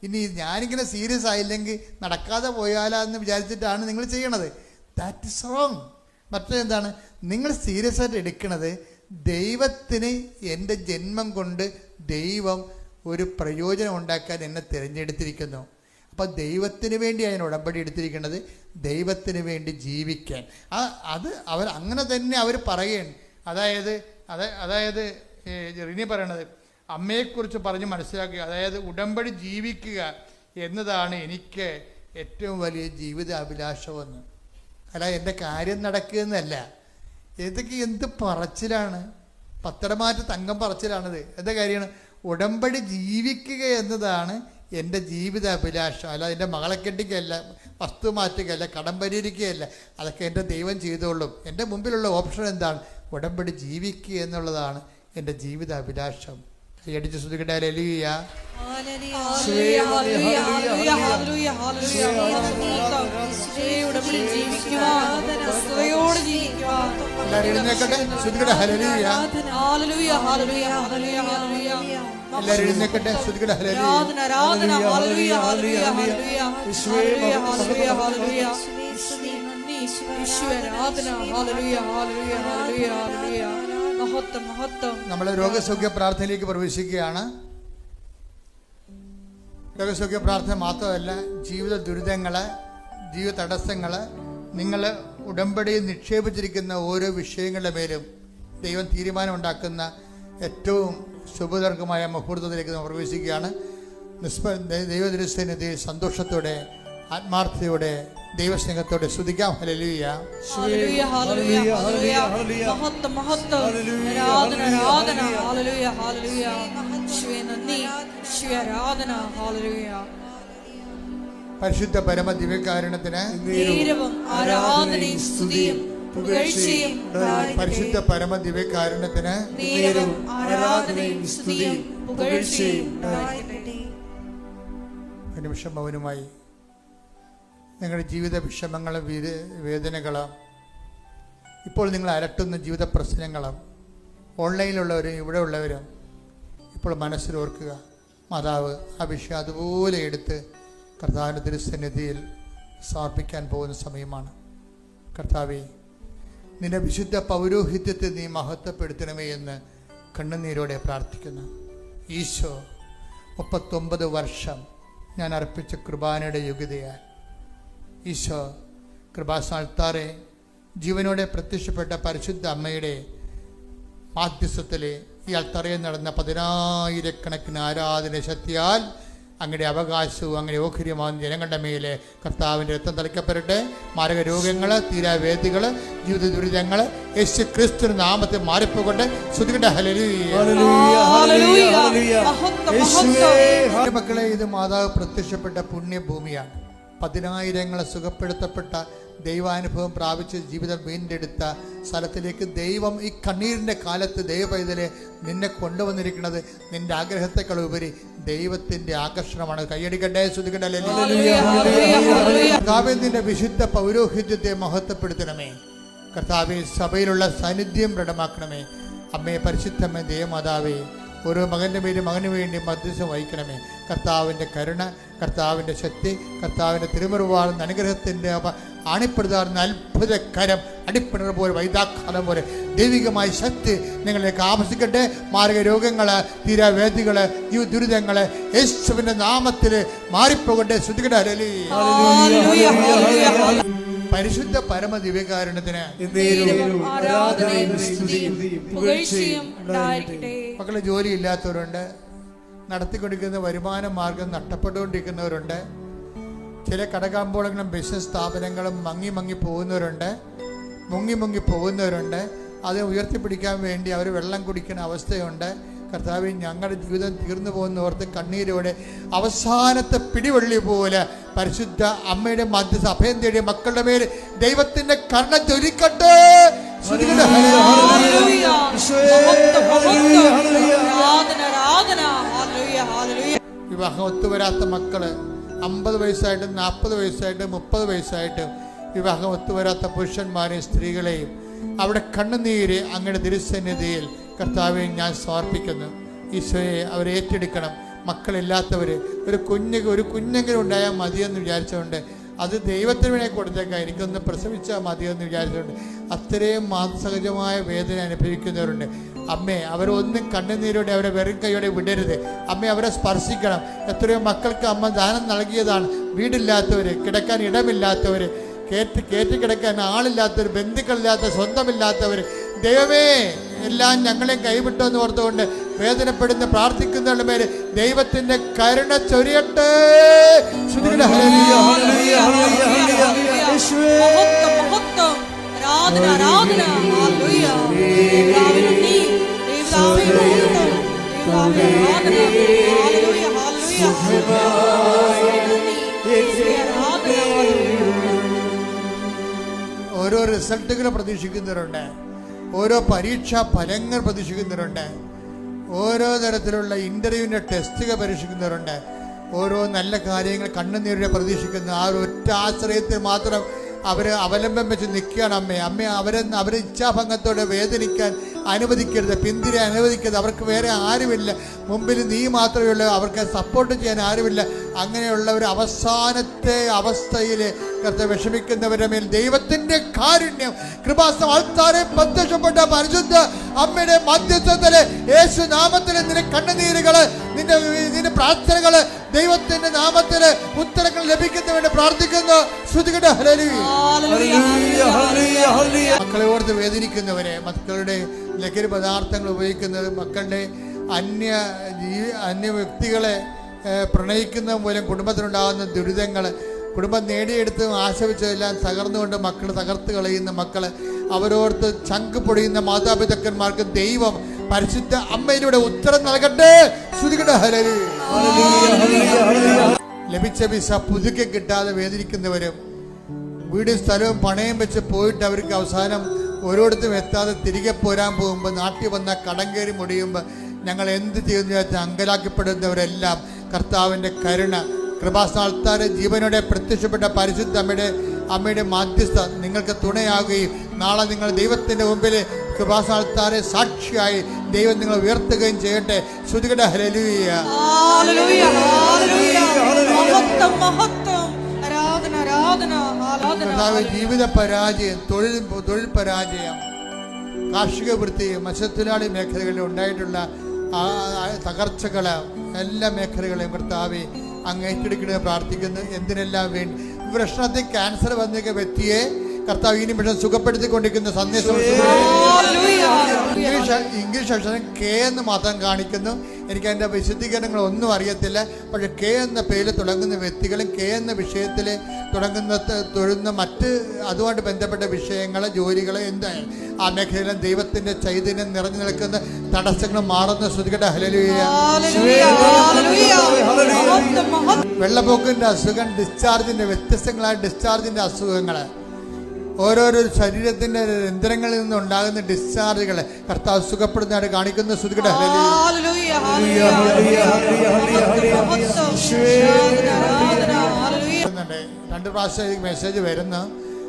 S3: ഇനി ഞാനിങ്ങനെ സീരിയസ് ആയില്ലെങ്കിൽ നടക്കാതെ പോയാലെന്ന് വിചാരിച്ചിട്ടാണ് നിങ്ങൾ ചെയ്യണത്. That is wrong. മറ്റേന്താണ്? നിങ്ങൾ സീരിയസ് ആയിട്ട് എടുക്കണത് ദൈവത്തിന് എൻ്റെ ജന്മം കൊണ്ട് ദൈവം ഒരു പ്രയോജനം ഉണ്ടാക്കാൻ എന്നെ തിരഞ്ഞെടുത്തിരിക്കുന്നു. അപ്പം ദൈവത്തിന് വേണ്ടിയാണ് ഞാൻ ഉടമ്പടി എടുത്തിരിക്കുന്നത്, ദൈവത്തിന് വേണ്ടി ജീവിക്കാൻ. അത് അവർ അങ്ങനെ തന്നെ അവർ പറയുകയാണ്. അതായത് റിനി പറയണത് അമ്മയെക്കുറിച്ച് പറഞ്ഞ് മനസ്സിലാക്കുക, അതായത് ഉടമ്പടി ജീവിക്കുക എന്നതാണ് എനിക്ക് ഏറ്റവും വലിയ ജീവിത അഭിലാഷമെന്ന്. അല്ല എൻ്റെ കാര്യം നടക്കുന്നതല്ല. ഇതൊക്കെ എന്ത് പറച്ചിലാണ്, പത്തരമാറ്റ് തങ്കം പറച്ചിലാണിത്. എന്താ കാര്യമാണ്? ഉടമ്പടി ജീവിക്കുക എന്നതാണ് എൻ്റെ ജീവിത അഭിലാഷം. അല്ല എൻ്റെ മകളെ കെട്ടിക്കുകയല്ല, വസ്തു മാറ്റുകയല്ല, കടം പരിഹരിക്കുകയല്ല. അതൊക്കെ എൻ്റെ ദൈവം ചെയ്തോളും. എൻ്റെ മുമ്പിലുള്ള ഓപ്ഷൻ എന്താണ്? ഉടമ്പടി ജീവിക്കുക എന്നുള്ളതാണ് എൻ്റെ ജീവിത അഭിലാഷം. കൈയടിച്ച് ശ്രദ്ധിക്കട്ടെ. ഹല്ലേലൂയ, എല്ലാവരും എഴുന്നേൽക്കട്ടെ. ശ്രദ്ധിക്കട്ടെ. ഹല്ലേലൂയ, എല്ലാവരും എഴുന്നേൽക്കട്ടെ. സ്തുതിക്കട്ടെ. ഹല്ലേലൂയ.
S4: ആരാധന ആരാധന ഹല്ലേലൂയ ഹല്ലേലൂയ ഹല്ലേലൂയ ഹല്ലേലൂയ ഹല്ലേലൂയ ഹല്ലേലൂയ യേശുവേ ആരാധന ഹല്ലേലൂയ ഹല്ലേലൂയ ഹല്ലേലൂയ ഹല്ലേലൂയ മഹത്വം മഹത്വം.
S3: നമ്മൾ രോഗസൗഖ്യ പ്രാർത്ഥനയിലേക്ക് പ്രവേശിക്കുകയാണ്. രോഗസൗഖ്യ പ്രാർത്ഥന മാത്രമല്ല, ജീവിത ദുരിതങ്ങൾ, ജീവിത തടസ്സങ്ങൾ, നിങ്ങൾ ഉടമ്പടിയിൽ നിക്ഷേപിച്ചിരിക്കുന്ന ഓരോ വിഷയങ്ങളുടെ മേലും ദൈവം തീരുമാനമുണ്ടാക്കുന്ന ഏറ്റവും ശുഭതർക്കമായ മുഹൂർത്തത്തിലേക്ക് നമ്മൾ പ്രവേശിക്കുകയാണ്. ദൈവദൃശ്യനിധിയിൽ സന്തോഷത്തോടെ, ആത്മാർത്ഥതയോടെ, ദൈവസ്നേഹത്തോടെ സ്തുതിക്കാം. ഹല്ലേലൂയ.
S4: ഹല്ലേലൂയ ഹല്ലേലൂയ ഹല്ലേലൂയ മഹത്വം മഹത്വം. ആരാധന ആരാധന ഹല്ലേലൂയ ഹല്ലേലൂയ യേശുവേ നന്ദി യേശുവേ ആരാധന ഹല്ലേലൂയ.
S3: പരിശുദ്ധ പരമ ദിവ്യകാരുണ്യത്തിന്
S4: നേരവും ആരാധനയും സ്തുതിയും പുകഴ്ചയും
S3: പരിശുദ്ധ പരമ ദിവ്യകാരുണ്യത്തിന്
S4: നേരവും ആരാധനയും സ്തുതിയും പുകഴ്ചയും ഉണ്ടായിരിക്കട്ടെ.
S3: ഒരു നിമിഷം മൗനമായി നിങ്ങളുടെ ജീവിത വിഷമങ്ങളും വേദനകളും, ഇപ്പോൾ നിങ്ങൾ അലട്ടുന്ന ജീവിത പ്രശ്നങ്ങളും, ഓൺലൈനിലുള്ളവരും ഇവിടെ ഉള്ളവരും ഇപ്പോൾ മനസ്സിലോർക്കുക. മാതാവ് ആ വിഷയം അതുപോലെ എടുത്ത് കർത്താവിൻ്റെ തിരുസന്നിധിയിൽ സമർപ്പിക്കാൻ പോകുന്ന സമയമാണ്. കർത്താവേ, നിന്റെ വിശുദ്ധ പൗരോഹിത്യത്തെ നീ മഹത്വപ്പെടുത്തണമേ എന്ന് കണ്ണുനീരോടെ പ്രാർത്ഥിക്കുന്നു. ഈശോ 39 വർഷം ഞാൻ അർപ്പിച്ച കൃപാനയുടെ യോഗ്യതയാൽ ഈശോ കൃപാസ്ഥാനത്താറെ ജീവനോടെ പ്രത്യക്ഷപ്പെട്ട പരിശുദ്ധ അമ്മയുടെ മാധ്യസ്ഥത്തിലെ ഈ അൾത്തറയിൽ നടന്ന 10,000 ആരാധന ശക്തിയാൽ അങ്ങയുടെ അവകാശവും അങ്ങനെ ഓഹരിയുമാകുന്ന ജനങ്ങളുടെ മേലെ കർത്താവിൻ്റെ രക്തം തളിക്കപ്പെടട്ടെ. മാരക രോഗങ്ങൾ, തീരാവേദികൾ, ജീവിത ദുരിതങ്ങൾ യേശു ക്രിസ്തു നാമത്തെ മാറിപ്പോകട്ടെ. ശ്രുതികട്ടെ. ഹല്ലേലൂയ. മക്കളെ, ഇത് മാതാവ് പ്രത്യക്ഷപ്പെട്ട പുണ്യഭൂമിയാണ്. 10,000 സുഖപ്പെടുത്തപ്പെട്ട ദൈവാനുഭവം പ്രാപിച്ച് ജീവിതം വീണ്ടെടുത്ത സ്ഥലത്തിലേക്ക് ദൈവം ഈ കണ്ണീരിൻ്റെ കാലത്ത് ദൈവപൈതലെ നിന്നെ കൊണ്ടുവന്നിരിക്കുന്നത് നിന്റെ ആഗ്രഹത്തെക്കാൾ ഉപരി ദൈവത്തിൻ്റെ ആകർഷണമാണ്. കൈയടിക്കട്ടെ. ശ്രുതികട്ടെ. കർത്താവേ, നിന്റെ വിശുദ്ധ പൗരോഹിത്യത്തെ മഹത്വപ്പെടുത്തണമേ. കർത്താവേ, സഭയിലുള്ള സാന്നിധ്യം ദൃഢമാക്കണമേ. അമ്മയെ പരിശുദ്ധമേ ദേവമാതാവേ, ഓരോ മകൻ്റെ പേര് മകന് വേണ്ടി മധ്യസ്ഥം വഹിക്കണമേ. കർത്താവിൻ്റെ കരുണ, കർത്താവിൻ്റെ ശക്തി, കർത്താവിൻ്റെ തിരുമുറുവാർന്ന അനുഗ്രഹത്തിൻ്റെ ആണിപ്പെടുത്താറുന്ന അത്ഭുത കരം, അടിപ്പിണർ പോലെ, വൈദാഘാതം പോലെ ദൈവികമായ ശക്തി നിങ്ങളിലേക്ക് ആവസിക്കട്ടെ. മാരക രോഗങ്ങൾ, തീരാവേദികൾ, ദുരിതങ്ങൾ യേശുവിൻ്റെ നാമത്തിൽ മാറിപ്പോകട്ടെ. ശ്രുതികട്ടെ. പരിശുദ്ധ പരമ ദിവ്യകാരുണ്യത്തിന് മക്കളെ, ജോലി ഇല്ലാത്തവരുണ്ട്, നടത്തിക്കൊണ്ടിരിക്കുന്ന വരുമാന മാർഗം നഷ്ടപ്പെട്ടുകൊണ്ടിരിക്കുന്നവരുണ്ട്, ചില കടകാമ്പോളങ്ങളും ബിസിനസ് സ്ഥാപനങ്ങളും മങ്ങി പോകുന്നവരുണ്ട്, മുങ്ങി പോകുന്നവരുണ്ട്. അത് ഉയർത്തിപ്പിടിക്കാൻ വേണ്ടി അവർ വെള്ളം കുടിക്കുന്ന അവസ്ഥയുണ്ട്. കർത്താവേ, ഞങ്ങളുടെ ജീവിതം തീർന്നു പോകുന്നവർക്ക് കണ്ണീരോടെ അവസാനത്തെ പിടിവള്ളി പോലെ പരിശുദ്ധ അമ്മയുടെ മധ്യസ്ഥ അഭയം തേടിയ മക്കളുടെ മേൽ ദൈവത്തിന്റെ കരുണ ജ്വലിക്കട്ടെ. വിവാഹം ഒത്തുവരാത്ത മക്കള്, 50 വയസ്സായിട്ടും 40 വയസ്സായിട്ടും 30 വയസ്സായിട്ടും വിവാഹം ഒത്തുവരാത്ത പുരുഷന്മാരെയും സ്ത്രീകളെയും അവിടെ കണ്ണുനീര് അങ്ങയുടെ തിരുസന്നിധിയിൽ കർത്താവെ ഞാൻ സമർപ്പിക്കുന്നു. ഈശോയെ, അവരെ ഏറ്റെടുക്കണം. മക്കളില്ലാത്തവർ, ഒരു കുഞ്ഞെങ്കിലും ഉണ്ടായാൽ മതിയെന്ന് വിചാരിച്ചുകൊണ്ട് അത് ദൈവത്തിന് വേണ്ടി കൊടുത്തേക്കാം, എനിക്കൊന്ന് പ്രസവിച്ചാൽ മതിയെന്ന് വിചാരിച്ചുകൊണ്ട് അത്രയും മാനസഹജമായ വേദന അനുഭവിക്കുന്നവരുണ്ട്. അമ്മേ, അവരൊന്നും കണ്ണുനീരോടെ, അവരെ വെറും കൈയോടെ വിടരുത്. അമ്മേ, അവരെ സ്പർശിക്കണം. എത്രയോ മക്കൾക്ക് അമ്മ ദാനം നൽകിയതാണ്. വീടില്ലാത്തവർ, കിടക്കാൻ ഇടമില്ലാത്തവർ, കയറ്റി കിടക്കാൻ ആളില്ലാത്തവർ, ബന്ധുക്കളില്ലാത്ത, സ്വന്തമില്ലാത്തവർ, ദൈവമേ എല്ലാം ഞങ്ങളെയും കൈവിട്ടെന്ന് ഓർത്തുകൊണ്ട് വേദനപ്പെടുന്ന പ്രാർത്ഥിക്കുന്നവരുടെ മേലെ ദൈവത്തിന്റെ കരുണ ചൊരിയട്ടെ. ഓരോ റിസൾട്ടുകൾ പ്രതീക്ഷിക്കുന്നവരുണ്ട്, ഓരോ പരീക്ഷാ ഫലങ്ങൾ പ്രതീക്ഷിക്കുന്നവരുണ്ട്, ഓരോ തരത്തിലുള്ള ഇൻ്റർവ്യൂവിൻ്റെ ടെസ്റ്റുകൾ പരീക്ഷിക്കുന്നവരുണ്ട്, ഓരോ നല്ല കാര്യങ്ങൾ കണ്ണുനീരിനെ പ്രതീക്ഷിക്കുന്ന ആ ഒറ്റ ആശ്രയത്തിൽ മാത്രം അവർ അവലംബം വെച്ച് നിൽക്കുകയാണ്. അമ്മയെ അവരെ ഇച്ഛാഭംഗത്തോടെ വേദനിക്കാൻ അനുവദിക്കരുത്, പിന്തിരെ അനുവദിക്കരുത്. അവർക്ക് വേറെ ആരുമില്ല, മുമ്പിൽ നീ മാത്രമേ ഉള്ളൂ, അവർക്ക് സപ്പോർട്ട് ചെയ്യാൻ ആരുമില്ല. അങ്ങനെയുള്ളവർ അവസാനത്തെ അവസ്ഥയിൽ വിഷമിക്കുന്നവരുടെ മേൽ ദൈവത്തിന്റെ കാരുണ്യം, കൃപാസനം ആൾക്കാരെ പ്രത്യക്ഷപ്പെട്ട പരിശുദ്ധ അമ്മയുടെ മധ്യസ്ഥത്തില് യേശു നാമത്തില് നിന്റെ കണ്ണുനീരുകള്, നിന്റെ പ്രാർത്ഥനകള് ദൈവത്തിന്റെ നാമത്തില് ഉത്തരങ്ങൾ ലഭിക്കുന്നവന് പ്രാർത്ഥിക്കുന്നു. ശ്രുതികട്ടെ ഹല്ലേലൂയ. മക്കളെ ഓർത്ത് വേദനിക്കുന്നവരെ, മക്കളുടെ ലഹരി പദാർത്ഥങ്ങൾ ഉപയോഗിക്കുന്നത്, മക്കളുടെ അന്യ വ്യക്തികളെ പ്രണയിക്കുന്ന മൂലം കുടുംബത്തിനുണ്ടാകുന്ന ദുരിതങ്ങൾ, കുടുംബം നേടിയെടുത്തും ആശിച്ചതെല്ലാം തകർന്നുകൊണ്ട് മക്കൾ തകർത്ത് കളയുന്ന മക്കൾ, അവരോർത്ത് ചങ്ക് പൊടിയുന്ന മാതാപിതാക്കന്മാർക്ക് ദൈവം പരിശുദ്ധ അമ്മയിലൂടെ ഉത്തരം നൽകട്ടെ. ശ്രുതികട്ടെ ഹല്ലേലൂയ. ലഭിച്ച വിസ പുതുക്കി കിട്ടാതെ വേദനിക്കുന്നവരും, വീടും സ്ഥലവും പണയം വെച്ച് പോയിട്ട് അവർക്ക് അവസാനം ഓരോരുത്തരും എത്താതെ തിരികെ പോരാൻ പോകുമ്പോൾ, നാട്ടിൽ വന്ന കടം കയറി മുടിയുമ്പോൾ ഞങ്ങൾ എന്ത് ചെയ്യുന്നു വെച്ചാൽ അങ്കലാക്കപ്പെടുന്നവരെല്ലാം കർത്താവിൻ്റെ കരുണ, കൃപാസ്ഥാനത്താരെ ജീവനോടെ പ്രത്യക്ഷപ്പെട്ട പരിശുദ്ധ അമ്മയുടെ മാധ്യസ്ഥ നിങ്ങൾക്ക് തുണയാകുകയും നാളെ നിങ്ങൾ ദൈവത്തിൻ്റെ മുമ്പിൽ കൃപാസ്ഥാനത്താരെ സാക്ഷിയായി ദൈവം നിങ്ങളെ ഉയർത്തുകയും ചെയ്യട്ടെ. ശ്രുതികട്ടെ ഹല്ലേലൂയ. ജീവിത പരാജയം, തൊഴിൽ പരാജയം, കാർഷിക വൃത്തി, മത്സ്യത്തൊഴിലാളി മേഖലകളിൽ ഉണ്ടായിട്ടുള്ള തകർച്ചകൾ, എല്ലാ മേഖലകളെയും കർത്താവെ അങ്ങ് ഏറ്റെടുക്കണേ പ്രാർത്ഥിക്കുന്നു. എന്തിനെല്ലാം വേണ്ടി പ്രശ്നത്തിൽ ക്യാൻസർ വന്നിരിക്കുന്ന വ്യക്തിയെ കർത്താവ് ഈ നിമിഷം സുഖപ്പെടുത്തിക്കൊണ്ടിരിക്കുന്ന സന്ദേശം ഇംഗ്ലീഷ് അക്ഷരം കെ എന്ന് മാത്രം കാണിക്കുന്നു. എനിക്ക് അതിൻ്റെ വിശദീകരണങ്ങളൊന്നും അറിയത്തില്ല. പക്ഷെ കെ എന്ന പേരിൽ തുടങ്ങുന്ന വ്യക്തികളും കെ എന്ന വിഷയത്തിൽ തൊഴുന്ന മറ്റ് അതുമായിട്ട് ബന്ധപ്പെട്ട വിഷയങ്ങൾ, ജോലികൾ, എന്തായാലും ആ മേഖലയിലും ദൈവത്തിൻ്റെ ചൈതന്യം നിറഞ്ഞു നിൽക്കുന്ന തടസ്സങ്ങൾ മാറുന്ന. ശ്രുതികട്ടെ ഹല്ലേലൂയ. വെള്ളപ്പൊക്കിൻ്റെ അസുഖം, ഡിസ്ചാർജിൻ്റെ വ്യത്യസ്തങ്ങളായ ഡിസ്ചാർജിൻ്റെ അസുഖങ്ങൾ, ഓരോരോ ശരീരത്തിന്റെ യന്ത്രങ്ങളിൽ നിന്നുണ്ടാകുന്ന ഡിസ്ചാർജുകളെ കർത്താവ് സുഖപ്പെടുന്നതായിട്ട് കാണിക്കുന്ന. ശ്രുതികട്ടെ ഹല്ലേലൂയ. 2 പ്രാവശ്യം മെസ്സേജ് വരുന്നു.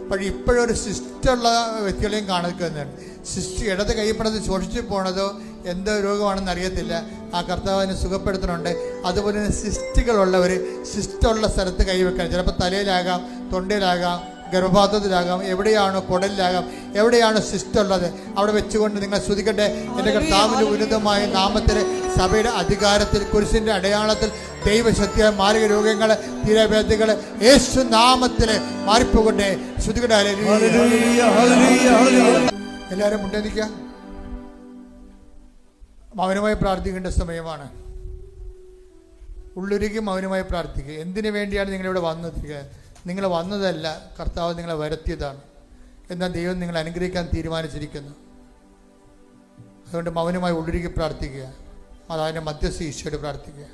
S3: പക്ഷേ ഇപ്പോഴൊരു സിസ്റ്റുള്ള വ്യക്തികളെയും കാണിക്കുന്നുണ്ട്. സിസ്റ്റ് ഇടത് കൈപ്പണത് ശോഷിച്ചു പോണതോ എന്തോ രോഗമാണെന്ന് അറിയത്തില്ല. ആ കർത്താവിനെ സുഖപ്പെടുത്തുന്നുണ്ട്. അതുപോലെ തന്നെ സിസ്റ്റുകളുള്ളവർ സിസ്റ്റുള്ള സ്ഥലത്ത് കൈവെക്കണം. ചിലപ്പോൾ തലയിലാകാം, തൊണ്ടയിലാകാം, ഗർഭപാത്രത്തിലാകാം, എവിടെയാണോ കുടലിലാകാം, എവിടെയാണോ സിസ്റ്റുള്ളത് അവിടെ വെച്ചുകൊണ്ട് നിങ്ങൾ ശ്രുതിക്കട്ടെ. എൻ്റെ കർത്താവിൻ്റെ ഉന്നതമായ നാമത്തിൽ, സഭയുടെ അധികാരത്തിൽ, കുരിശിൻ്റെ അടയാളത്തിൽ, ദൈവശക്തിയായ മാരക രോഗങ്ങൾ, തീരവേദികൾ യേശു നാമത്തിൽ മാറിപ്പോകട്ടെ. ശ്രുതിക്കട്ടെ. എല്ലാവരും മുട്ടേന്നിക്കുക. മൗനമായി പ്രാർത്ഥിക്കേണ്ട സമയമാണ്. ഉള്ളുരുകി മൗനമായി പ്രാർത്ഥിക്കുക. എന്തിനു വേണ്ടിയാണ് നിങ്ങളിവിടെ വന്നിരിക്കുക? നിങ്ങൾ വന്നതല്ല, കർത്താവ് നിങ്ങളെ വരുത്തിയതാണ്. എന്നാൽ ദൈവം നിങ്ങളെ അനുഗ്രഹിക്കാൻ തീരുമാനിച്ചിരിക്കുന്നു. അതുകൊണ്ട് മൗനമായി ഉള്ളുരുകി പ്രാർത്ഥിക്കുക. മാതാവിൻ്റെ മധ്യസ്ഥ ഈശോയോട് പ്രാർത്ഥിക്കുക.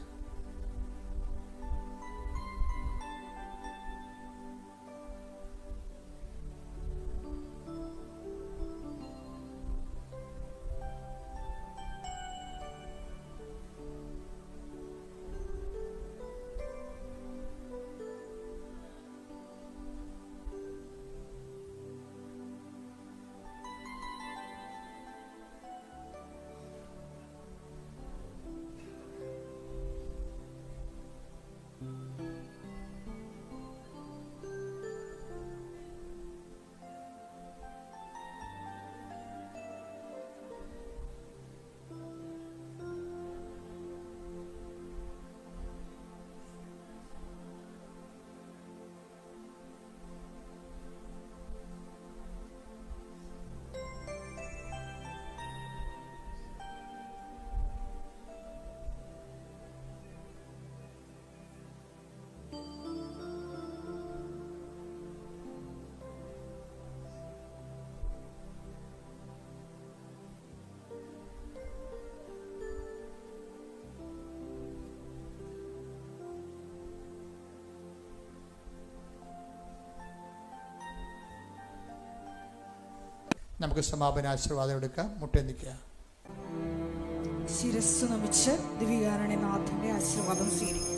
S3: നമുക്ക് സമാപന ആശീർവാദം എടുക്കാം. മുട്ടേന്നിക്കുക.
S1: ശിരസ്സ് നമിച്ച് ദിവ്യകാരുണ്യനാഥന്റെ ആശീർവാദം സ്വീകരിക്കും.